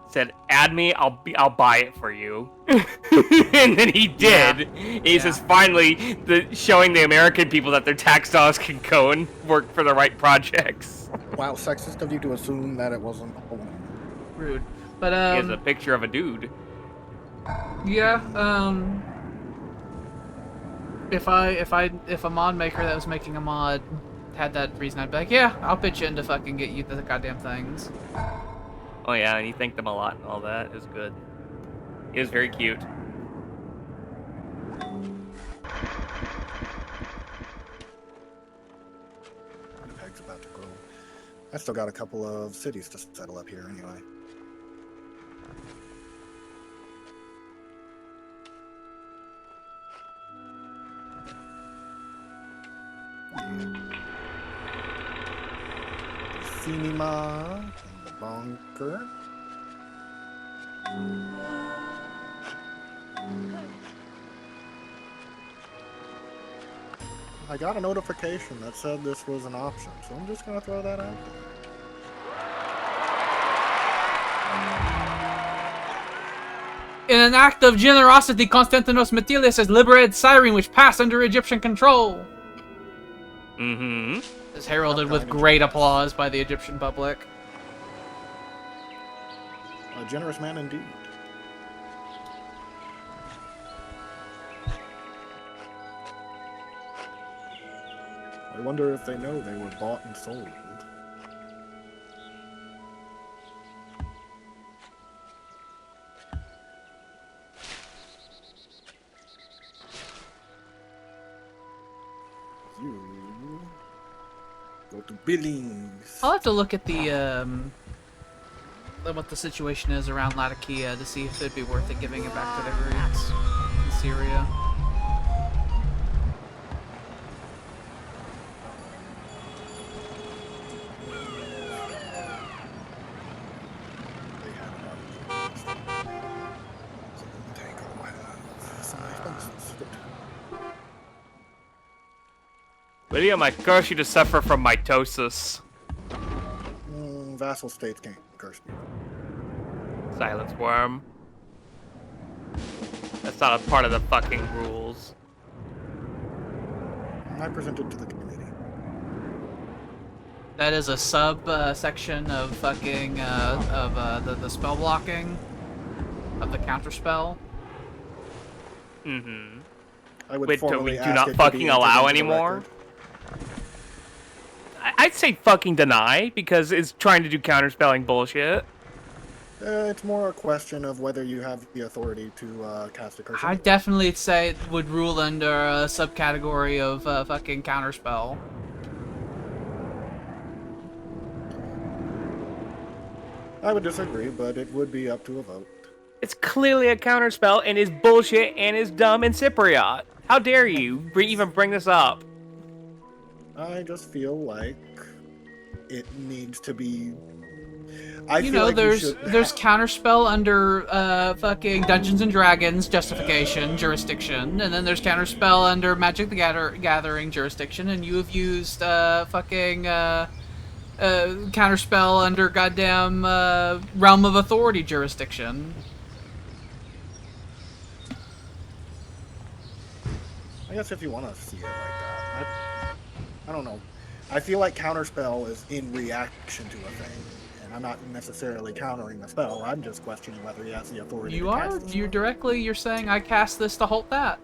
said, "Add me, I'll buy it for you," and then he did. Yeah. He says, "Finally, showing the American people that their tax dollars can go and work for the right projects." wow, sexist of you to assume that it wasn't a woman. Rude. But He has a picture of a dude. yeah, if a mod maker that was making a mod had that reason, I'd be like, yeah, I'll pitch in to fucking get you the goddamn things. Oh yeah, and he thanked them a lot and all that. It was good. He was very cute. Winnipeg's about to grow. I still got a couple of cities to settle up here anyway. Cinema and the bunker. I got a notification that said this was an option, so I'm just gonna throw that out there. In an act of generosity, Constantinos Metilius has liberated Cyrene, which passed under Egyptian control. Mm-hmm. Is heralded with great applause by the Egyptian public. A generous man indeed. I wonder if they know they were bought and sold. You go to Billings. I'll have to look at the what the situation is around Latakia to see if it'd be worth it giving it back to the Greeks in Syria. They have it on so take all my some expenses. William, I curse you to suffer from mitosis. Vassal states can't curse me. Silence, worm. That's not a part of the fucking rules. I presented to the committee. That is a sub section of fucking the spell blocking of the counter spell. Mm-hmm. I would Wait, do formally we do ask not it to fucking be entered allow into the anymore? record. I'd say fucking deny, because it's trying to do counterspelling bullshit. It's more a question of whether you have the authority to cast a curse. I definitely say it would rule under a subcategory of fucking counterspell. I would disagree, but it would be up to a vote. It's clearly a counterspell and is bullshit and is dumb and Cypriot. How dare you even bring this up? I just feel like it needs to be. I You feel know, like there's counterspell under fucking Dungeons and Dragons justification jurisdiction, and then there's counterspell under Magic the Gathering jurisdiction, and you have used fucking counterspell under goddamn Realm of Authority jurisdiction. I guess if you want to see it like that, I don't know. I feel like counterspell is in reaction to a thing, and I'm not necessarily countering the spell. I'm just questioning whether he has the authority. You to are? cast the You're spell. directly, you're saying I cast this to halt that.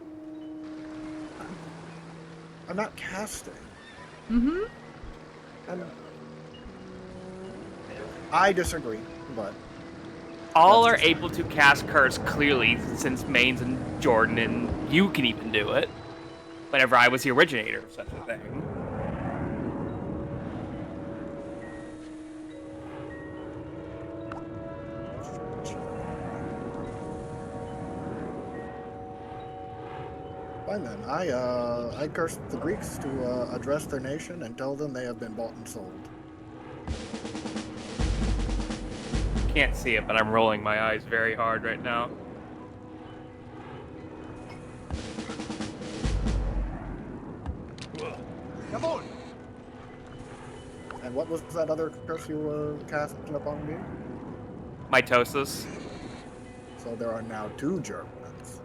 I'm not casting. Mm-hmm. I disagree, but All That's are just able to cast Curse clearly, since Maines and Jordan and you can even do it. Whenever I was the originator of such a thing. fine then. I curse the Greeks to address their nation and tell them they have been bought and sold. Can't see it, but I'm rolling my eyes very hard right now. Jawohl! And what was that other curse you were casting upon me? Mitosis. So there are now 2 Germans.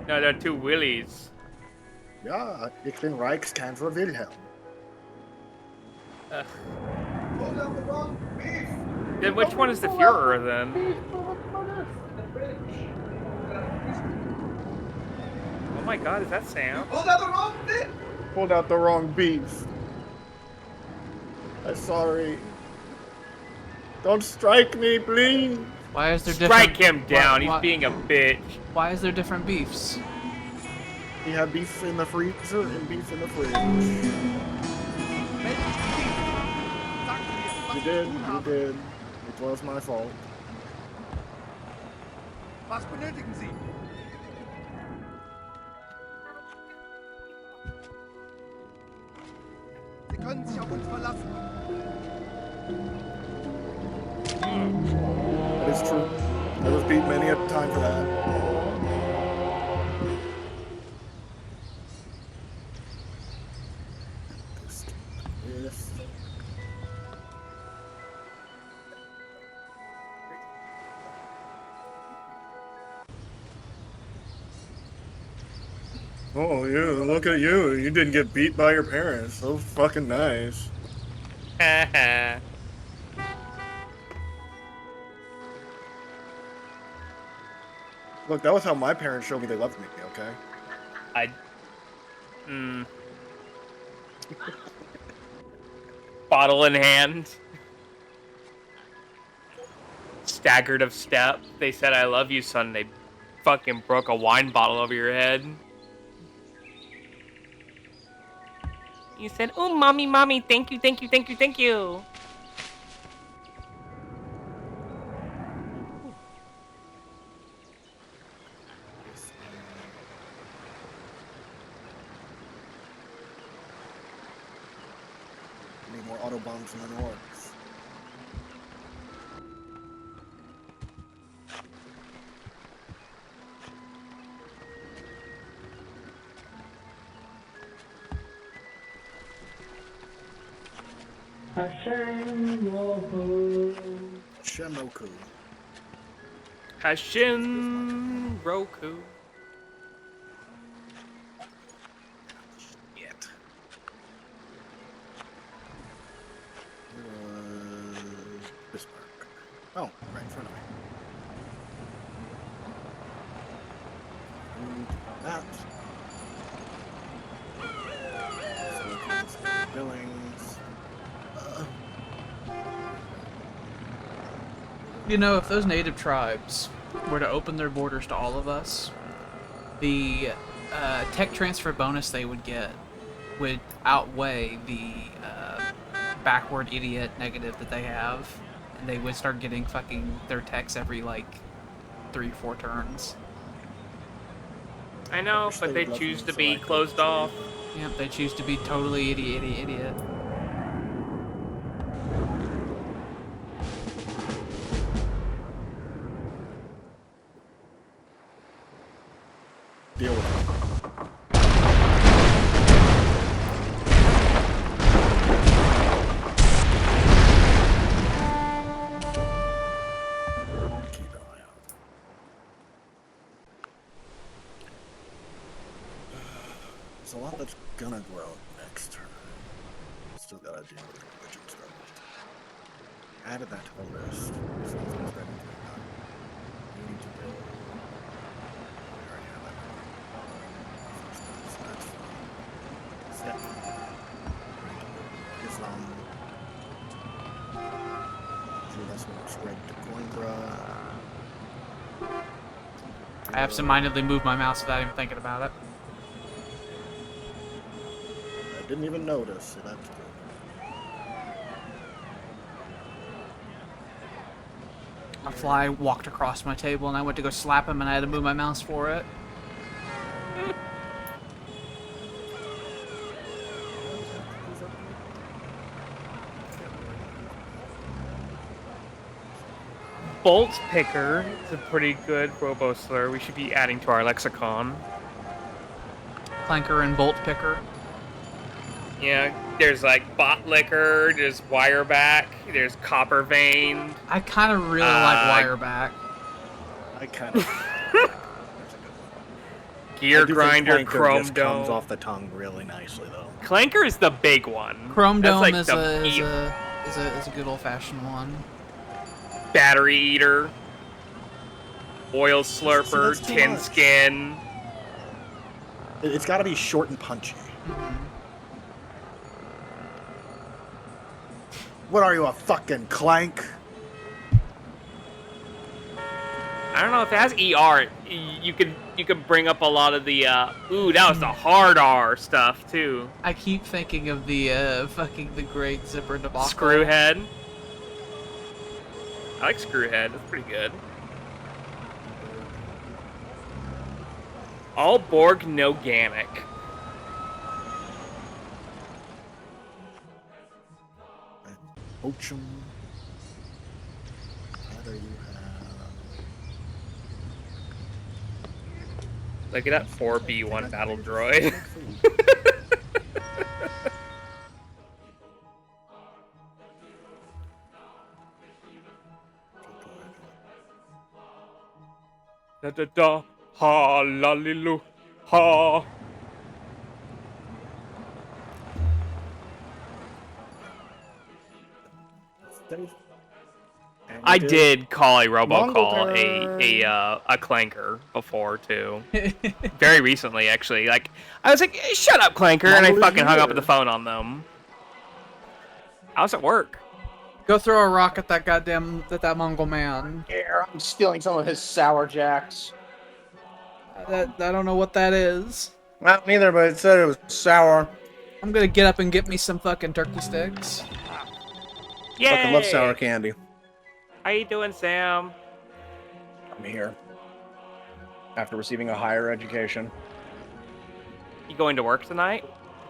No, there are 2 Willies. Ja, ich bin Reichskanzler Wilhelm. Then which one is the Führer then? Oh my god, is that Sam? Pulled out the wrong beef. I'm sorry. Don't strike me, please. Why is there different... Strike him down, why- he's being a bitch. Why is there different beefs? We have beef in the freezer and beef in the fridge. You did, you did. It was my fault. Was benötigen Sie? Sie können sich auf uns verlassen. That is true. I was beat many a time for that. This. Oh, you look at you. You didn't get beat by your parents. So fucking nice. Look, that was how my parents showed me they loved me, okay? Bottle in hand. Staggered of step. They said, I love you, son. They fucking broke a wine bottle over your head. You said, oh, mommy, mommy, thank you, thank you, thank you, thank you. Need more auto bombs than orcs. Shemoku. Hashin Roku. Shit. Bismarck. Oh, right in front of me. And that. So we can just go to Billings. You know, if those native tribes were to open their borders to all of us, the tech transfer bonus they would get would outweigh the backward idiot negative that they have, and they would start getting fucking their techs every like 3-4 turns. I know, but they choose to be closed off. Yep, they choose to be totally idiot. Deal with it. Keep an eye out. There's a lot that's gonna grow next turn. Still gotta deal with the religion stuff. Added that to the list. This one's ready to be done. We need to build. We already have that. So that's fine. Step. Islam. Usually that's when it's ready to Coimbra. I absentmindedly moved my mouse without even thinking about it. I didn't even notice, so that's good. A fly walked across my table and I went to go slap him and I had to move my mouse for it. Bolt Picker is a pretty good robo slur we should be adding to our lexicon. Clanker and Bolt Picker. Yeah, there's like Bot Licker, there's Wireback, there's Copper Vein. I kind of really like Wireback. I kind of. Gear Grinder, Chrome just Dome. comes off the tongue really nicely, though. Clanker is the big one. Chrome That's Dome like is the a good old fashioned one. Battery Eater, Oil Slurper, that's too Tin much. Skin. It's got to be short and punchy. What are you, a fucking clank? I don't know if it has ER. You could bring up a lot of the ooh, that was the hard R stuff too. I keep thinking of the fucking the great zipper debacle. Screwhead. I like Screwhead. That's pretty good. All Borg, noGanic. Ochum. Either you have. Look at that 4B1 battle droid. Da da da, ha la li lu, ha. I did call a robocall a clanker before too. Very recently, actually. Like I was like, hey, "Shut up, clanker," and I fucking hung up the phone on them. I was at work. Go throw a rock at that goddamn that Mongol man. Here, I'm stealing some of his sour jacks. I don't know what that is. I don't either, but it said it was sour. I'm gonna get up and get me some fucking turkey sticks. Yay! Fucking love sour candy. How you doing, Sam? I'm here. After receiving a higher education. You going to work tonight?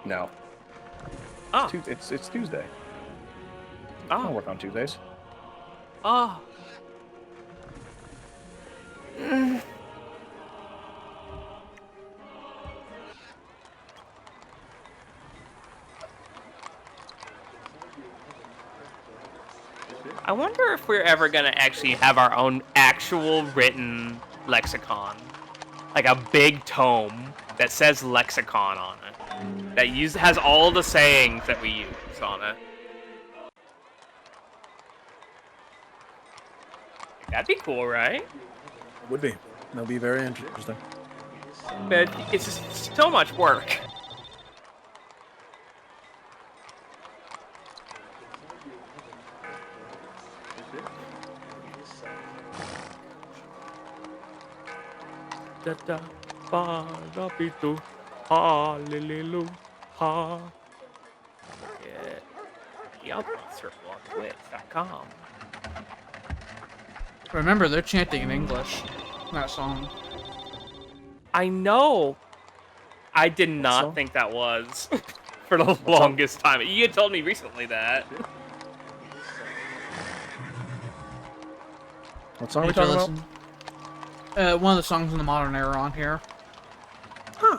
No. Oh. It's Tuesday. I don't Oh. work on Tuesdays. Oh. I wonder if we're ever gonna actually have our own actual written lexicon. Like a big tome that says lexicon on it. That has all the sayings that we use on it. That'd be cool, right? It would be. That'll be very interesting. But it's just so much work. Da da ba da bi do ha li li lu ha. Yeah, Yelpmonster.com. Remember, they're chanting in English. That song. I know. I did not think that was for the longest time. You had told me recently that. What song are we Need to talking about? listen. One of the songs in the modern era on here. Huh.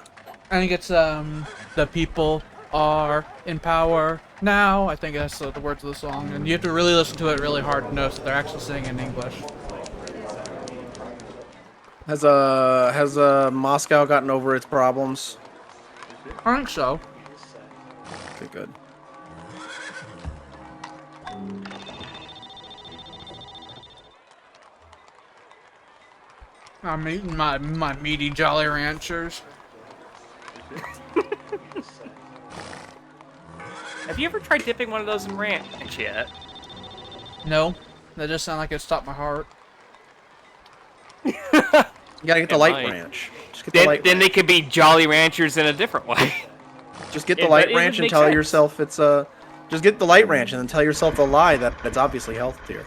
I think it's the people are in power now. I think that's the words of the song, and you have to really listen to it really hard to notice that they're actually singing in English. Has Moscow gotten over its problems? I think so. Okay, good. I'm eating my meaty Jolly Ranchers. Have you ever tried dipping one of those in ranch yet? No, that just sounds like it stopped my heart. You gotta get the It light might. ranch. Just get the light Then they ranch. could be Jolly Ranchers in a different way. Just get the Yeah, light but it would ranch and make tell sense. yourself it's just get the light ranch and then tell yourself the lie that it's obviously healthier.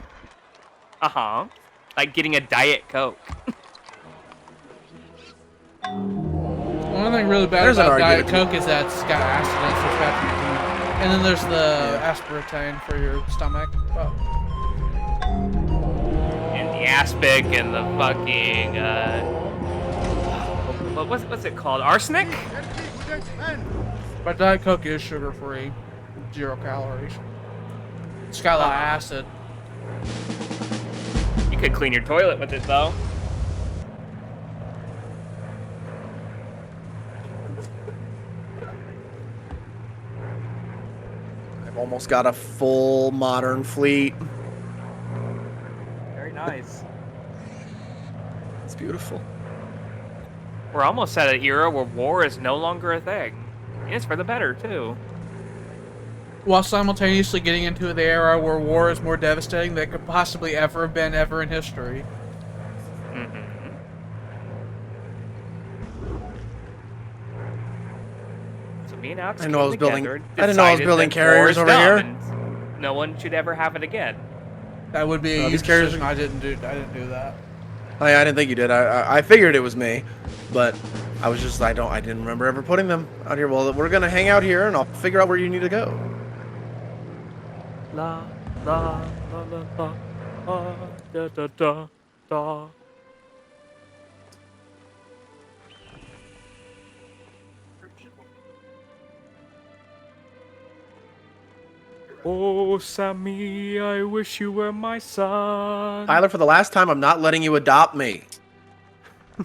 Uh-huh. Like getting a Diet Coke. One thing really bad There's an about Diet argument. Coke is that it's got acid in it, so it's bad for your teeth. And then there's the aspartame for your stomach. Oh. And the aspic and the fucking what's it called? Arsenic? But Diet Coke is sugar-free, 0 calories. It's got a lot of acid. You could clean your toilet with it though. I've almost got a full modern fleet. Very nice. It's beautiful. We're almost at an era where war is no longer a thing. And it's for the better too. While simultaneously getting into the era where war is more devastating than it could possibly ever have been ever in history. Mm-hmm. So me and Alex I didn't know I was came building- together, I didn't know I was decided building that carriers war is over dumb here. and no one should ever have it again. That would be a these carriers- decision I didn't do that. I didn't think you did. I figured it was me, but I was just I didn't remember ever putting them out here. Well, we're gonna hang out here and I'll figure out where you need to go. La la la la la da da da da. Oh, Sammy, I wish you were my son. Tyler, for the last time, I'm not letting you adopt me.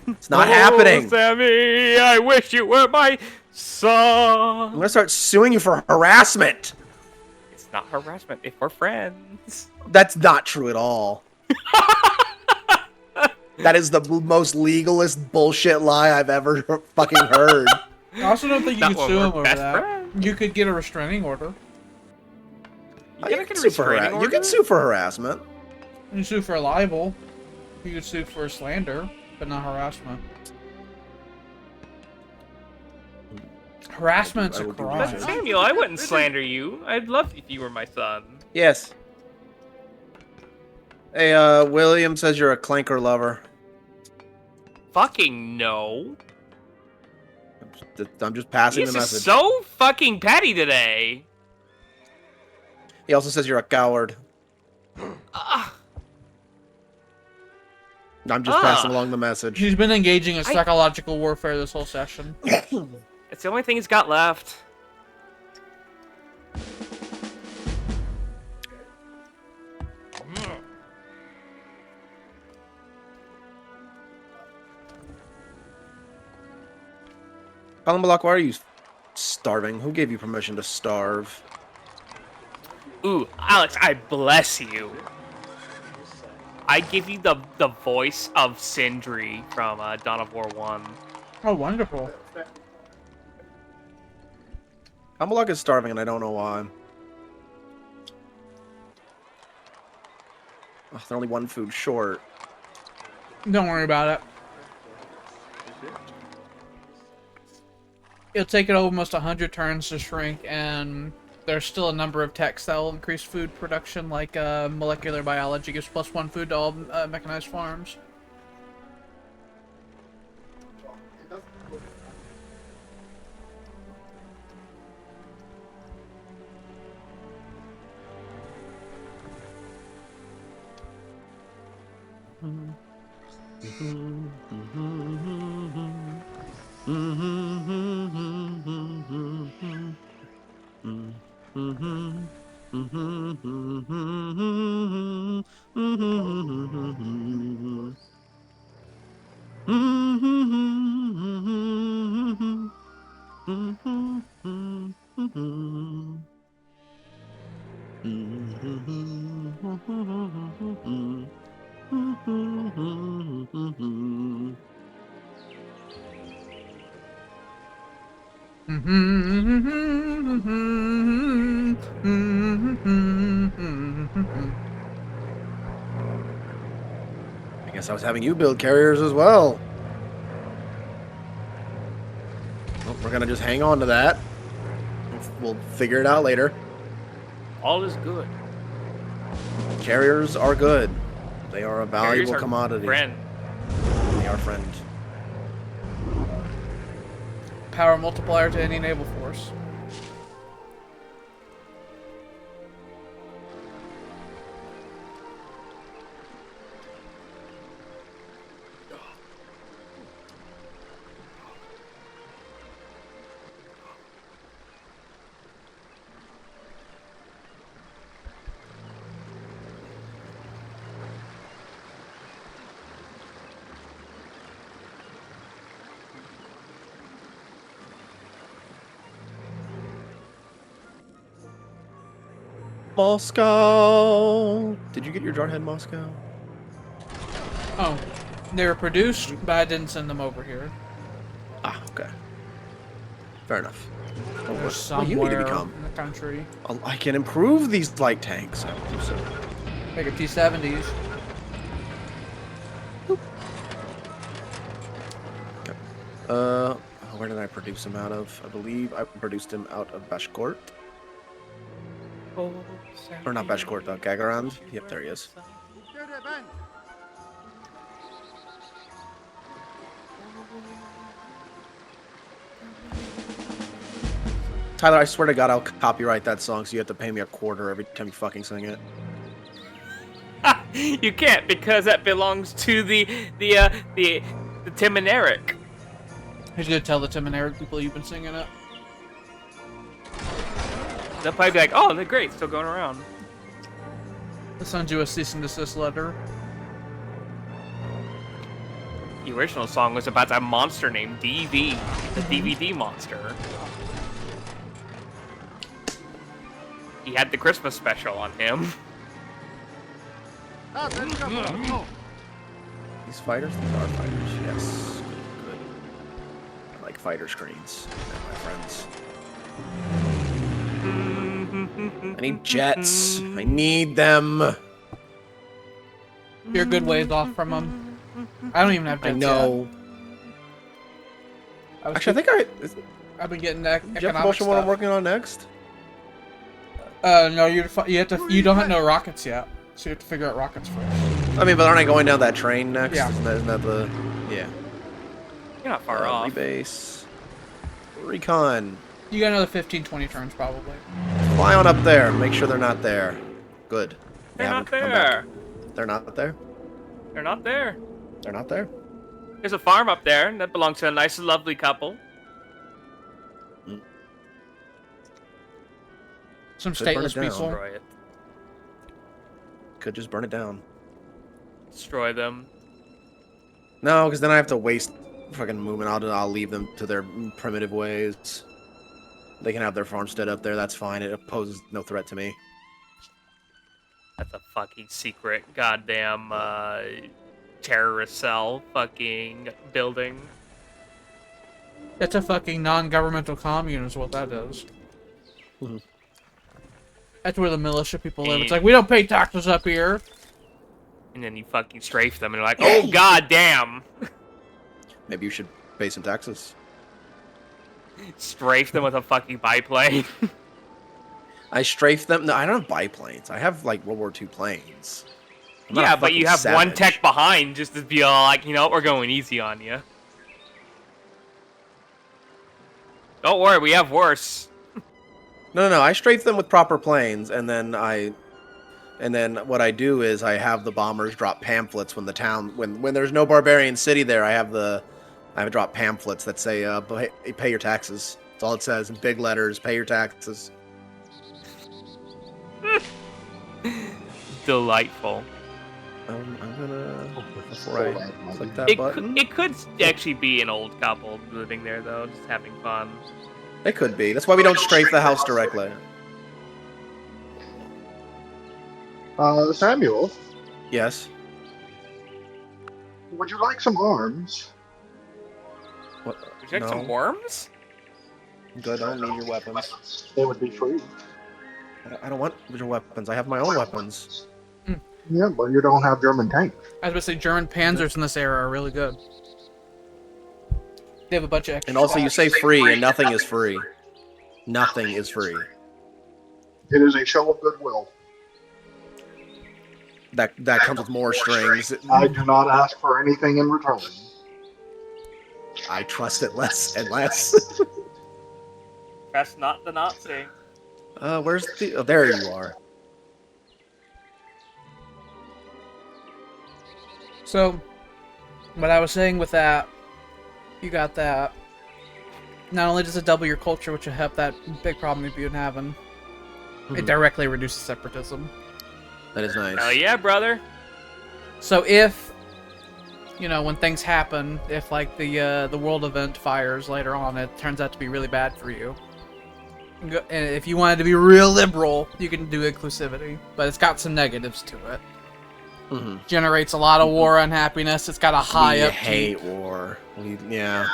It's not Oh, happening. Sammy, I wish you were my son. I'm gonna start suing you for harassment. It's not harassment if we're friends. That's not true at all. That is the most legalist bullshit lie I've ever fucking heard. I also don't think you Not could when sue we're him over best that. friends. You could get a restraining order. You Get a can sue for restraining you can order? sue for harassment. You can sue for libel. You could sue for slander, but not harassment. Harassment's I a will do crime. But Samuel, I wouldn't slander you. I'd love if you were my son. Yes. Hey, William says you're a clanker lover. Fucking no. I'm just passing This the is message. so fucking petty today. He also says you're a coward. Ugh. I'm just passing along the message. He's been engaging in psychological warfare this whole session. It's the only thing he's got left. Colin Block, why are you starving? Who gave you permission to starve? Ooh, Alex, I bless you. I give you the voice of Sindri from Dawn of War 1. Oh, wonderful. Colin Block is starving and I don't know why. Oh, they're only one food short. Don't worry about it. It'll take it almost 100 turns to shrink, and there's still a number of techs that will increase food production, like molecular biology gives +1 food to all mechanized farms. I guess I was having you build carriers as well. Well, we're gonna just hang on to that. We'll figure it out later. All is good. Carriers are good. They are a Carriers valuable are commodity. Friend. They are friend. Power multiplier to any naval force. Moscow. Did you get your jarhead, Moscow? Oh, they were produced, but I didn't send them over here. Ah, okay. Fair enough. They're What do somewhere you need to become? in the country. I can improve these light tanks. I will do so. Like a T-70s. Okay. Where did I produce him out of? I believe I produced him out of Bashkort. Or not Bashkort, Gagarand. Yep, there he is. Tyler, I swear to God, I'll copyright that song, so you have to pay me $0.25 every time you fucking sing it. You can't because that belongs to the Tim and Eric. He's gonna tell the Tim and Eric people you've been singing it. They'll probably be like, oh, they're great, still going around. They'll send you a cease and desist letter. The original song was about that monster named DV, the DVD monster. He had the Christmas special on him. These fighters? These are fighters, yes. Good. I like fighter screens. They're my friends. I need jets. I need them. You're a good ways off from them. I don't even have jets I know. yet. Actually, I think I've been getting jet economic propulsion what I'm stuff. working on next. No, you have to. You don't have no rockets yet, so you have to figure out rockets first. I mean, but aren't I going down that train next? Yeah. Isn't that the... Yeah. You're not far off. Rebase. Recon. You got another 15, 20 turns probably. Fly on up there. Make sure they're not there. Good. They're They not haven't come back. there. They're not there? They're not there. They're not there? There's a farm up there that belongs to a nice, lovely couple. Some Could burn it stateless down. people. Destroy it. Could just burn it down. Destroy them. No, because then I have to waste fucking movement. I'll leave them to their primitive ways. They can have their farmstead up there. That's fine. It poses no threat to me. That's a fucking secret goddamn terrorist cell fucking building. That's a fucking non-governmental commune is what that is. Mhm. That's where the militia people live. It's like, we don't pay taxes up here. And then you fucking strafe them and they're like, oh god damn. Maybe you should pay some taxes. Strafe them with a fucking biplane. I strafe them. No, I don't have biplanes. I have like World War II planes. I'm not a Yeah, but you have fucking one savage. tech behind just to be all like, you know, we're going easy on you. Don't worry, we have worse. No. I strafe them with proper planes, and then what I do is I have the bombers drop pamphlets when the town when there's no barbarian city there. I have drop pamphlets that say pay your taxes. That's all it says in big letters. Pay your taxes. Delightful. I'm gonna before I click that button. It could actually be an old couple living there though, just having fun. It could be. That's why we don't strafe the house directly. Samuel, Yes. would you like some arms? What? Would you like No. some worms? Good. I don't need your weapons. They would be free. I don't want your weapons. I have my own weapons. Yeah, but you don't have German tanks. I was going to say, German panzers in this era are really good. They have a bunch of extra. And also, you say free, and nothing is free. Nothing is free. It is a show of goodwill. That comes with more strings. I do not ask for anything in return. I trust it less and less. That's not the Nazi. Where's the? Oh, there you are. So, what I was saying with that, you got that. Not only does it double your culture, which will help that big problem you've been having, it directly reduces separatism. That is nice. Oh yeah, brother. So if, you know, when things happen, if like the world event fires later on, it turns out to be really bad for you. And if you wanted to be real liberal, you can do inclusivity, but it's got some negatives to it. Generates a lot of war unhappiness. It's got a high We upkeep. hate war. Yeah.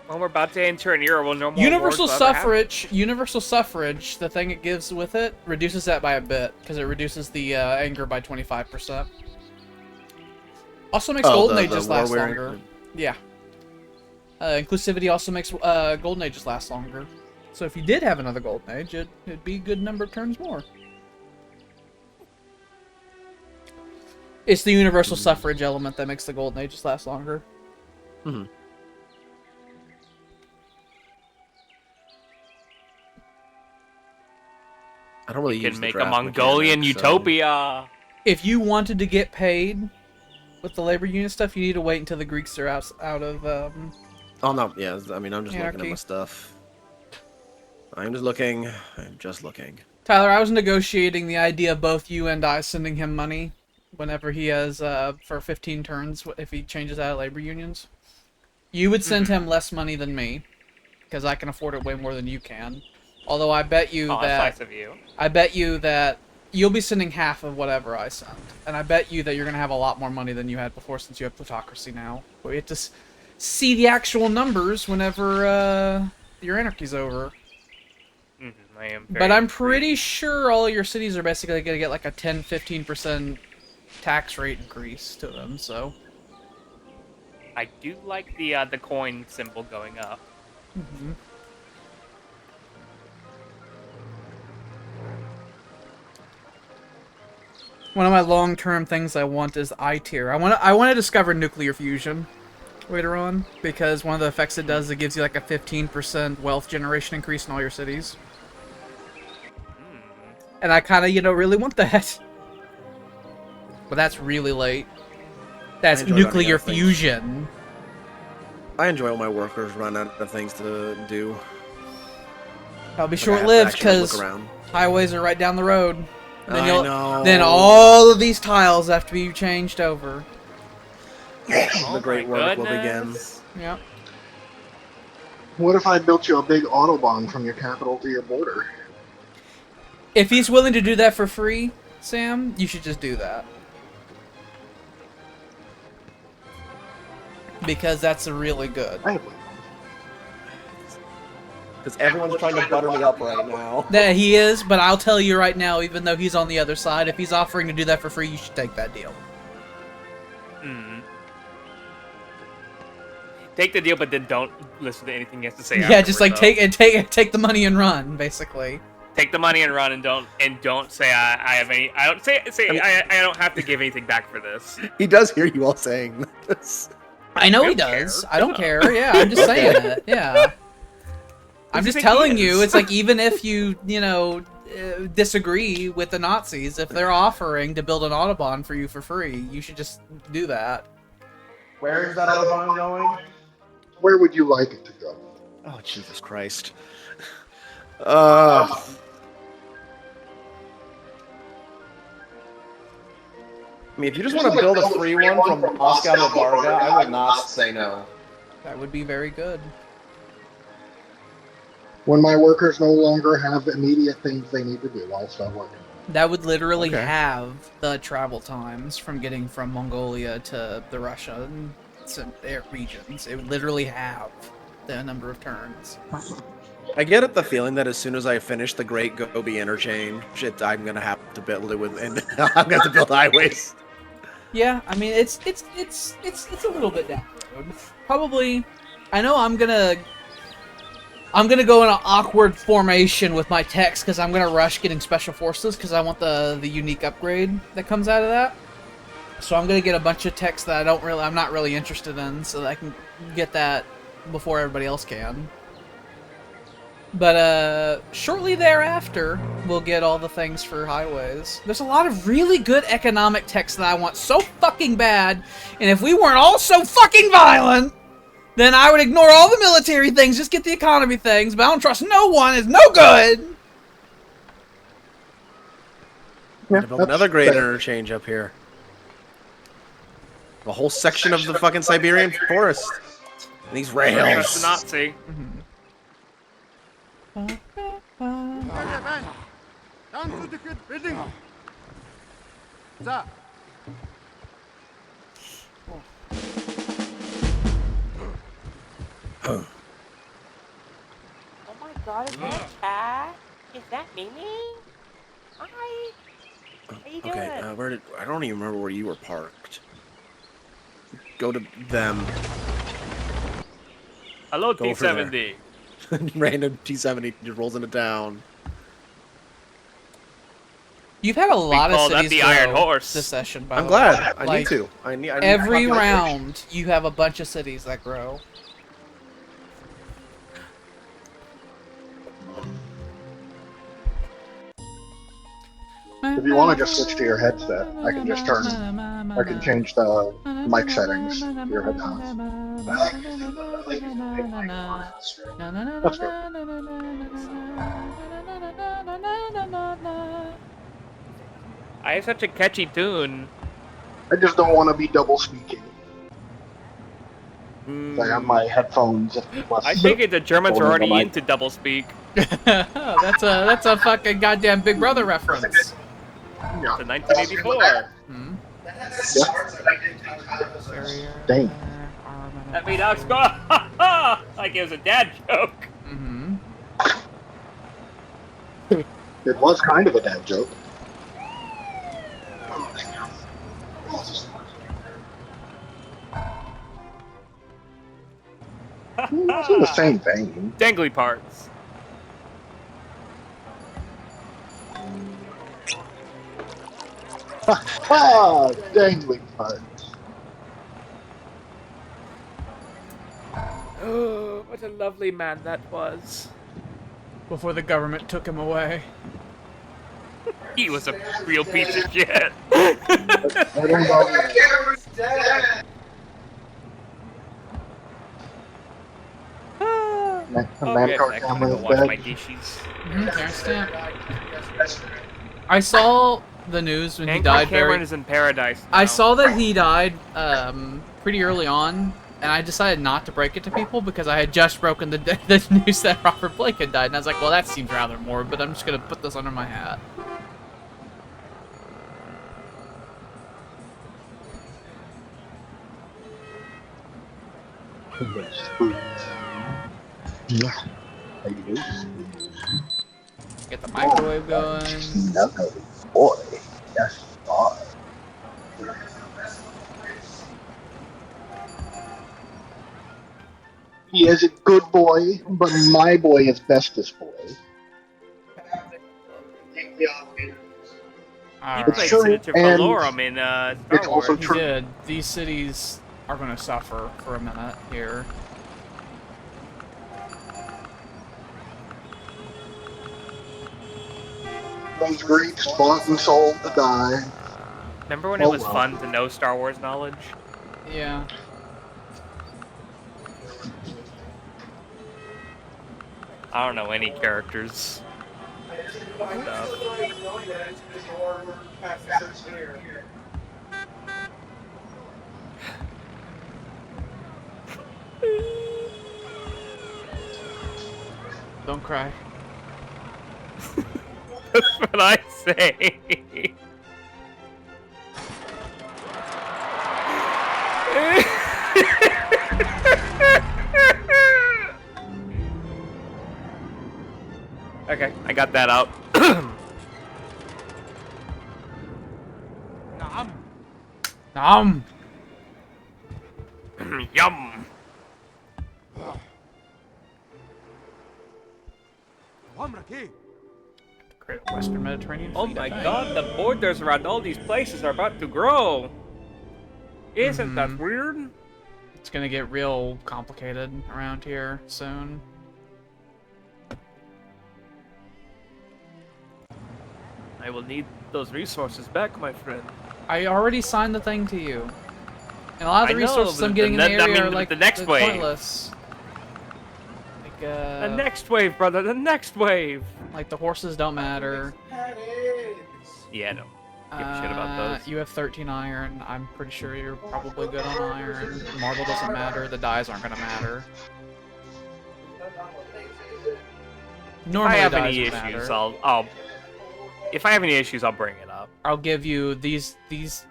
Well, we're about to enter an era where no more Universal wars will ever happen. Universal suffrage, the thing it gives with it, reduces that by a bit, because it reduces the anger by 25%. Also makes Golden Ages last longer. Yeah. Inclusivity also makes Golden Ages last longer. So if you did have another Golden Age, it'd be a good number of turns more. It's the universal suffrage element that makes the Golden Ages last longer. I don't really You use can the make a draft Mongolian mechanic, so- utopia. If you wanted to get paid with the labor union stuff, you need to wait until the Greeks are out of Oh no, yeah. I mean, I'm just looking at Anarchy. my stuff. I'm just looking. I'm just looking. Tyler, I was negotiating the idea of both you and I sending him money whenever he has, for 15 turns, if he changes out of labor unions. You would send him less money than me, because I can afford it way more than you can. Although I bet you Oh, that... that's nice of you. I bet you that you'll be sending half of whatever I send. And I bet you that you're going to have a lot more money than you had before since you have plutocracy now. But we have to see the actual numbers whenever your anarchy's over. I am But I'm free. pretty sure all your cities are basically going to get like a 10-15% tax rate increase to them, so... I do like the coin symbol going up. One of my long-term things I want is I tier. I want to discover nuclear fusion later on, because one of the effects it does, it gives you like a 15% wealth generation increase in all your cities. And I kind of, really want that. But that's really late. That's I enjoy running nuclear out of things. fusion. I enjoy when my workers run out of things to do. That'll be Like, I have to short-lived, actually look because around. highways are right down the road. Then I know. Then all of these tiles have to be changed over. The great my work will begin. goodness. Yep. What if I built you a big autobahn from your capital to your border? If he's willing to do that for free, Sam, you should just do that. Because that's really good. I Because everyone's trying to butter me up right now. Yeah, he is, but I'll tell you right now, even though he's on the other side, if he's offering to do that for free, you should take that deal. Take the deal, but then don't listen to anything he has to say. Yeah, just like afterward, take the money and run, basically. take the money and run, and don't say I have any. I don't say I don't have to give anything back for this. He does hear you all saying this. I know he don't does. care. I don't care. Yeah, I'm just saying it. Yeah. I'm you just think he telling you, is? it's like, even if you, disagree with the Nazis, if they're offering to build an Autobahn for you for free, you should just do that. Where is that autobahn going? Where would you like it to go? Oh, Jesus Christ. I mean, if you just want to build a free one from Moscow to Varga, I will not say no. That would be very good. When my workers no longer have immediate things they need to do, I'll start working. That would literally Okay. have the travel times from getting from Mongolia to the Russian regions. It would literally have the number of turns. I get the feeling that as soon as I finish the Great Gobi Interchange, I'm gonna have to build it with, and I'm gonna have to build highways. Yeah, I mean, it's a little bit down the road. Probably, I know I'm gonna go in an awkward formation with my techs, because I'm gonna rush getting special forces, because I want the unique upgrade that comes out of that. So I'm gonna get a bunch of techs that I'm not really interested in, so that I can get that before everybody else can. But shortly thereafter, we'll get all the things for highways. There's a lot of really good economic techs that I want so fucking bad, and if we weren't all so fucking violent, then I would ignore all the military things, just get the economy things, but I don't trust no one, it's no good! Gonna build another great interchange up here. A whole section of the fucking Siberian forest. And these Trust rails. the Nazi. Down to the good building. Sir. Oh my god, is that a cat? Is that Mimi? Hi. How you doing? Okay, I don't even remember where you were parked. Go to them. Hello, Go over there. T70. Random T70 just rolls into town. You've had a lot of call that cities the grow Iron Horse. this session, by I'm the glad. way. I Like, need to. I need every population. round, you have a bunch of cities that grow. If you want to just switch to your headset, I can just change the mic settings to your headphones. That's good. I have such a catchy tune. I just don't want to be double speaking. I have my headphones. Plus, I figured the Germans are Holding the already mic. into doublespeak. That's a fucking goddamn Big Brother reference. Yeah. The 1984. Hmm? Dang. That made Alex go, ha ha! Like it was a dad joke. Mm-hmm. It was kind of a dad joke. It's in the same vein. Dangly parts. Ah, dangling parts. Oh, what a lovely man that was. Before the government took him away. He was a real piece of shit. Man card I gotta camera go is wash dead. my dishes. I saw the news when he Hancock died. Cameron is in paradise now. I saw that he died pretty early on, and I decided not to break it to people because I had just broken the news that Robert Blake had died, and I was like, well, that seems rather morbid, but I'm just gonna put this under my hat. How you doing? Get the microwave going. No, boy. Yes, boy. He is a good boy, but my boy is bestest boy. He Alright, played true, Senator and Valorum in Star it's also Wars. he true. did. These cities are gonna suffer for a minute here. Those Greeks bought and sold to die. Remember when it Oh, was well. fun to know Star Wars knowledge? Yeah. I don't know any characters. Stuff. Don't cry. That's what I say. Okay, I got that out. Nom! Yum! Great Western Mediterranean Oh fleet, I my think. god, the borders around all these places are about to grow! Isn't that Mhm. weird? It's gonna get real complicated around here soon. I will need those resources back, my friend. I already signed the thing to you. And a lot of the I know, resources but I'm getting in the I area mean, are like the next they're wave. pointless. Like The next wave, brother, the next wave! like the horses don't matter. Yeah, no. Give a shit about those. You have 13 iron. I'm pretty sure you're probably good on iron. Marble doesn't matter. The dyes aren't gonna matter. If Normally I have dyes any would issues, matter. if I have any issues, I'll bring it up. I'll give you these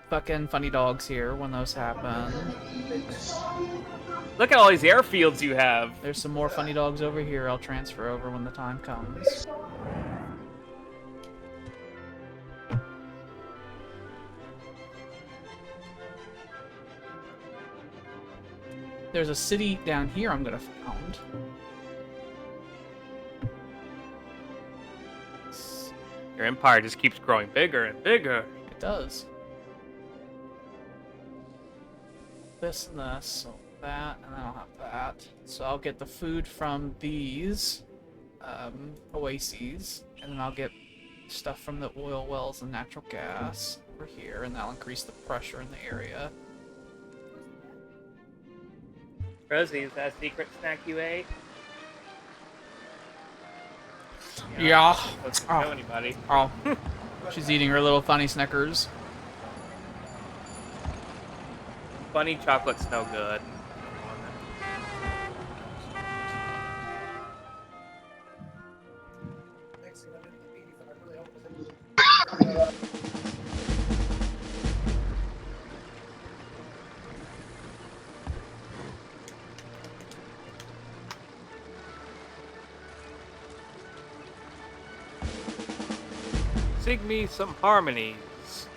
fucking funny dogs here when those happen. Look at all these airfields you have. There's some more funny dogs over here. I'll transfer over when the time comes. There's a city down here I'm gonna found. Your empire just keeps growing bigger and bigger. It does. This and this, so that, and then I'll have that. So I'll get the food from these oases, and then I'll get stuff from the oil wells and natural gas over here, and that'll increase the pressure in the area. Rosie, is that a secret snack you ate? Yeah. Don't Oh. tell anybody. Oh. She's eating her little funny Snickers. Funny chocolate's no good. Sing me some harmonies.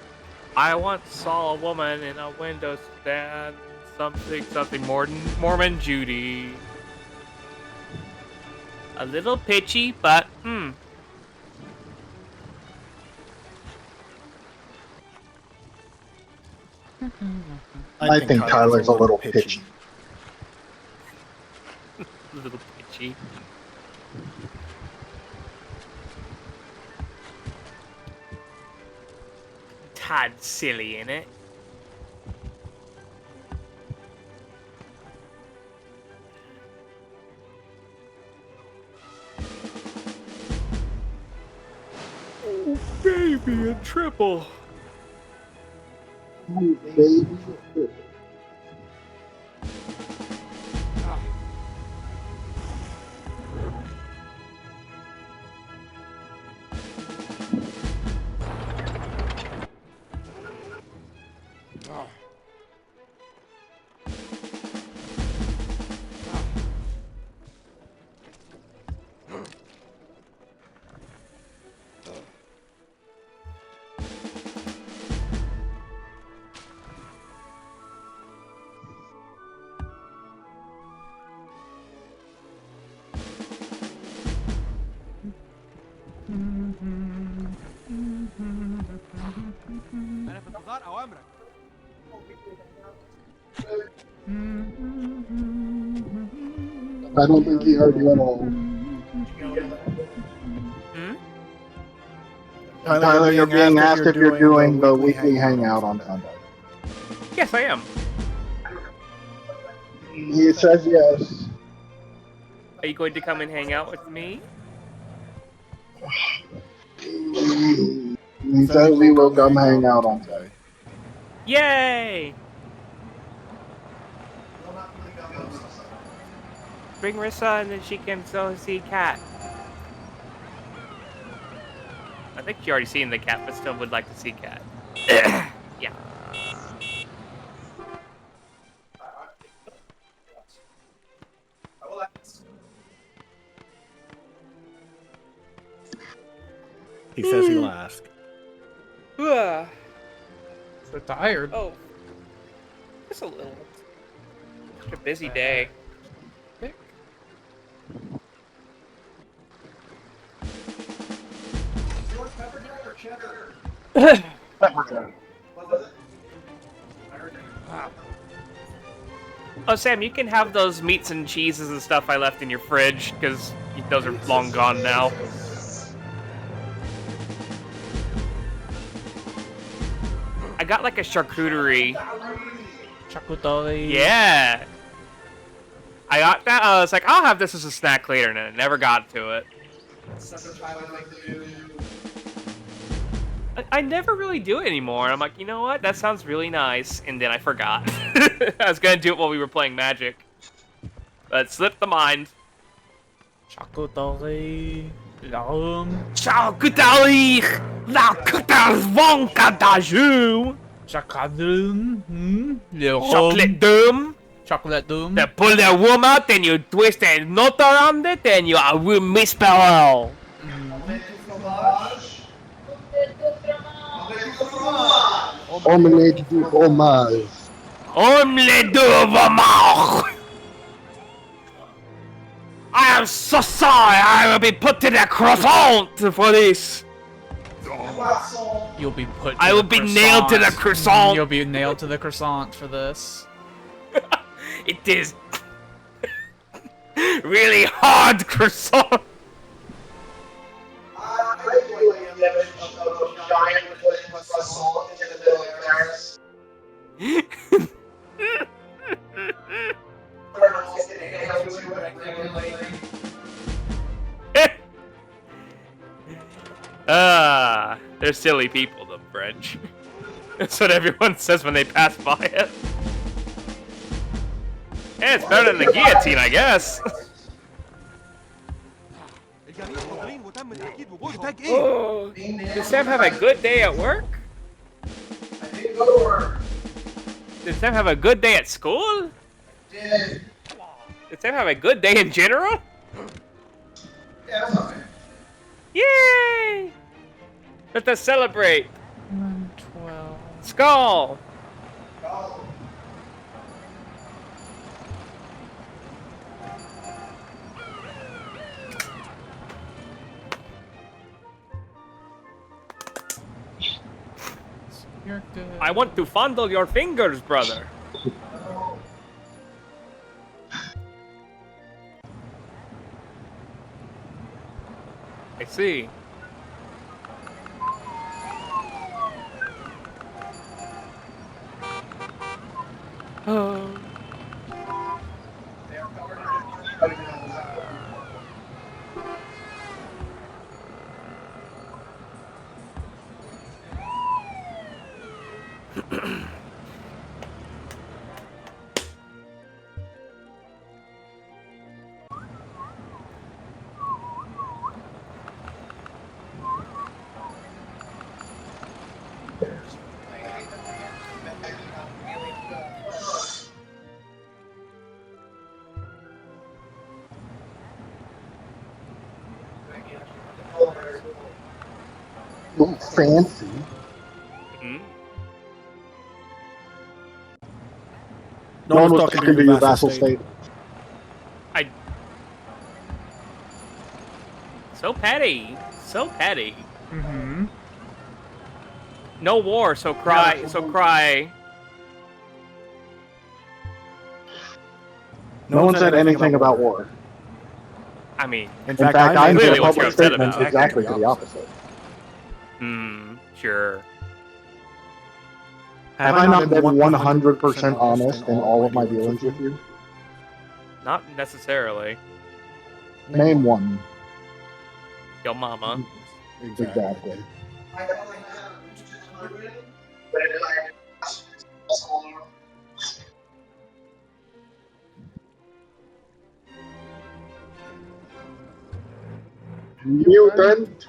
I once saw a woman in a window stand. Something Mormon Judy. A little pitchy, but I think Tyler's a little pitchy. A little pitchy. Tad silly in it. Oh, baby, a triple. Baby. أنا في انتظار أوامرك. I don't think he heard you at all. Tyler, you're being asked if you're doing the weekly hangout on Sunday. Yes, I am. He says yes. Are you going to come and hang out with me? He says he will come hang out on Sunday. Yay! Bring Rissa and then she can go see Cat. I think she already seen the cat, but still would like to see Cat. Yeah. He says he'll ask. So tired. Oh. Just a little. Such a busy day. Oh, Sam, you can have those meats and cheeses and stuff I left in your fridge, because those are long gone now. I got like a charcuterie. Charcuterie. Yeah. I got that. I was like, I'll have this as a snack later, and I never got to it. I never really do it anymore. I'm like, you know what? That sounds really nice. And then I forgot. I was going to do it while we were playing Magic. But it slipped the mind. Charcuterie. Charcuterie! La Wonka d'ajou! Chocolate doom! Chocolate doom. They pull the worm out, then you twist a knot around it, and you will misspell. Omelette du fromage. Omelette de fromage! I am so sorry, I will be put to the croissant for this. You'll be put. I will be nailed to the croissant. You'll be nailed to the croissant for this. It is really hard croissant. They're silly people, the French. That's what everyone says when they pass by it. Hey, it's better than the guillotine, I guess. Oh, did Sam have a good day at work? Did Sam have a good day at school? Did Sam have a good day in general? Yay! Let us celebrate. 12. Skull! You're good. I want to fondle your fingers, brother. I see. Oh. Ooh, fancy. Hmm? No one was talking to you, vassal state. So petty. So petty. Mm-hmm. No war, so cry. So cry. No one said anything about war. I mean, In fact, I made clearly a what you're public upset statement about. exactly to the opposite. Sure. Have I not been 100% honest in all of my dealings with you? Not necessarily. Name one. Yo mama. Exactly. Mutant.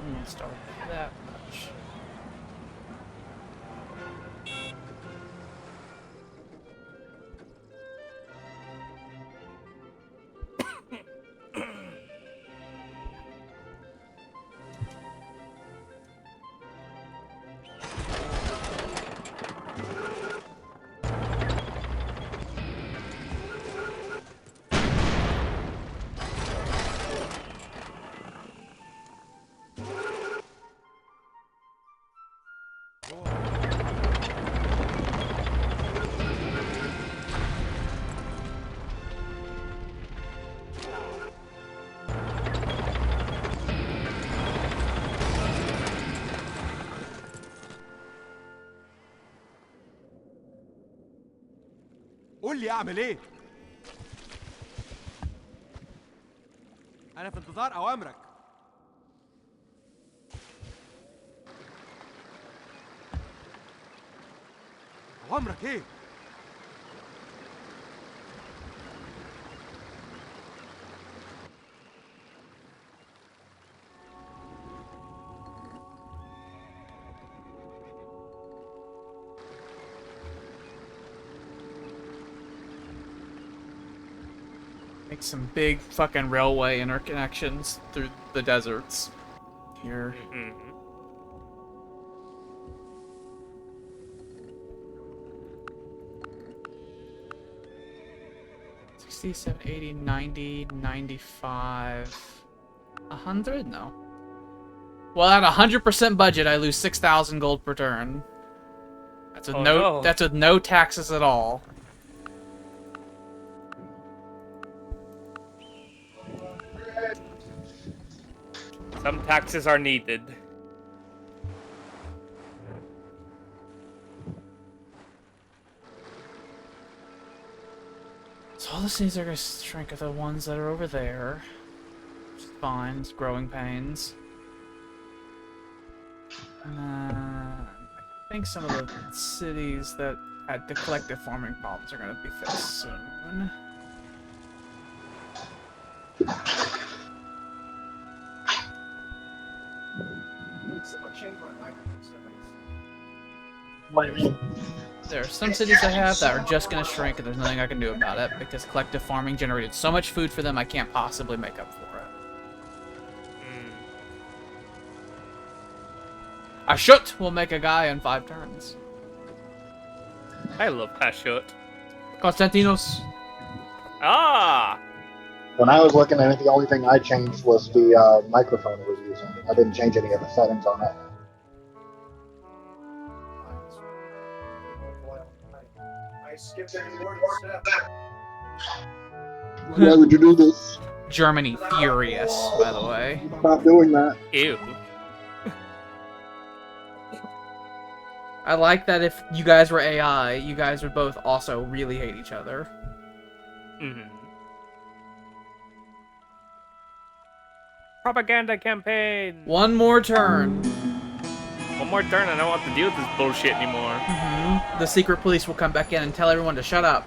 We won't start that much. قول لي اعمل ايه؟ انا في انتظار اوامرك. اوامرك ايه؟ Make some big fucking railway interconnections through the deserts here. Mm-hmm. 67, 80, 90, 95, 100? No. Well, at 100% budget, I lose 6,000 gold per turn. That's with no. That's with no taxes at all. Some taxes are needed. So all the cities are gonna shrink are the ones that are over there. Which is fine, it's growing pains. I think some of the cities that had the collective farming problems are gonna be fixed soon. There are some cities I have that are just going to shrink, and there's nothing I can do about it, because collective farming generated so much food for them I can't possibly make up for it. Ashut will make a guy in 5 turns. I love Hashut. Konstantinos. Ah! When I was looking at it, the only thing I changed was the microphone it was using. I didn't change any of the settings on it. Why would you do this? Germany furious, by the way. Stop doing that. Ew. I like that if you guys were AI, you guys would both also really hate each other. Mm-hmm. Propaganda campaign! One more turn. One more turn, I don't want to deal with this bullshit anymore. The secret police will come back in and tell everyone to shut up.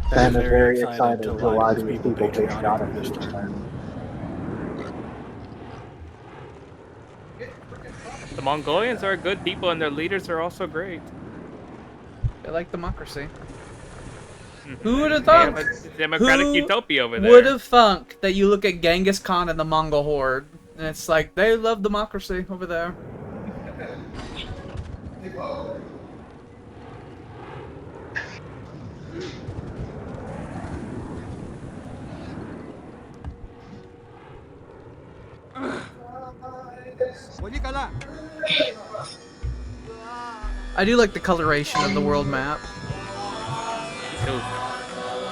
Sam is very excited to lie to these people patriotically this time. The Mongolians are good people and their leaders are also great. They like democracy. Mhm. Who would have They have thunk? a democratic Who utopia over there. would have thunk that you look at Genghis Khan and the Mongol horde, and it's like, they love democracy over there. I do like the coloration of the world map. Ooh.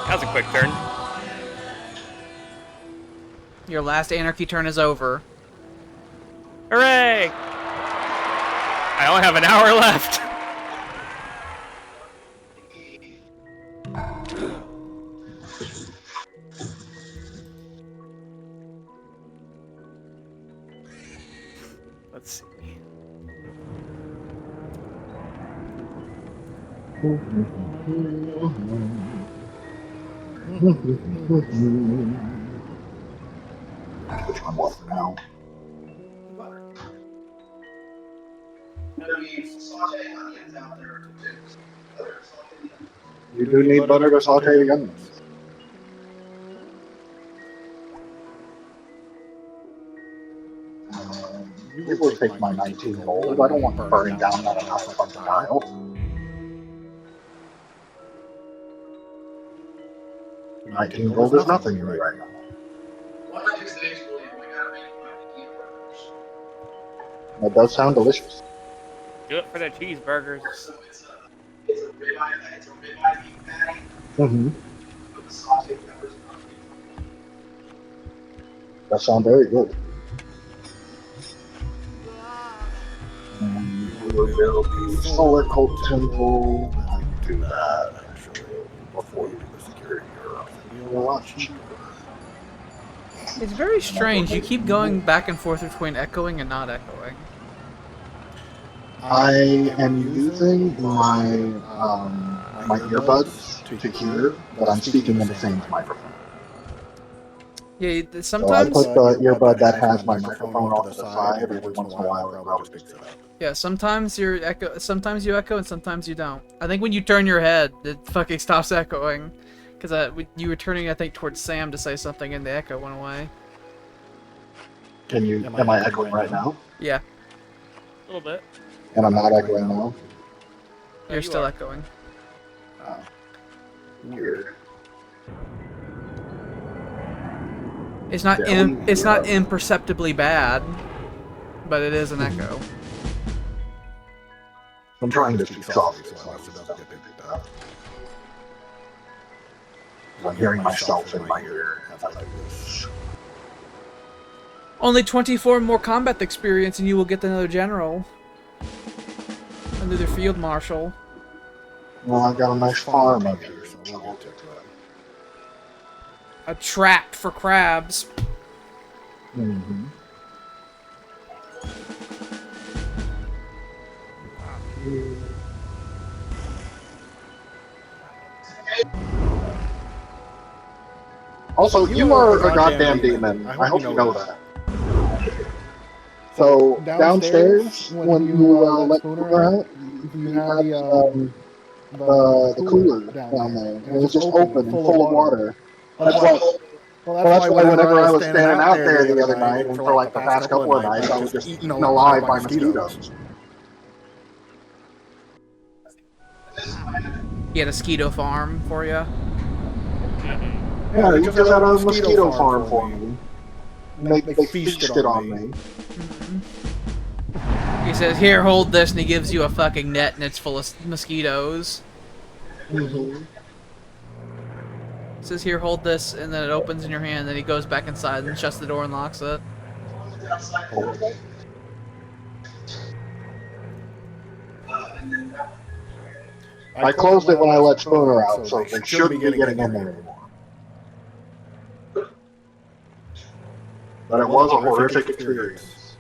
That was a quick turn. Your last anarchy turn is over. Hooray! I only have an hour left. Let's see. Which one was it now? You do need butter to saute the onions. You will take my 19 gold. I don't want to burn down that entire fucking tile. $19 gold is nothing to me right now. That does sound delicious. Do it for the cheeseburgers. Mm-hmm. That sounds very good. And we will build the solar cult temple. Do that actually before you do the security. You'll watch cheaper. It's very strange. You keep going back and forth between echoing and not echoing. I am using my my earbuds to hear, but I'm speaking in the same microphone. Yeah, So I sometimes. put the earbud that has my microphone off to the side. Every once in a while, it probably picks it up. Yeah, sometimes you echo, and sometimes you don't. I think when you turn your head, it fucking stops echoing. Because you were turning, I think, towards Sam to say something, and the echo went away. Can you? Am I echoing right now? Yeah, A little bit. And I'm not echoing now. you're you still are. echoing. Weird. It's not Yeah, it's not imperceptibly bad, but it is an echo. I'm trying to speak softly so it doesn't get picked up. I'm hearing myself in my ear as I do this. Only 24 more combat experience and you will get another general. Another field marshal. Well, I've got a nice farm up here, so we'll get to it. A trap for crabs. Mm-hmm. Also, you are a goddamn demon. I hope you know that. So, downstairs, when you let Spooner out, you had the cooler down there. And it was just open and full of water. That's why whenever I was standing out there the other night, and for like the past couple of nights, I was just eaten alive by mosquitoes. He had a mosquito farm for you. Yeah, you just had a mosquito farm for me. They feasted on me. He says, "Here, hold this," and he gives you a fucking net, and it's full of mosquitoes. Mm-hmm. He says, "Here, hold this," and then it opens in your hand, and then he goes back inside and shuts the door and locks it. I closed it when I let Spooner out, so they shouldn't be getting in there anymore. But it was a horrific experience.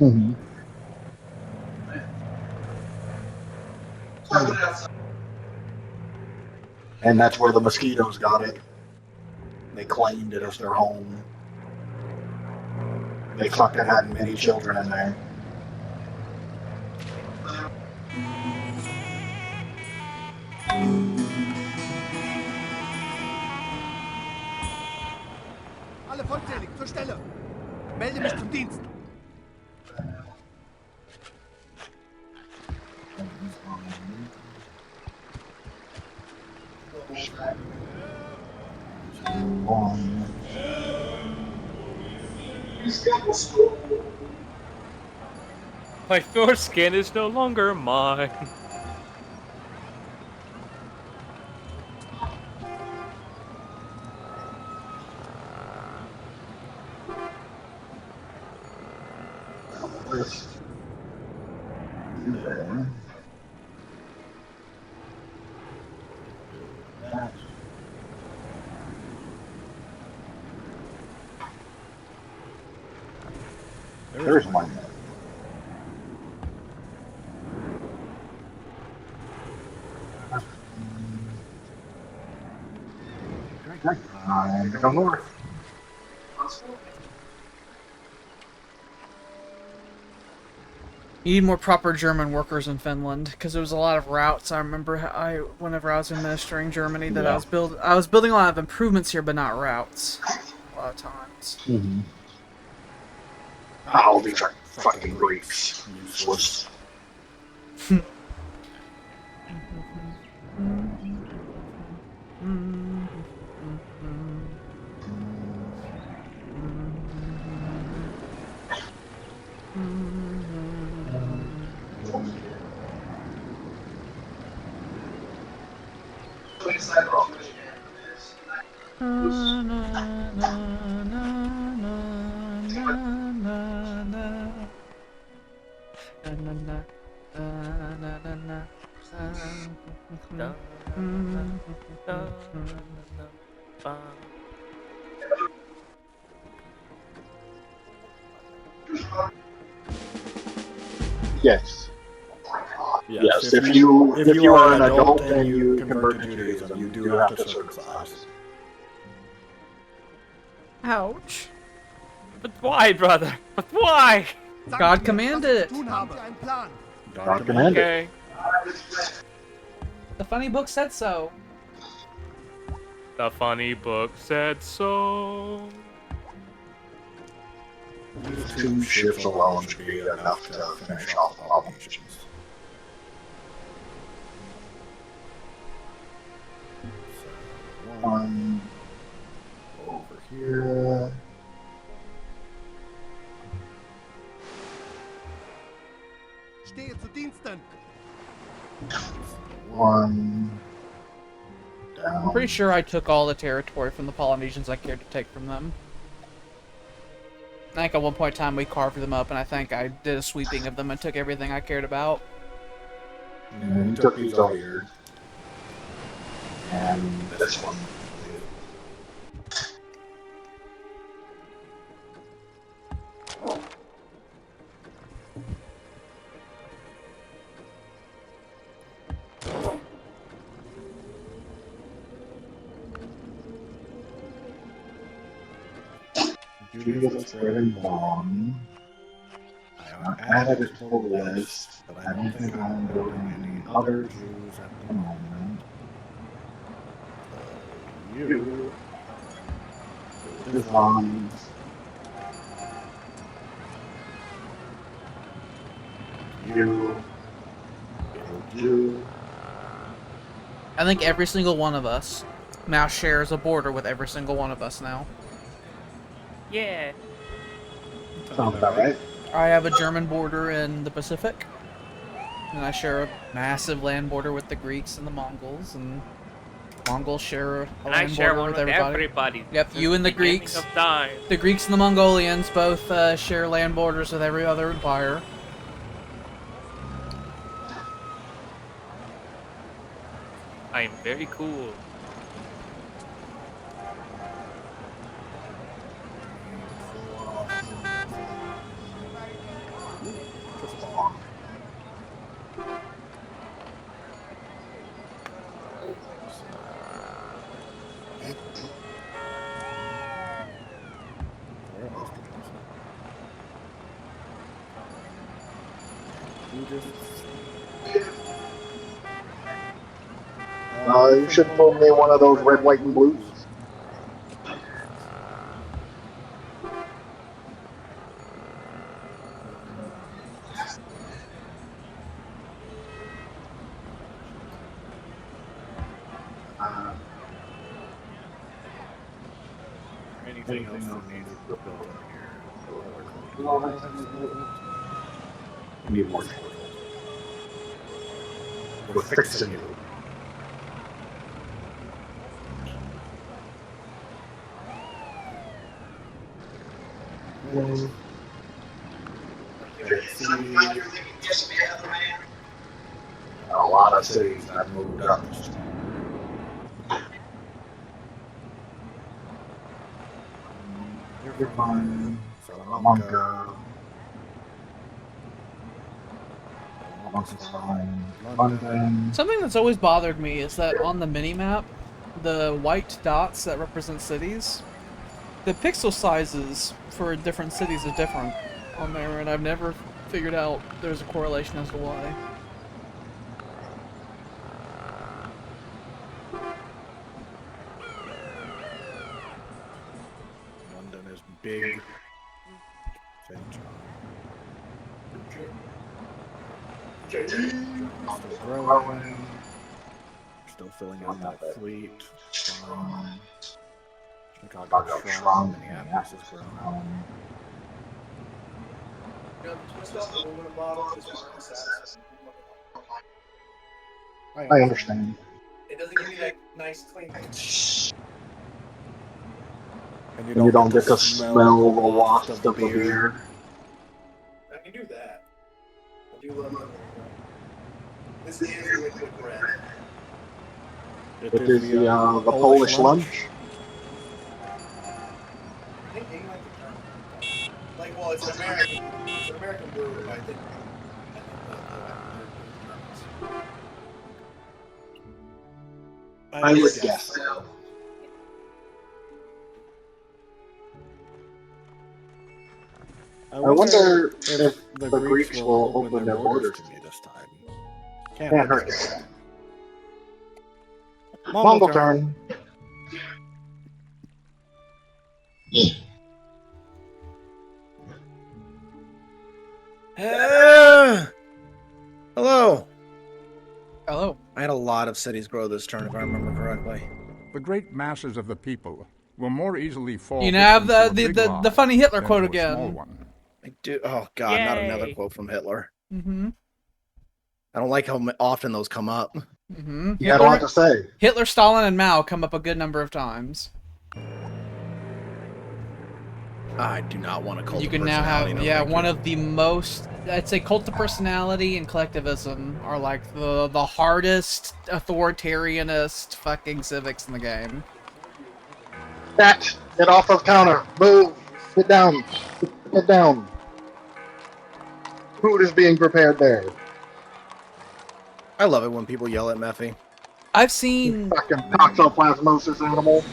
Mm-hmm. And that's where the mosquitoes got it. They claimed it as their home. They fucking had many children in there. Alle vollzählig, zur Stelle. Melde mich zum Dienst. My foreskin is no longer mine. There's my net. I'm gonna go north. You need more proper German workers in Finland, because there was a lot of routes. I remember whenever I was administering Germany, that I was building a lot of improvements here, but not routes. A lot of times. Mm-hmm. Oh, these are fucking Greeks. Useless. Yes. Yes. If you are an adult and you convert to Judaism, you do have to circumcise. Ouch. But why, brother? But why? God commanded it. God commanded. Okay. The funny book said so. The funny book said so. These Two ships alone should be enough to finish off the Polynesians. So, one over here. Stehe zu Diensten. One I'm down. pretty sure I took all the territory from the Polynesians I cared to take from them. I think at one point in time we carved them up, and I think I did a sweeping of them and took everything I cared about. Yeah, you took these all here. And this one. Judith is very long. I added it to the list, but I don't think I'm building any other Jews at the moment. You design. You Jew. I think every single one of us now shares a border with every single one of us now. Yeah. Sounds about right. I have a German border in the Pacific, and I share a massive land border with the Greeks and the Mongols, and Mongols share a And I land share border one with with everybody. everybody. Yep, since you and the beginning Greeks. of time. The Greeks and the Mongolians both share land borders with every other empire. I am very cool. You should pull me one of those red, white, and blues. Anything else that needs to be built up here? We need more. We're fixing it. A lot of cities have moved up. You're fine. Salamanca. Salamanca's fine. London. Something that's always bothered me is that on the mini-map, the white dots that represent cities, the pixel sizes for different cities are different on there, and I've never figured out there's a correlation as to why. London is big. Still growing. Still filling out that fleet. Chicago strong. Minneapolis is growing. I understand. It doesn't give me that nice clean. And You don't get to smell the waft of the beer. I can do that. I do love that. This is liquid bread. It is the Polish lunch. I think England can like, well, it's an American brew, but I think I would guess so. I wonder if the Greeks will open their borders to me this time. Can't hurt. Mongol Mongol turn. turn. Hello. Hello. I had a lot of cities grow this turn, if I remember correctly. The great masses of the people will more easily fall. You now have victim to a big the lie funny Hitler than quote to a small again. one. I do. Oh God, not another Yay. quote from Hitler. Mm-hmm. I don't like how often those come up. Mm-hmm. You had a lot to say. Hitler, Stalin, and Mao come up a good number of times. I do not want to cult. You of can now personality, have, no, yeah, thank one you. of the most, I'd say cult of personality and collectivism are like the hardest authoritarianist fucking civics in the game. Back. Get off of counter. Move. Get down. Get down. Food is being prepared there. I love it when people yell at Mephi. I've You seen... fucking toxoplasmosis animal.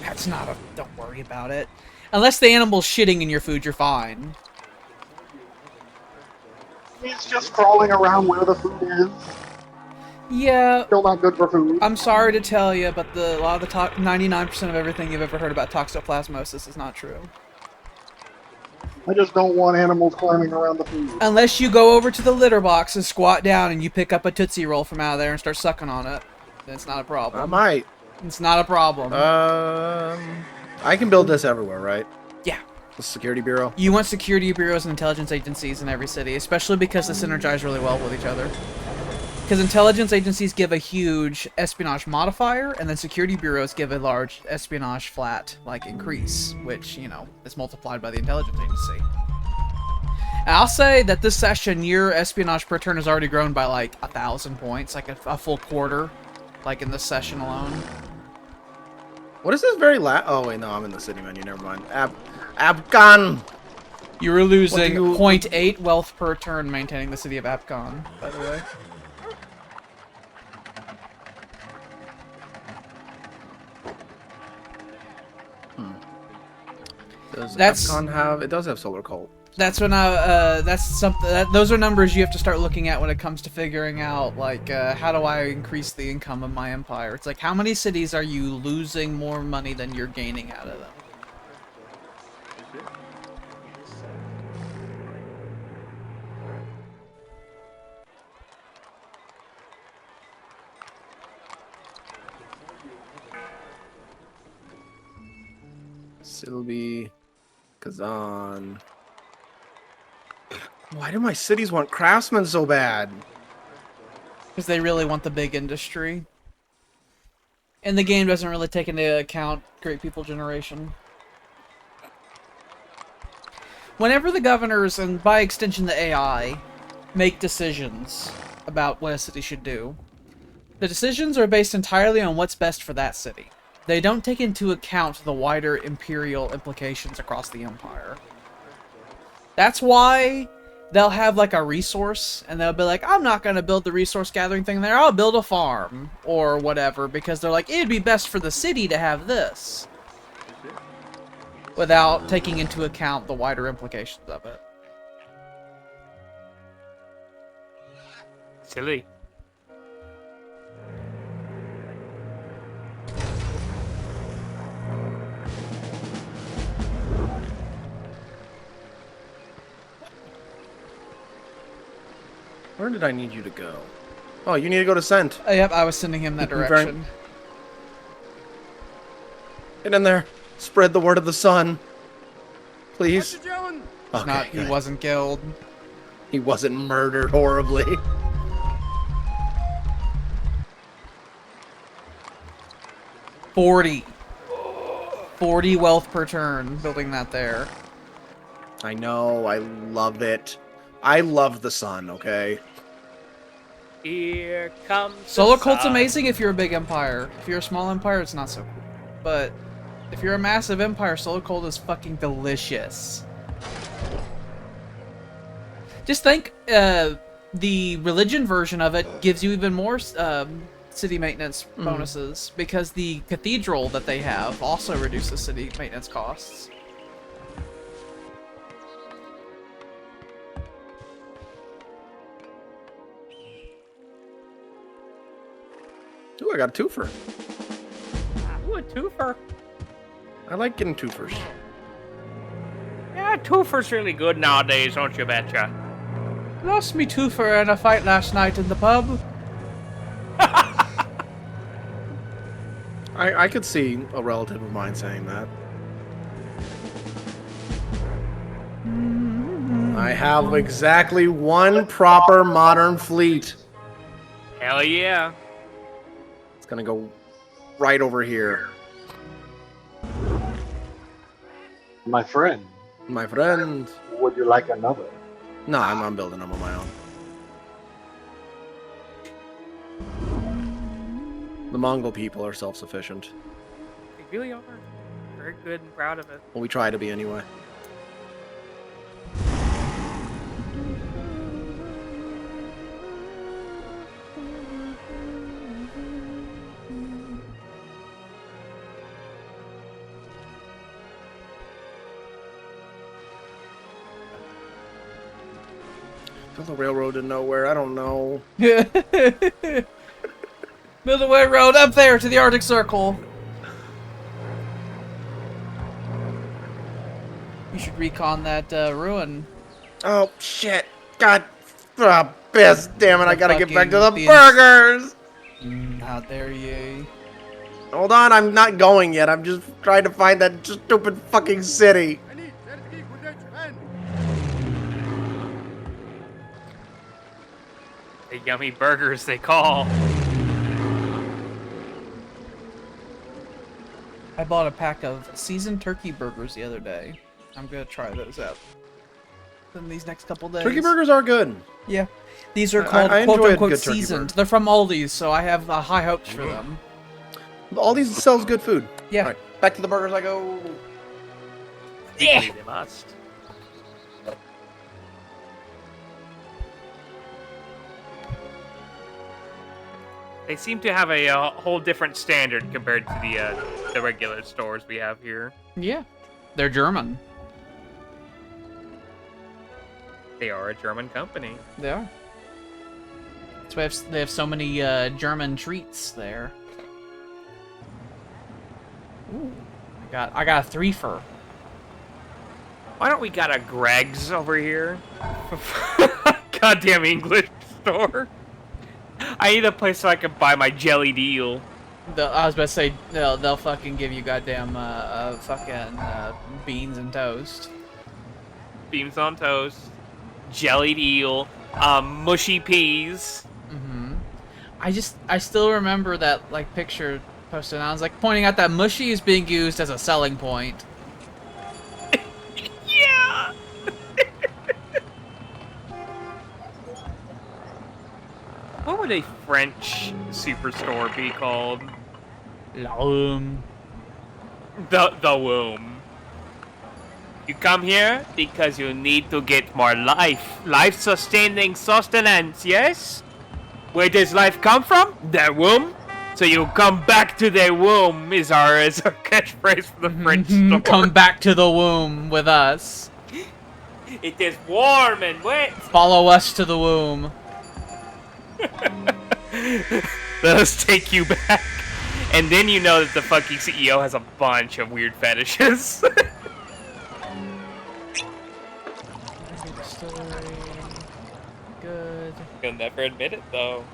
That's not a... Don't worry about it. Unless the animal's shitting in your food, you're fine. He's just crawling around where the food is. Yeah, Still not good for food. I'm sorry to tell you, but a lot of the 99% of everything you've ever heard about toxoplasmosis is not true. I just don't want animals climbing around the food. Unless you go over to the litter box and squat down and you pick up a Tootsie Roll from out of there and start sucking on it, then it's not a I problem. might. It's not a problem. I can build this everywhere, right? Yeah. The security bureau. You want security bureaus and intelligence agencies in every city, especially because they synergize really well with each other. Because intelligence agencies give a huge espionage modifier, and then security bureaus give a large espionage flat, like, increase, which, you know, is multiplied by the intelligence agency. And I'll say that this session, your espionage per turn has already grown by, like, 1,000 points, like a full quarter, like, in this session alone. What is this very oh, wait, no, I'm in the city menu. Never mind. Abcon! You were losing you- 0.8 wealth per turn maintaining the city of Apcon, by the way. Does That's- Abcon have... It does have Solar Cult. That's when that's something. Those are numbers you have to start looking at when it comes to figuring out, like, how do I increase the income of my empire? It's like, how many cities are you losing more money than you're gaining out of them? Silby, Kazan. Why do my cities want craftsmen so bad? Because they really want the big industry. And the game doesn't really take into account great people generation. Whenever the governors, and by extension the AI, make decisions about what a city should do, the decisions are based entirely on what's best for that city. They don't take into account the wider imperial implications across the empire. That's why they'll have, like, a resource, and they'll be like, I'm not going to build the resource gathering thing there, I'll build a farm, or whatever, because they're like, it'd be best for the city to have this, without taking into account the wider implications of it. Silly. Where did I need you to go? Oh, you need to go to Scent. Yep, I was sending him that Very- direction. Get in there. Spread the word of the sun. Please. What you doing? It's not, he good. wasn't killed. He wasn't murdered horribly. $40 wealth per turn, building that there. I know. I love it. I love the sun, okay? Here comes the Solar Cult's sun. amazing if you're a big empire. If you're a small empire, it's not so cool. But if you're a massive empire, Solar Cult is fucking delicious. Just think, the religion version of it gives you even more city maintenance bonuses, because the cathedral that they have also reduces city maintenance costs. Ooh, I got a twofer. Ooh, a twofer. I like getting twofers. Yeah, twofer's really good nowadays, don't you betcha? Lost me twofer in a fight last night in the pub. I could see a relative of mine saying that. I have exactly one proper modern fleet. Hell yeah. It's gonna go right over here. My friend, My friend. would you like another? No, I'm building them on my own. The Mongol people are self-sufficient. They really are. Very good and proud of it. Well, we try to be anyway. Build a railroad to nowhere. I don't know. Build a railroad up there to the Arctic Circle. You should recon that ruin. Oh shit! God, piss! Damn it! I gotta get back to the fucking burgers. How dare you? Hold on, I'm not going yet. I'm just trying to find that stupid fucking city. Any Sergei Kudech man. The yummy burgers they call. I bought a pack of seasoned turkey burgers the other day. I'm gonna try those out in these next couple days. Turkey burgers are good. Yeah, these are called I enjoy quote a unquote good turkey seasoned. burger. They're from Aldi's, so I have high hopes for them. Aldi's sells good food. Yeah. All right, back to the burgers I go. Yeah. They must. They seem to have a whole different standard compared to the regular stores we have here. Yeah, they're German. They are a German company. They are. That's why they have so many German treats there. Ooh, I got a threefer. Why don't we got a Greg's over here? Goddamn English store. I need a place so I can buy my jellied eel. I was about to say they'll fucking give you goddamn beans and toast. Beans on toast, jellied eel, mushy peas. Mm-hmm. I still remember that like picture posted. And I was like pointing out that mushy is being used as a selling point. Yeah. What would a French superstore be called? La Womb. The womb. You come here because you need to get more life-sustaining sustenance, yes? Where does life come from? The womb. So you come back to the womb is our catchphrase for the French store. Come back to the womb with us. It is warm and wet. Follow us to the womb. Let us take you back. And then you know that the fucking CEO has a bunch of weird fetishes. Good. He'll never admit it, though.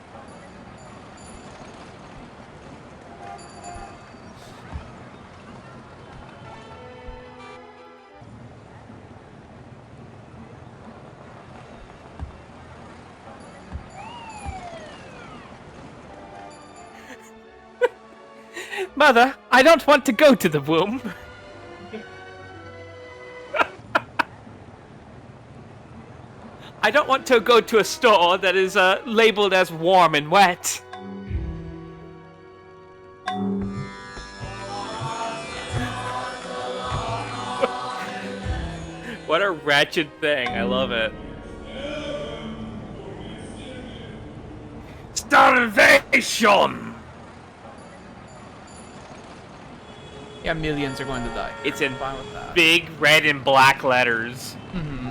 Mother, I don't want to go to the womb. I don't want to go to a store that is labeled as warm and wet. What a wretched thing. I love it. Starvation! Yeah, millions are going to die. It's in fine with that. big red and black letters. Mm-hmm.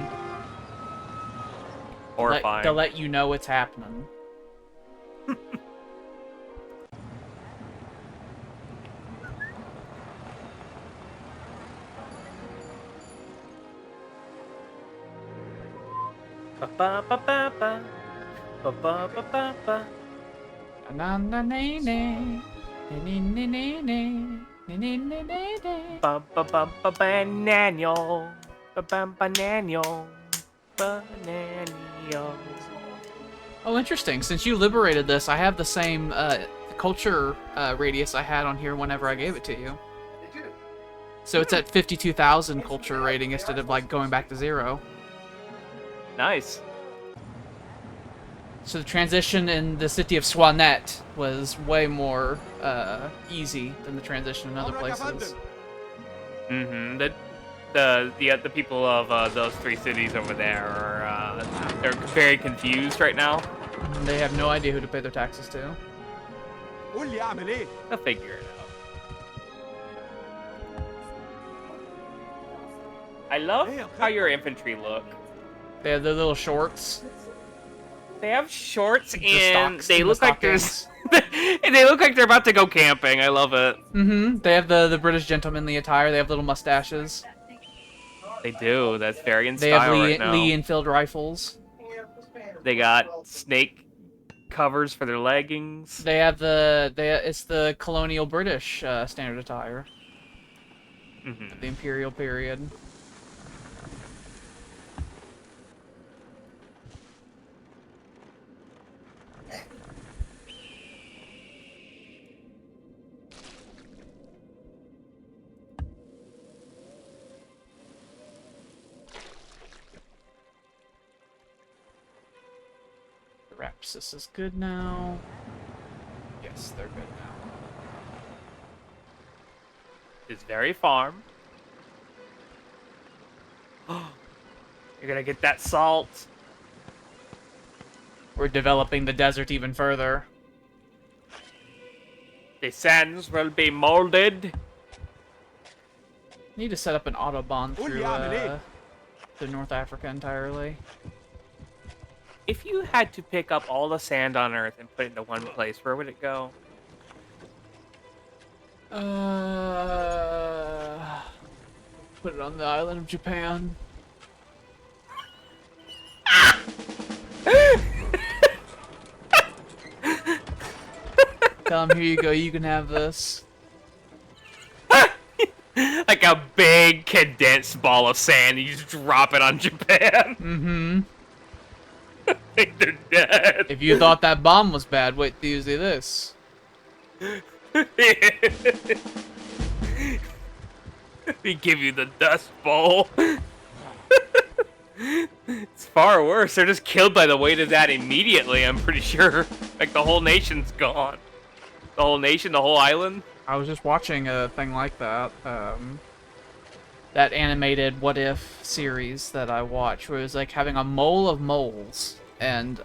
Horrifying. To let you know it's happening. Ba-ba-ba-ba-ba. Ba-ba-ba-ba-ba. Ba-ba-ba-ba-banano. Ba-bam-banano. Banano. Oh, interesting. Since you liberated this, I have the same culture radius I had on here whenever I gave it to you. So it's at 52,000 culture rating instead of like going back to 0. Nice. So the transition in the city of Swanet was way more easy than the transition in other places. Mm-hmm. The people of those 3 cities over there are they're very confused right now. They have no idea who to pay their taxes to. They'll figure it out. I love how your infantry look. They have their little shorts. They have shorts The and stocks- they the look like stockings. and they look like they're about to go camping. I love it. Mm-hmm. They have the British gentlemanly attire. They have little mustaches. They do. That's very in They have style Lee, right now. Lee Enfield rifles. They got snake covers for their leggings. They have it's the colonial British standard attire. Mm-hmm. The Imperial period. Rapsis is good now. Yes, they're good now. It's very farm. You're gonna get that salt. We're developing the desert even further. The sands will be molded. Need to set up an autobahn through North Africa entirely. If you had to pick up all the sand on Earth and put it into one place, where would it go? Put it on the island of Japan. Tell him, here you go, you can have this. Like a big condensed ball of sand, you just drop it on Japan. Mm-hmm. I think they're dead. If you thought that bomb was bad, wait till you see this. We give you the dust bowl. It's far worse. They're just killed by the weight of that immediately, I'm pretty sure. Like, the whole nation's gone. The whole nation, the whole island. I was just watching a thing like that. That animated What If series that I watched, where it was like having a mole of moles, and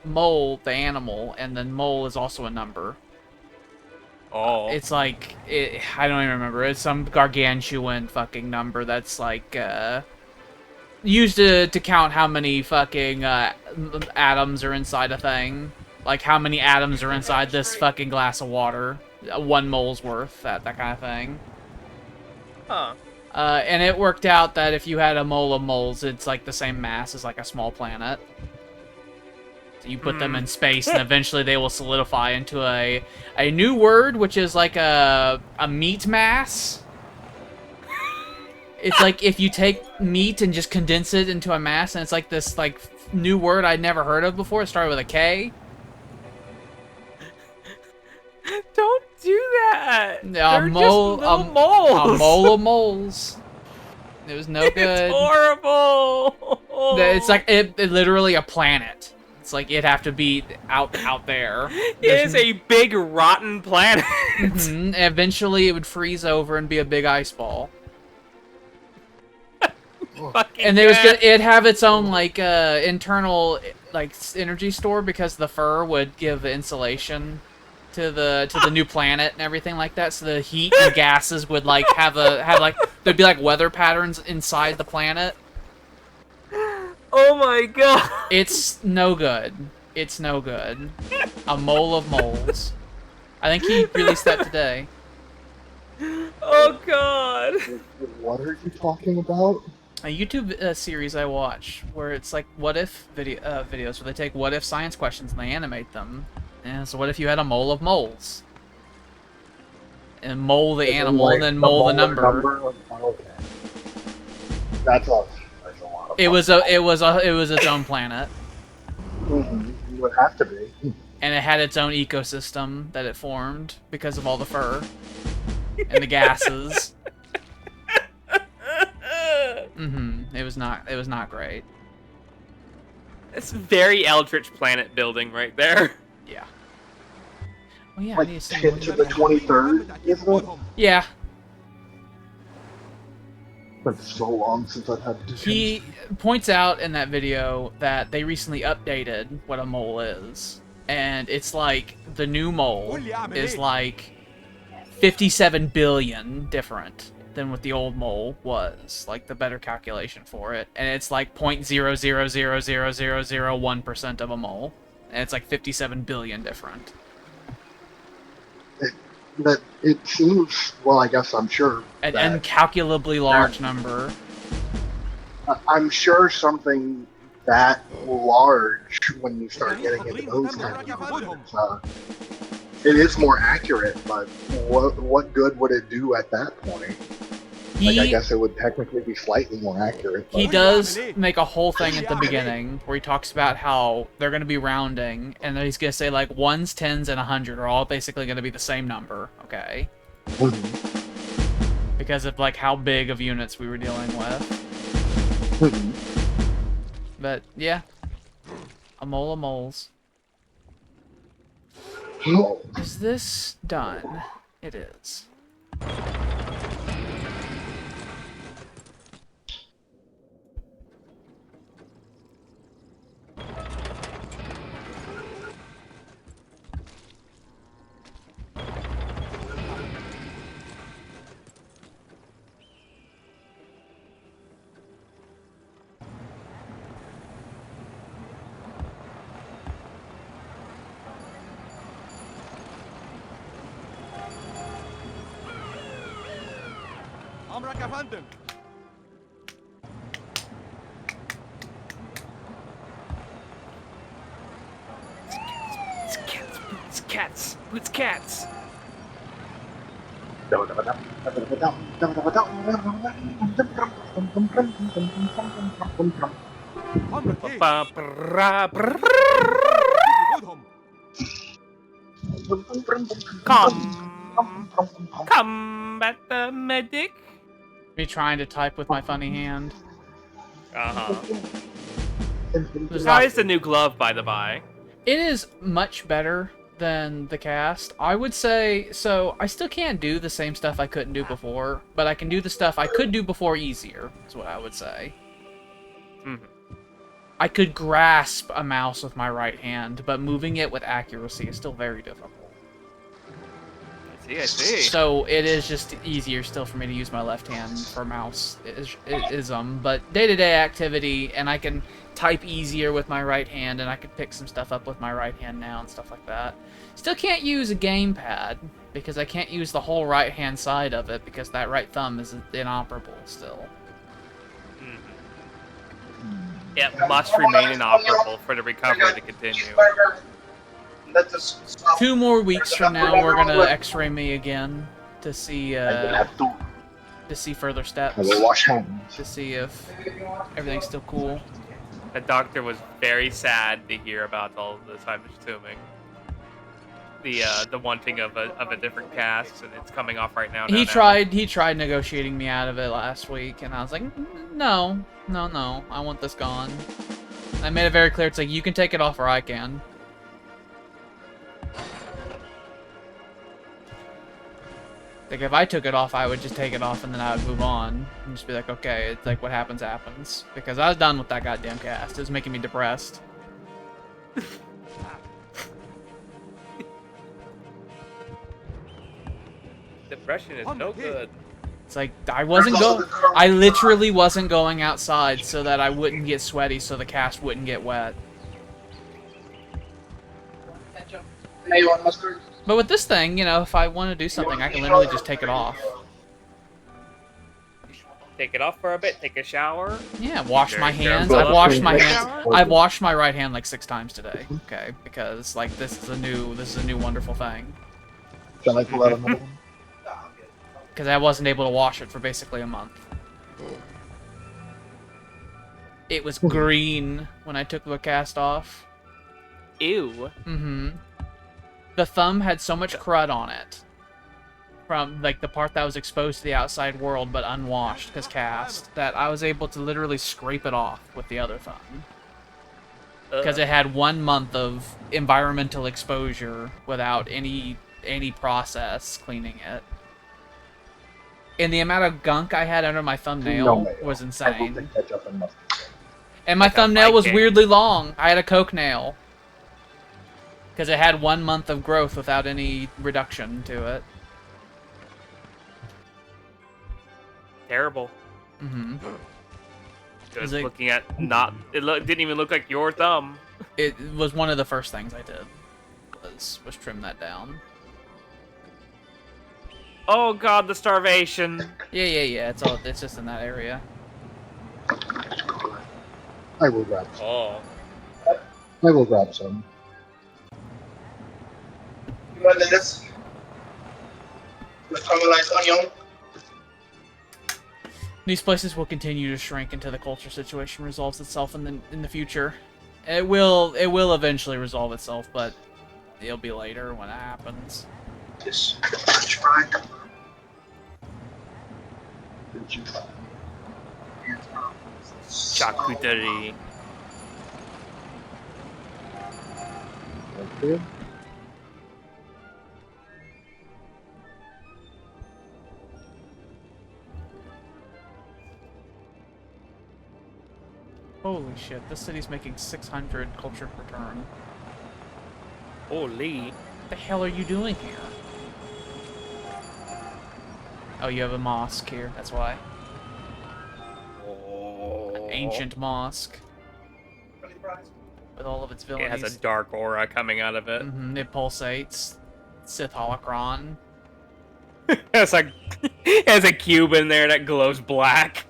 mole, the animal, and then mole is also a number. Oh. It's like, I don't even remember. It's some gargantuan fucking number that's like, used to count how many fucking atoms are inside a thing. Like how many atoms are inside this fucking glass of water. 1 mole's worth, that kind of thing. Huh. And it worked out that if you had a mole of moles, it's like the same mass as like a small planet. So you put them in space, and eventually they will solidify into a new word, which is like a meat mass. It's like if you take meat and just condense it into a mass, and it's like this like new word I'd never heard of before. It started with a K. Don't do that. A They're mole, just little moles. A mole of moles. It was no good. It's horrible. It's like it literally a planet. It's like it'd have to be out there. It is a big rotten planet. Mhm. Eventually, it would freeze over and be a big ice ball. And it'd have its own like internal like energy store, because the fur would give insulation to the new planet and everything like that. So the heat and gases would like have like there'd be like weather patterns inside the planet. Oh my god. It's no good. It's no good. A mole of moles. I think he released that today. Oh god. What are you talking about? a YouTube series I watch where it's like what if videos where they take what if science questions and they animate them. And so what if you had a mole of moles? And mole the animal and then mole the number. Okay. That's a lot of It was its own planet. It would have to be. And it had its own ecosystem that it formed because of all the fur and the gases. It was not great. It's very Eldritch Planet building right there. Yeah. Well, yeah, I Like need to see 10 to the 23rd, isn't it? Yeah. Been so long since I've had. He points out in that video that they recently updated what a mole is. And it's like the new mole is like 57 billion different than what the old mole was, like the better calculation for it. And it's like 0.0000001% of a mole. And it's like 57 billion different. It seems, well, I guess I'm sure. An incalculably large number. I'm sure something that large, when you start getting into those kind of numbers, it is more accurate, but what good would it do at that point? Like, I guess it would technically be slightly more accurate. He does make a whole thing at the beginning where he talks about how they're going to be rounding, and then he's going to say, like, 1s, 10s, and 100 are all basically going to be the same number, okay? Because of, like, how big of units we were dealing with. But, yeah. A mole of moles. Is this done? It is. أمرك يا فندم. It's cats. It's cats. Combat the medic. Me trying to type with my funny hand. How is the new glove, by the by? It is much better than the cast. I would say, so I still can't do the same stuff I couldn't do before, but I can do the stuff I could do before easier, is what I would say. I could grasp a mouse with my right hand, but moving it with accuracy is still very difficult. I see. So it is just easier still for me to use my left hand for mouse but day-to-day activity, and I can type easier with my right hand, and I can pick some stuff up with my right hand now and stuff like that. Still can't use a gamepad because I can't use the whole right hand side of it because that right thumb is inoperable still. It must remain inoperable for the recovery to continue. 2 more weeks from now, we're gonna X-ray me again to see further steps. To see if everything's still cool. The doctor was very sad to hear about all this I'm assuming. The wanting of a different cast, and it's coming off right now. He tried negotiating me out of it last week, and I was like, no, I want this gone. I made it very clear. It's like, you can take it off or I can. Like, if I took it off, I would just take it off and then I would move on. And just be like, okay, it's like, what happens, happens. Because I was done with that goddamn cast. It was making me depressed. Depression is no good. It's like, I literally wasn't going outside so that I wouldn't get sweaty so the cast wouldn't get wet. But with this thing, you know, if I want to do something, I can literally just take it off. take it off for a bit, take a shower. Yeah, wash my Very hands. careful. I've washed my Take a hands. shower. I've washed my right hand like 6 times today. Okay, because like this is a new wonderful thing. Can I pull out another one? Because I wasn't able to wash it for basically a month. It was green when I took the cast off. Ew. Mm-hmm. The thumb had so much crud on it from like the part that was exposed to the outside world but unwashed because cast that I was able to literally scrape it off with the other thumb. Because it had 1 month of environmental exposure without any process cleaning it. And the amount of gunk I had under my thumbnail was insane. Ketchup and mustard. And my Like a thumbnail was Viking. weirdly long. I had a Coke nail. Because it had 1 month of growth without any reduction to it. Terrible. Mm-hmm. Just it- looking at didn't even look like your thumb. It was one of the first things I did. Was trim that down. Oh god, the starvation. Yeah. It's just in that area. I will grab some. Oh. I will grab some. You want this? With caramelized onion. These places will continue to shrink until the culture situation resolves itself in the future. It will eventually resolve itself, but it'll be later when it happens. This French fry. Charcuterie. Okay. Holy shit, this city's making 600 culture per turn. Holy. What the hell are you doing here? Oh, you have a mosque here, that's why. An ancient mosque. With all of its It villainies. has a dark aura coming out of it. It pulsates. Sith holocron. It's like it has a cube in there that glows black.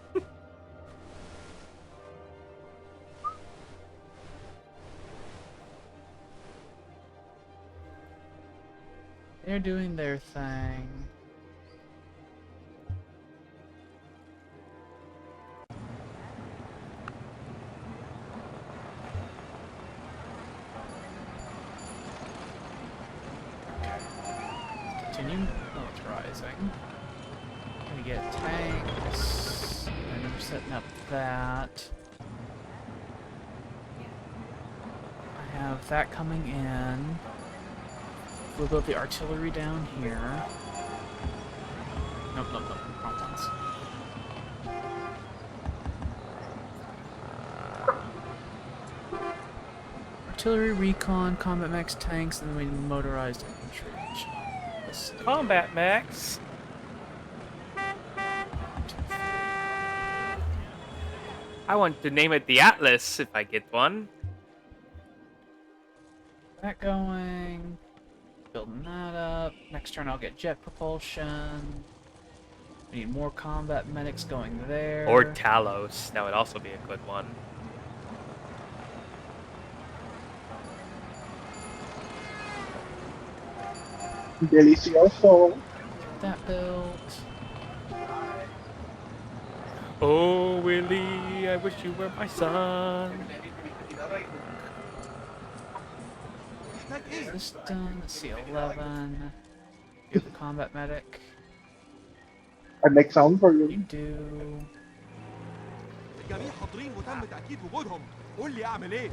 They're doing their thing. Continue militarizing. Gonna get tanks. And we're setting up that. I have that coming in. We'll build the artillery down here. Nope, wrong ones. Artillery, recon, combat mechs, tanks, and then we need motorized infantry. Let's do Combat mechs. I want to name it the Atlas if I get one. that going. Building that up. Next turn I'll get jet propulsion. We need more combat medics going there. Or Talos. That would also be a good one. Delicioso. Get that built. Oh, Willie, I wish you were my son. Is this done? Let's see, 11. You have the combat medic. I make sound for You you. do. الجميع حاضرين وتم تأكيد وجودهم. قول لي أعمل إيه؟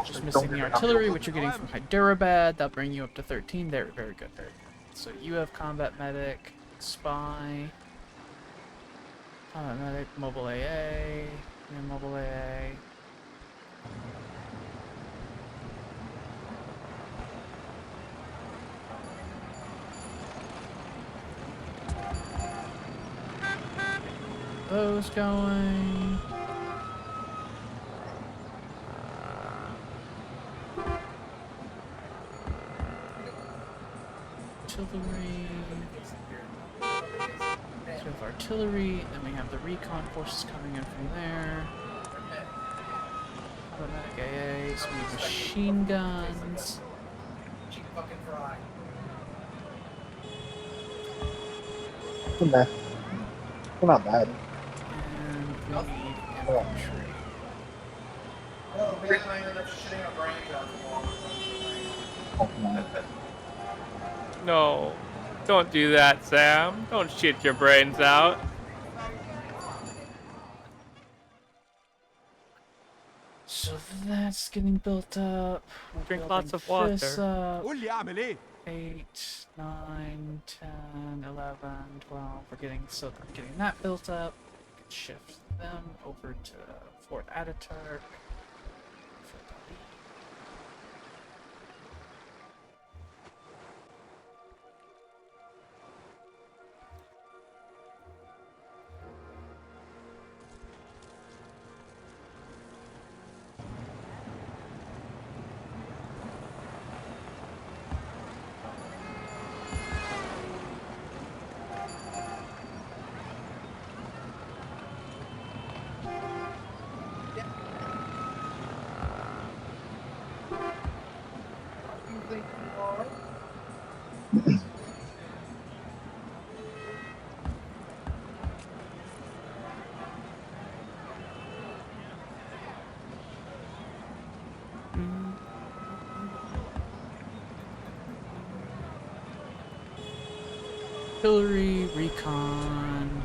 Just missing the artillery, which you're getting from Hyderabad. That'll bring you up to 13. There, very good, very good. So you have combat medic, spy, combat medic, mobile AA, and mobile AA. Those going. artillery. So we have artillery, and we have the recon forces coming in from there. Automatic AA, so we have machine guns. Nah. They're not bad. And we need infantry. Oh, no. No. Don't do that, Sam. Don't shit your brains out. So that's getting built up. We're Drink lots building of water. this up. قول لي اعمل ايه 8, 9, 10, 11, 12. We're getting that built up. We can shift them over to Fort Ataturk. Fort Ali. Artillery, recon.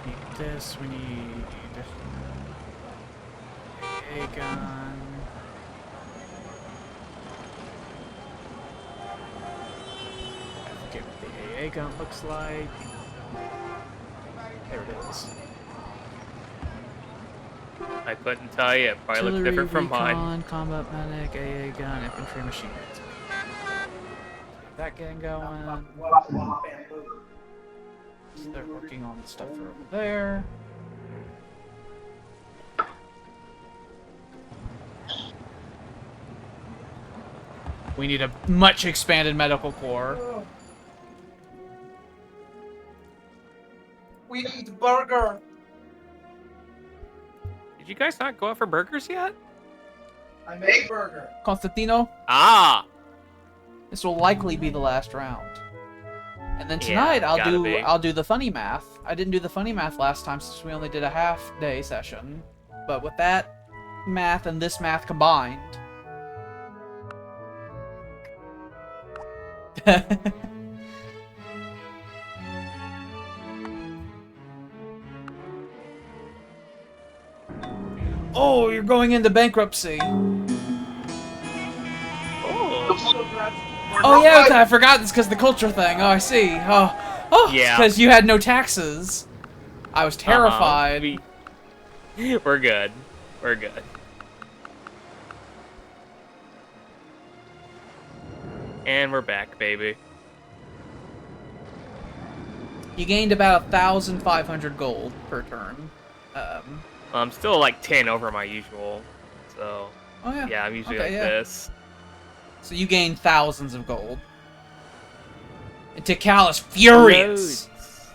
Need this, we need a gun. I forget what the AA gun looks like. There it is. I couldn't tell you. It probably looks Artillery, different from mine. recon, combat medic, AA gun, infantry, machine guns. Get that getting going. So they're working on the stuff over there. We need a much expanded medical corps. We need burger. Did you guys not go out for burgers yet? I made burger. Constantino, Ah! this will likely be the last round. And then Yeah, tonight gotta be. I'll do the funny math. I didn't do the funny math last time since we only did a half-day session. But with that math and this math combined, oh, you're going into bankruptcy. Oh yeah, I forgot this because the culture thing. Oh, I see. Oh, Yeah. because you had no taxes. I was terrified. We're good. We're good. And we're back, baby. You gained about 1,500 gold per turn. I'm still like 10 over my usual, so Oh yeah. yeah, I'm usually Okay, like yeah. this. So you gained thousands of gold. And Tikal is furious. Loads.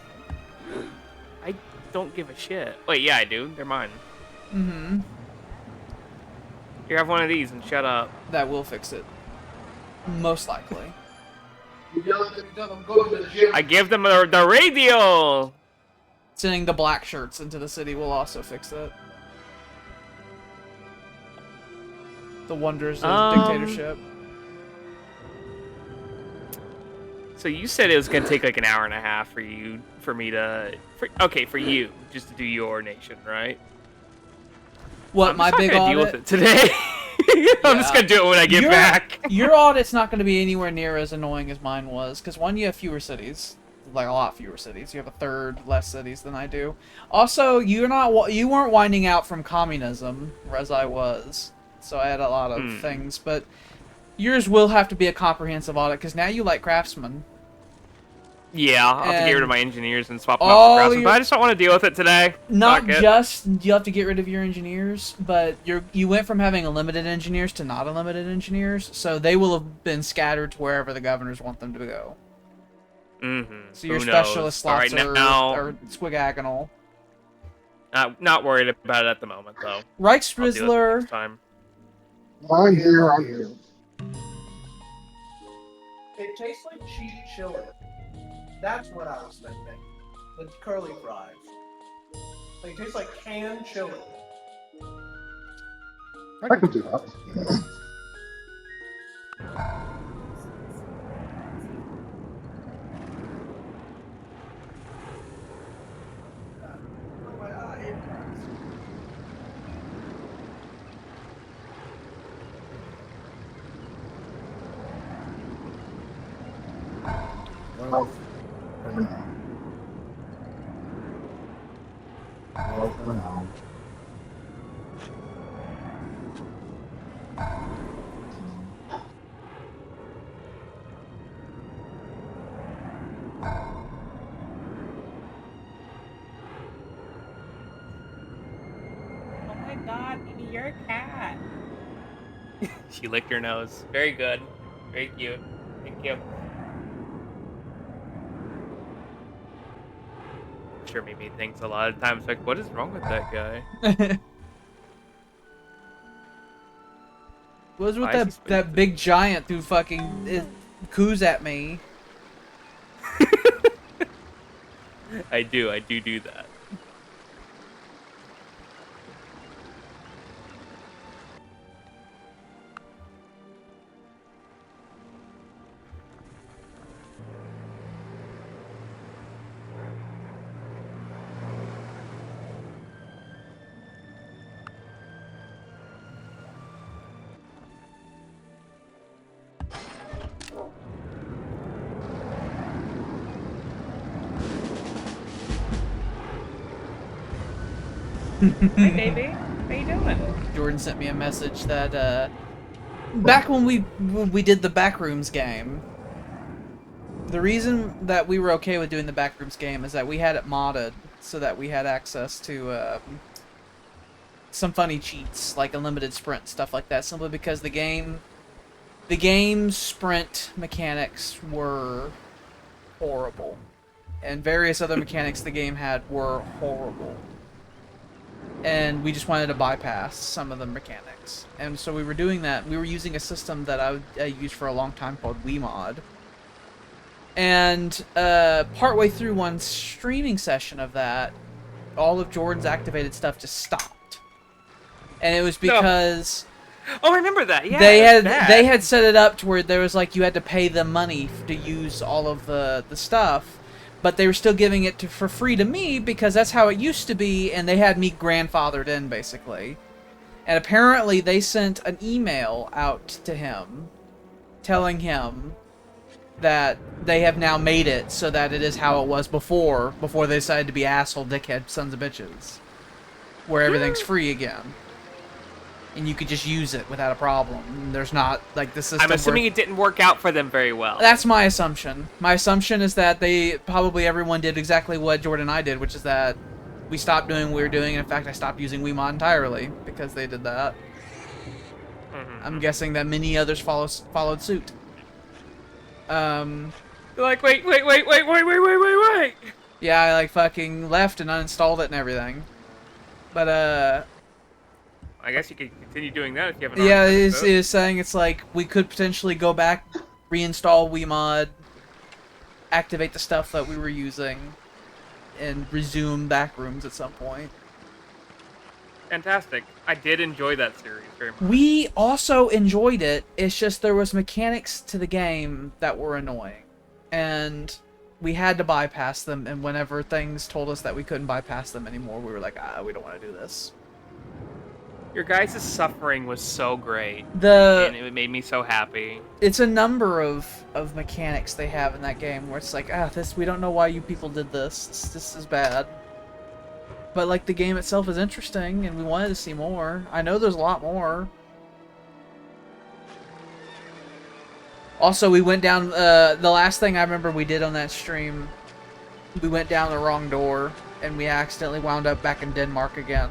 I don't give a shit. Wait, yeah, I do. They're mine. Mm-hmm. Here, have one of these and shut up. That will fix it. Most likely. You tell them go to the gym. I give them the radio. Sending the black shirts into the city will also fix it. The wonders of dictatorship. So you said it was gonna take like an hour and a half for you, for you, just to do your nation, right? What, I'm my just big not gonna audit? deal with it today. I'm just gonna do it when I get back. Your audit's not going to be anywhere near as annoying as mine was, because one, you have fewer cities, like a lot fewer cities. You have a third less cities than I do. Also, you weren't winding out from communism, whereas I was, so I had a lot of things. But yours will have to be a comprehensive audit, because now you like craftsmen. Yeah, I'll have to get rid of And my engineers and swap them all out for craftsmen, but your- I just don't want to deal with it today. Not Fuck it. just you have to get rid of your engineers, but you went from having unlimited engineers to not unlimited engineers, so they will have been scattered to wherever the governors want them to go. Mm-hmm. So your Who specialist knows? slots Right now, are squigagonal. not worried about it at the moment, though. Right, I'll deal with it Strizzler. next time. I'm here. It tastes like cheap chili. That's what I was thinking. The curly fries. They taste like canned chili. I can do that. Well, for now. Well, for now. Oh my god, Mimi, you're a cat. She licked her nose. Very good. Very cute. Thank you. I'm sure Mimi thinks a lot of times, like, what is wrong with that guy? What was with Why is he that big giant who fucking coos at me? I do that. Hey, baby. How you doing? Jordan sent me a message that back when we did the Backrooms game, the reason that we were okay with doing the Backrooms game is that we had it modded so that we had access to some funny cheats like unlimited sprint, stuff like that, simply because the game's sprint mechanics were horrible, and various other mechanics the game had were horrible. And we just wanted to bypass some of the mechanics. And so we were doing that. We were using a system that I used for a long time called WeMod. And partway through one streaming session of that, all of Jordan's activated stuff just stopped. And it was because Oh, I remember that. Yeah, they it was had bad. they had set it up to where there was like you had to pay them money to use all of the stuff. But they were still giving it for free to me because that's how it used to be, and they had me grandfathered in, basically. And apparently they sent an email out to him telling him that they have now made it so that it is how it was before they decided to be asshole dickhead sons of bitches. Where everything's free again. And you could just use it without a problem. There's not, like, the system I'm assuming it didn't work out for them very well. That's my assumption. My assumption is that everyone did exactly what Jordan and I did, which is that we stopped doing what we were doing, and in fact I stopped using WeMod entirely because they did that. Mm-hmm. I'm guessing that many others followed suit. They're like, wait. Yeah, I like fucking left and uninstalled it and everything. But I guess you could continue doing that if you haven't. yeah, already it is saying it's like we could potentially go back, reinstall WeMod, activate the stuff that we were using, and resume Backrooms at some point. Fantastic. I did enjoy that series very much. We also enjoyed it. It's just there was mechanics to the game that were annoying, and we had to bypass them. And whenever things told us that we couldn't bypass them anymore, we were like, we don't want to do this. Your guys' suffering was so great, The and it made me so happy. it's a number of mechanics they have in that game where it's like, this we don't know why you people did this. This is bad. But like the game itself is interesting, and we wanted to see more. I know there's a lot more. Also, we went down, the last thing I remember we did on that stream, we went down the wrong door, and we accidentally wound up back in Denmark again.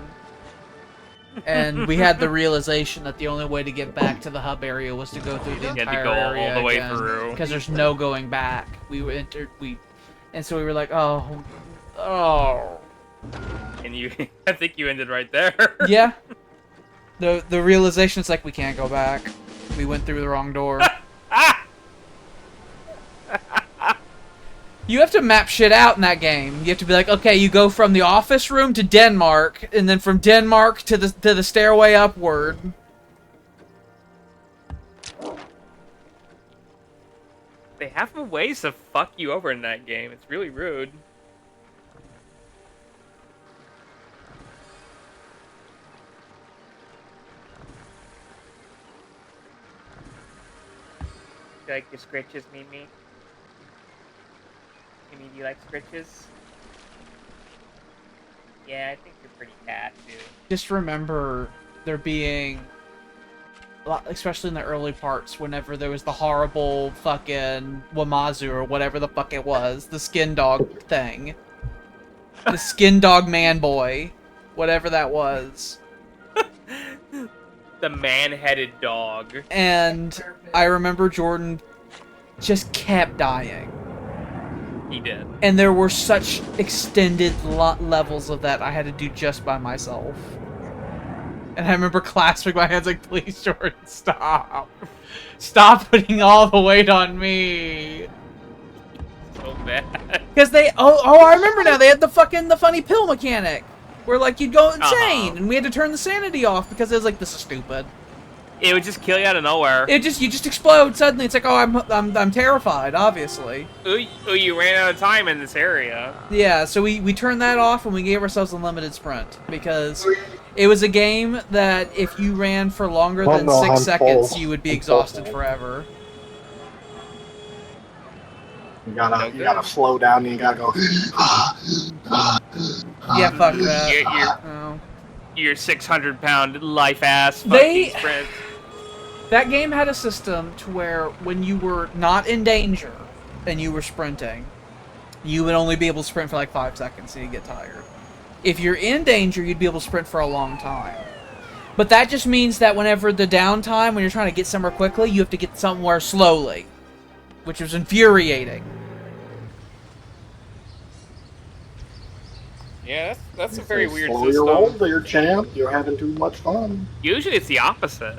And we had the realization that the only way to get back to the hub area was to go through the You had to entire go area all the way again, through. because there's no going back. And so we were like, oh. And you, I think you ended right there. Yeah. The realization is like, we can't go back. We went through the wrong door. You have to map shit out in that game. You have to be like, okay, you go from the office room to Denmark, and then from Denmark to the stairway upward. They have ways to fuck you over in that game. It's really rude. You like your scritches, Mimi? Mimi, do you like scritches? Yeah, I think you're pretty cat, too. Just remember there being, especially in the early parts, whenever there was the horrible fucking Wamazu or whatever the fuck it was, the skin dog thing. The skin dog man boy. Whatever that was. The man-headed dog. And I remember Jordan just kept dying. He did. And there were such extended levels of that I had to do just by myself. And I remember clasping my hands like, please, Jordan, stop. Stop putting all the weight on me. So bad. Because I remember now, they had the funny pill mechanic. Where, like, you'd go insane, and we had to turn the sanity off because it was like, this is stupid. It would just kill you out of nowhere. You just explode suddenly. It's like, oh, I'm terrified, obviously. Ooh, you ran out of time in this area. Yeah, so we turned that off and we gave ourselves a limited sprint because it was a game that if you ran for longer than 6 seconds, you would be exhausted forever. You gotta slow down and you gotta go. Yeah, fuck that. Your 600-pound life ass fucking sprint. That game had a system to where when you were not in danger and you were sprinting, you would only be able to sprint for like 5 seconds and you'd get tired. If you're in danger, you'd be able to sprint for a long time. But that just means that whenever the downtime, when you're trying to get somewhere quickly, you have to get somewhere slowly. Which was infuriating. Yeah, that's a very weird Slow system. your roll there, champ. You're having too much fun. Usually it's the opposite.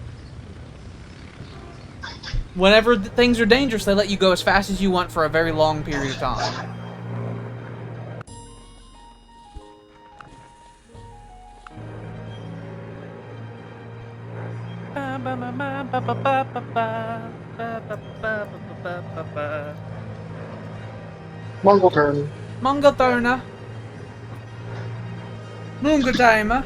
Whenever things are dangerous, they let you go as fast as you want for a very long period of time. Mongol turn. Mongol turner. Mungo timer.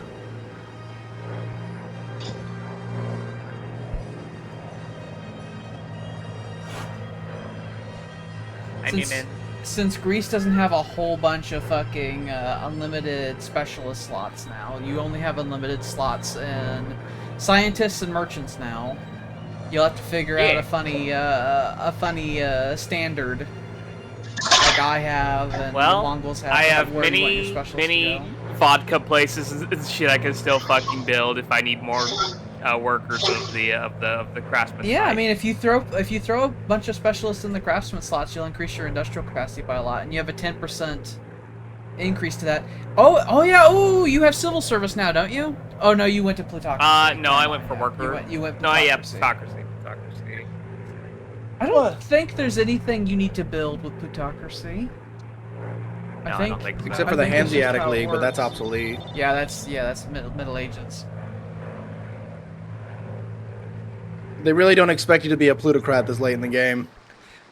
Since Greece doesn't have a whole bunch of fucking unlimited specialist slots now, you only have unlimited slots in scientists and merchants now. You'll have to figure out a funny standard like I have and the Mongols have. I have many vodka places and shit I can still fucking build if I need more workers of the craftsman. Yeah, site. I mean, if you throw a bunch of specialists in the craftsman slots, you'll increase your industrial capacity by a lot, and you have a 10% increase to that. Oh yeah. Oh, you have civil service now, don't you? Oh no, you went to plutocracy. No, I went for worker. You went plutocracy. I don't think there's anything you need to build with plutocracy. No, I don't think so. Except for the Hanseatic League, but that's obsolete. Yeah, that's Middle Ages. They really don't expect you to be a plutocrat this late in the game.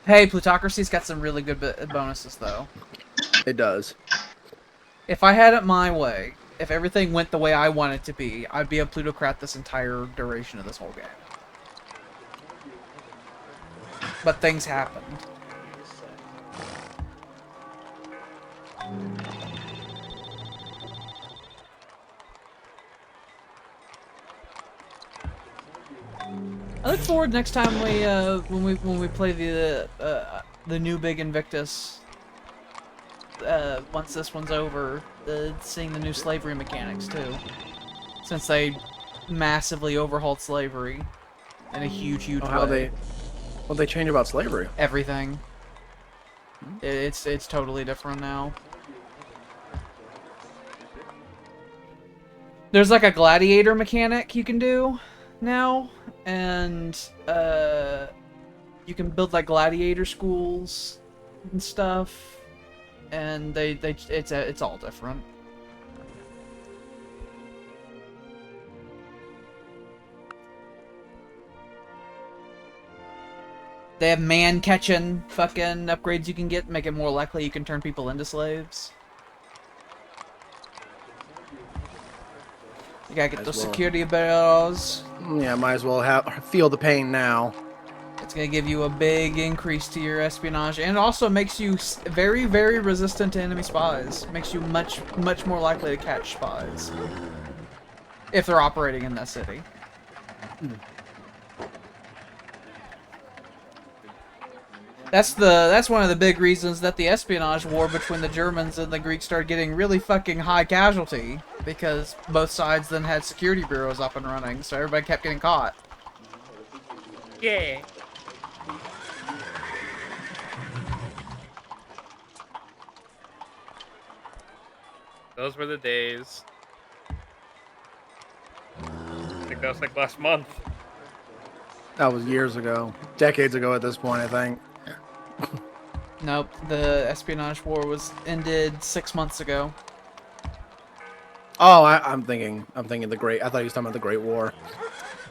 Hey, plutocracy's got some really good bonuses, though. It does. If I had it my way, if everything went the way I want it to be, I'd be a plutocrat this entire duration of this whole game. But things happened. I look forward next time when we play the new big Invictus. Once this one's over, seeing the new slavery mechanics too, since they massively overhauled slavery in a huge way. What they change about slavery? Everything. It's totally different now. There's like a gladiator mechanic you can do now, and you can build like gladiator schools and stuff, and it's all different. They have man-catching fucking upgrades you can get, make it more likely you can turn people into slaves. You gotta get those security barrels. Yeah, might as well feel the pain now. It's gonna give you a big increase to your espionage, and it also makes you very, very resistant to enemy spies. Makes you much more likely to catch spies if they're operating in that city. That's one of the big reasons that the espionage war between the Germans and the Greeks started getting really fucking high casualty, because both sides then had security bureaus up and running, so everybody kept getting caught. Yeah. Those were the days. I think that was like last month. That was years ago. Decades ago at this point, I think. Nope, the espionage war ended 6 months ago. Oh, I'm thinking the Great. I thought he was talking about the Great War.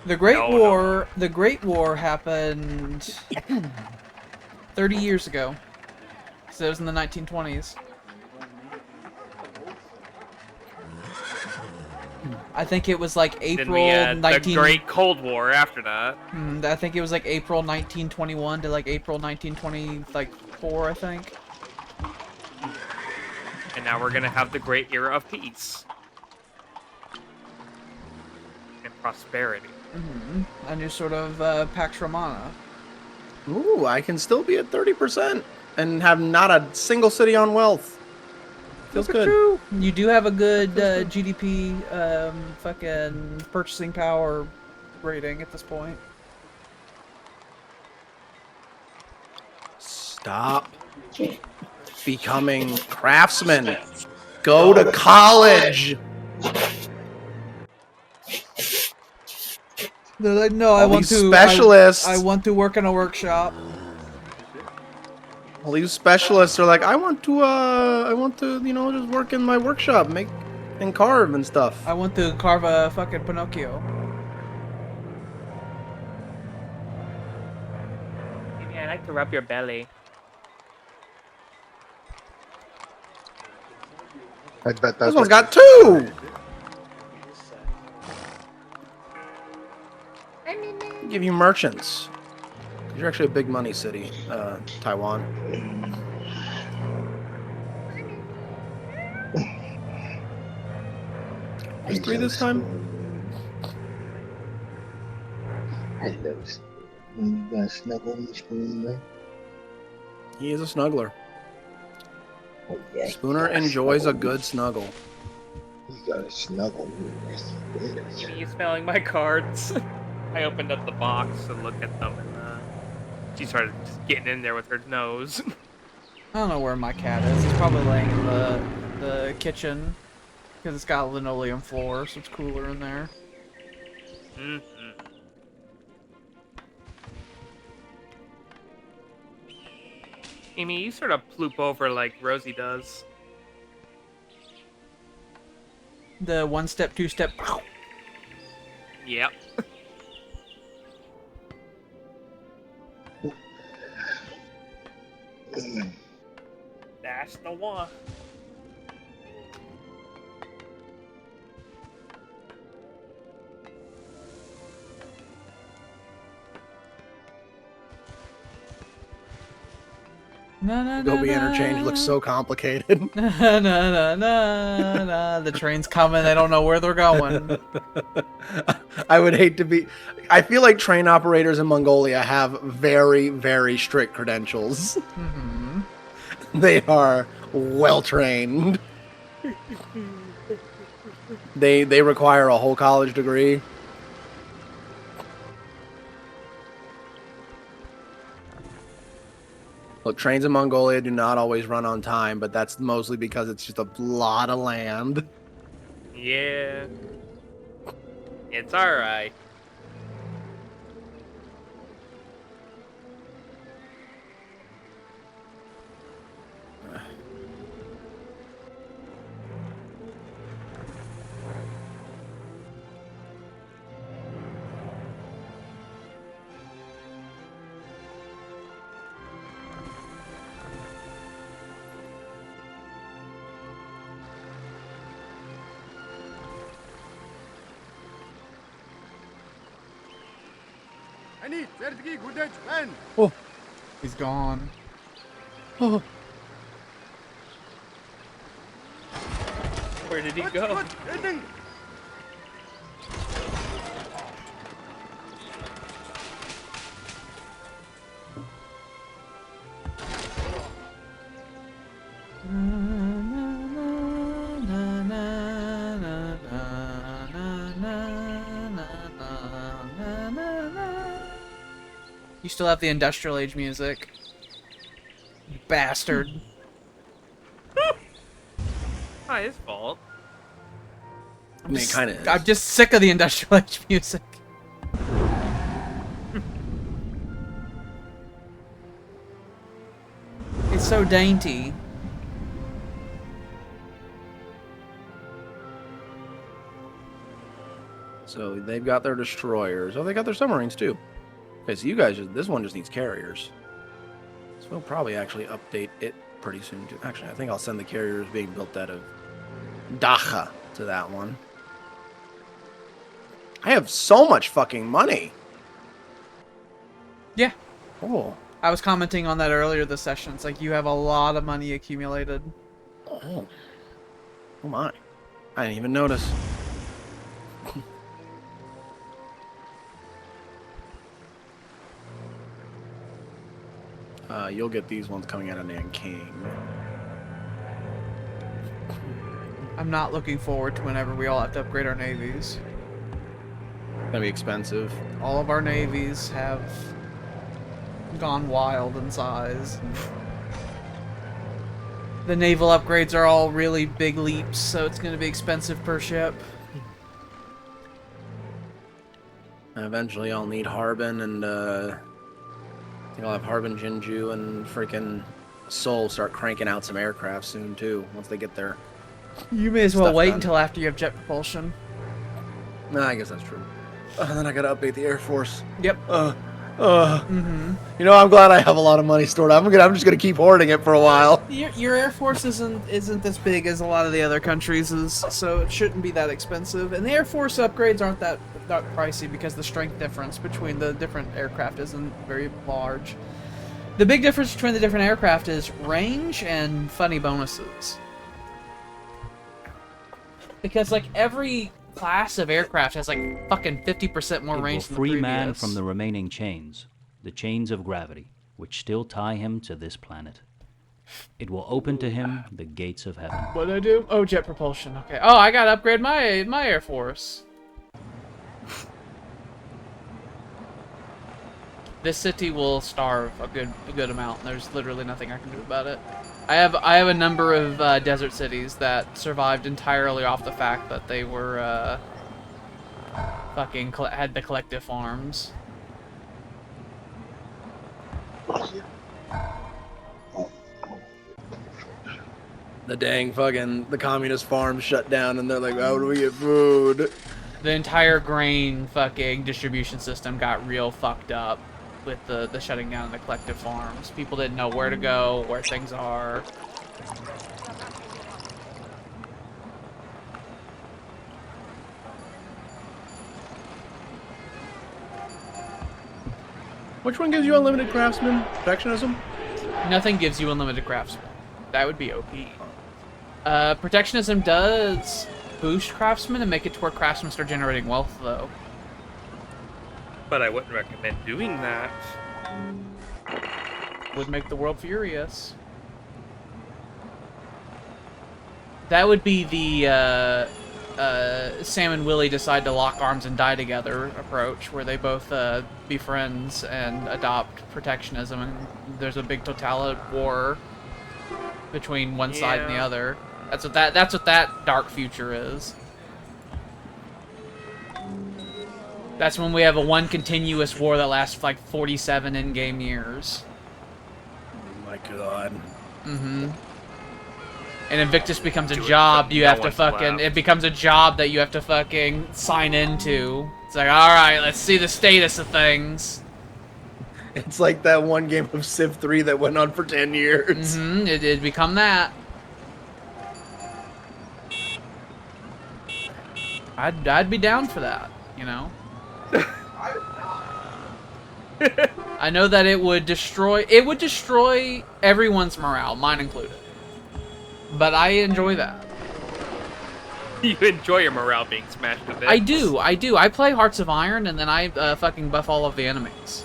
The Great War happened 30 years ago. So it was in the 1920s. I think it was like April Then we had the Great Cold War after that. I think it was like April 1921 to like April 1924, I think. And now we're gonna have the Great Era of Peace and prosperity. A new sort of Pax Romana. Ooh, I can still be at 30% and have not a single city on wealth. Feels good. True. You do have a good GDP, fucking purchasing power rating at this point. Stop becoming craftsmen. Go to college. They're like, no, I want to. Specialists. I want to work in a workshop. All these specialists are like, I want to, you know, just work in my workshop, make and carve and stuff. I want to carve a fucking Pinocchio. Yeah, I like to rub your belly. I bet that's This one's got 2. Give you merchants. You're actually a big money city, Taiwan. Is 3 this time? Hello. You gonna snuggle me, Spooner? He is a snuggler. Oh, yeah, Spooner enjoys a good snuggle. You gotta snuggle me. Are you smelling my cards? I opened up the box to look at them, and she started just getting in there with her nose. I don't know where my cat is. It's probably laying in the kitchen because it's got a linoleum floor, so it's cooler in there. Amy, you sort of ploop over like Rosie does. The 1-step, 2-step. Yep. That's the one. Na, na, Gobi na, interchange looks so complicated. Na, na, na, na, na. The train's coming. They don't know where they're going. I would hate to be. I feel like train operators in Mongolia have very, very strict credentials. Mm-hmm. They are well trained. They require a whole college degree. Look, trains in Mongolia do not always run on time, but that's mostly because it's just a lot of land. Yeah. It's alright. Hani, Sergey Gudech, man. Oh, he's gone. Oh, Where did he What's go? heading? You still have the industrial age music. You bastard. Not his fault. I mean, it kind of is. I'm just sick of the industrial age music. It's so dainty. So they've got their destroyers. Oh, they got their submarines too. Okay, so you guys, this one just needs carriers. So we'll probably actually update it pretty soon too. Actually, I think I'll send the carriers being built out of Dacha to that one. I have so much fucking money. Yeah. Oh. I was commenting on that earlier this session. It's like you have a lot of money accumulated. Oh. Oh my. I didn't even notice. You'll get these ones coming out of Nanking. I'm not looking forward to whenever we all have to upgrade our navies. Gonna be expensive. All of our navies have gone wild in size. The naval upgrades are all really big leaps, so it's going to be expensive per ship. Eventually I'll need Harbin and I think I'll have Harbin, Jinju, and freaking Seoul start cranking out some aircraft soon too, once they get their You may as well stuff wait done. until after you have jet propulsion. Nah, I guess that's true. And then I gotta update the Air Force. Yep. You know, I'm glad I have a lot of money stored. I'm just gonna keep hoarding it for a while. Your Air Force isn't this big as a lot of the other countries is, so it shouldn't be that expensive. And the Air Force upgrades aren't that pricey because the strength difference between the different aircraft isn't very large. The big difference between the different aircraft is range and funny bonuses. Because like every class of aircraft has like fucking 50% more range than the free previous. man from the remaining chains, the chains of gravity, which still tie him to this planet. It will open to him the gates of heaven. What did I do? Oh, jet propulsion. Okay. Oh, I gotta upgrade my Air Force. This city will starve a good amount. There's literally nothing I can do about it. I have a number of desert cities that survived entirely off the fact that they were fucking had the collective farms. The dang fucking the communist farms shut down, and they're like, "How do we get food?" The entire grain fucking distribution system got real fucked up with the shutting down of the collective farms. People didn't know where to go, where things are. Which one gives you unlimited craftsman? Perfectionism? Nothing gives you unlimited craftsmen. That would be OP. Protectionism does boost craftsmen and make it to where craftsmen start generating wealth, though. But I wouldn't recommend doing that. Would make the world furious. That would be the Sam and Willie decide to lock arms and die together approach, where they both be friends and adopt protectionism, and there's a big total war between one side and the other. That's what that dark future is. That's when we have one continuous war that lasts like 47 in-game years. Oh my god. Mm-hmm. And Invictus becomes a job you have to fucking... It becomes a job that you have to fucking sign into. It's like, alright, let's see the status of things. It's like that one game of Civ 3 that went on for 10 years. Mm-hmm, it'd become that. I'd be down for that, you know? I know that it would destroy everyone's morale, mine included. But I enjoy that. You enjoy your morale being smashed to bits. I do. I play Hearts of Iron, and then I fucking buff all of the enemies.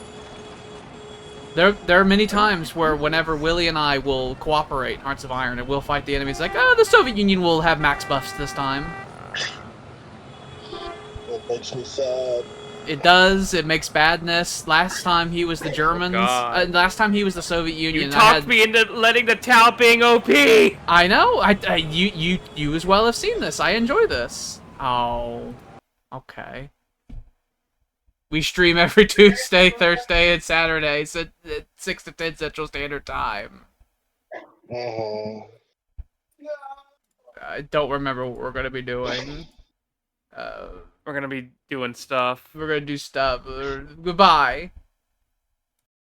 There are many times where whenever Willie and I will cooperate in Hearts of Iron, and we'll fight the enemies, like, oh, the Soviet Union will have max buffs this time. It makes me sad. It does. It makes badness. Last time he was the Germans. Last time he was the Soviet Union. You talked me into letting the Tau being OP. I know. You as well have seen this. I enjoy this. Oh, okay. We stream every Tuesday, Thursday, and Saturday, so at 6 to 10 Central Standard Time. I don't remember what we're gonna be doing. We're gonna be doing stuff. We're gonna do stuff. Goodbye.